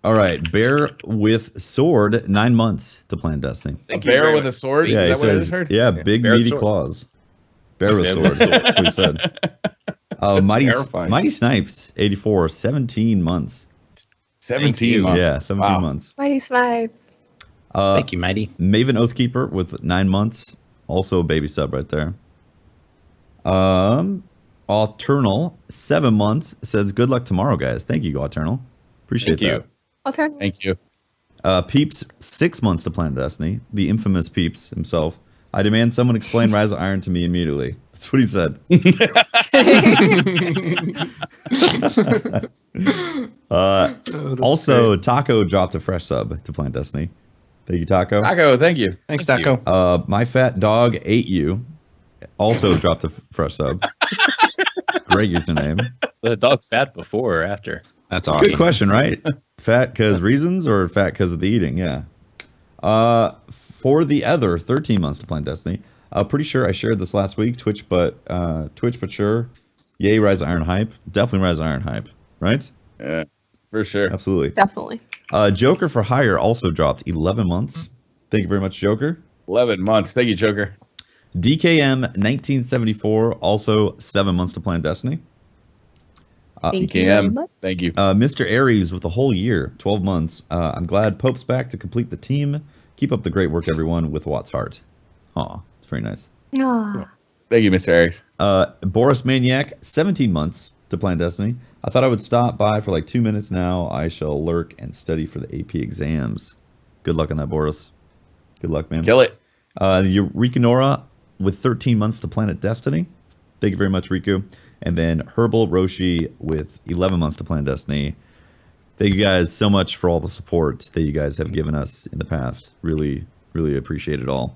All right, Bear with Sword, 9 months to Planet Destiny. A bear with a sword? Yeah, is that what I just heard? Yeah, big meaty claws. Bear with Sword, that's what he said. Mighty Snipes, 84, 17 months. 17 months. Yeah, 17 months. Mighty Snipes. Thank you, Mighty. Maven Oathkeeper with 9 months. Also a baby sub right there. Auternal, 7 months, says good luck tomorrow, guys. Thank you, Auternal. Appreciate that. Thank you. Peeps, 6 months to Planet Destiny. The infamous Peeps himself. I demand someone explain Rise of Iron to me immediately. That's what he said. Also, Taco dropped a fresh sub to Plant Destiny. Thank you, Taco. Taco, thank you. Thanks, Taco. My Fat Dog Ate You also dropped a fresh sub. Great username. The dog fat before or after? That's awesome. Good question, right? Fat because reasons or fat because of the eating? Yeah. For the other 13 months to Plant Destiny. Pretty sure I shared this last week. Twitch, but sure. Yay, Rise of Iron hype. Definitely Rise of Iron hype, right? Yeah, for sure. Absolutely. Definitely. Joker for Hire also dropped 11 months. Thank you very much, Joker. 11 months. Thank you, Joker. DKM 1974 also 7 months to Plant Destiny. Thank you very much. Thank you. Mr. Aries with a whole year, 12 months. I'm glad Pope's back to complete the team. Keep up the great work, everyone, with Watt's Heart. Aw, it's very nice. Ah. Thank you, Mr. Aries. Boris Maniac, 17 months to Plant Destiny. I thought I would stop by for like 2 minutes now. I shall lurk and study for the AP exams. Good luck on that, Boris. Good luck, man. Kill it. Riku Nora with 13 months to Planet Destiny. Thank you very much, Riku. And then Herbal Roshi with 11 months to Planet Destiny. Thank you guys so much for all the support that you guys have given us in the past. Really, really appreciate it all.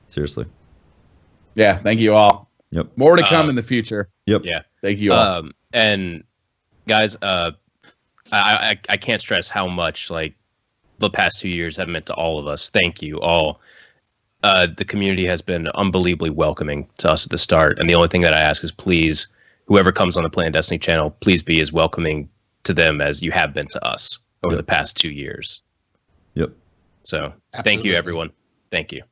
Seriously. Yeah, thank you all. Yep. More to come in the future. Yep. Yeah. Thank you all. And guys, I can't stress how much like the past 2 years have meant to all of us. Thank you all. The community has been unbelievably welcoming to us at the start. And the only thing that I ask is please, whoever comes on the Planet Destiny channel, please be as welcoming to them as you have been to us over the past 2 years. Yep. So thank Absolutely. you, everyone. Thank you.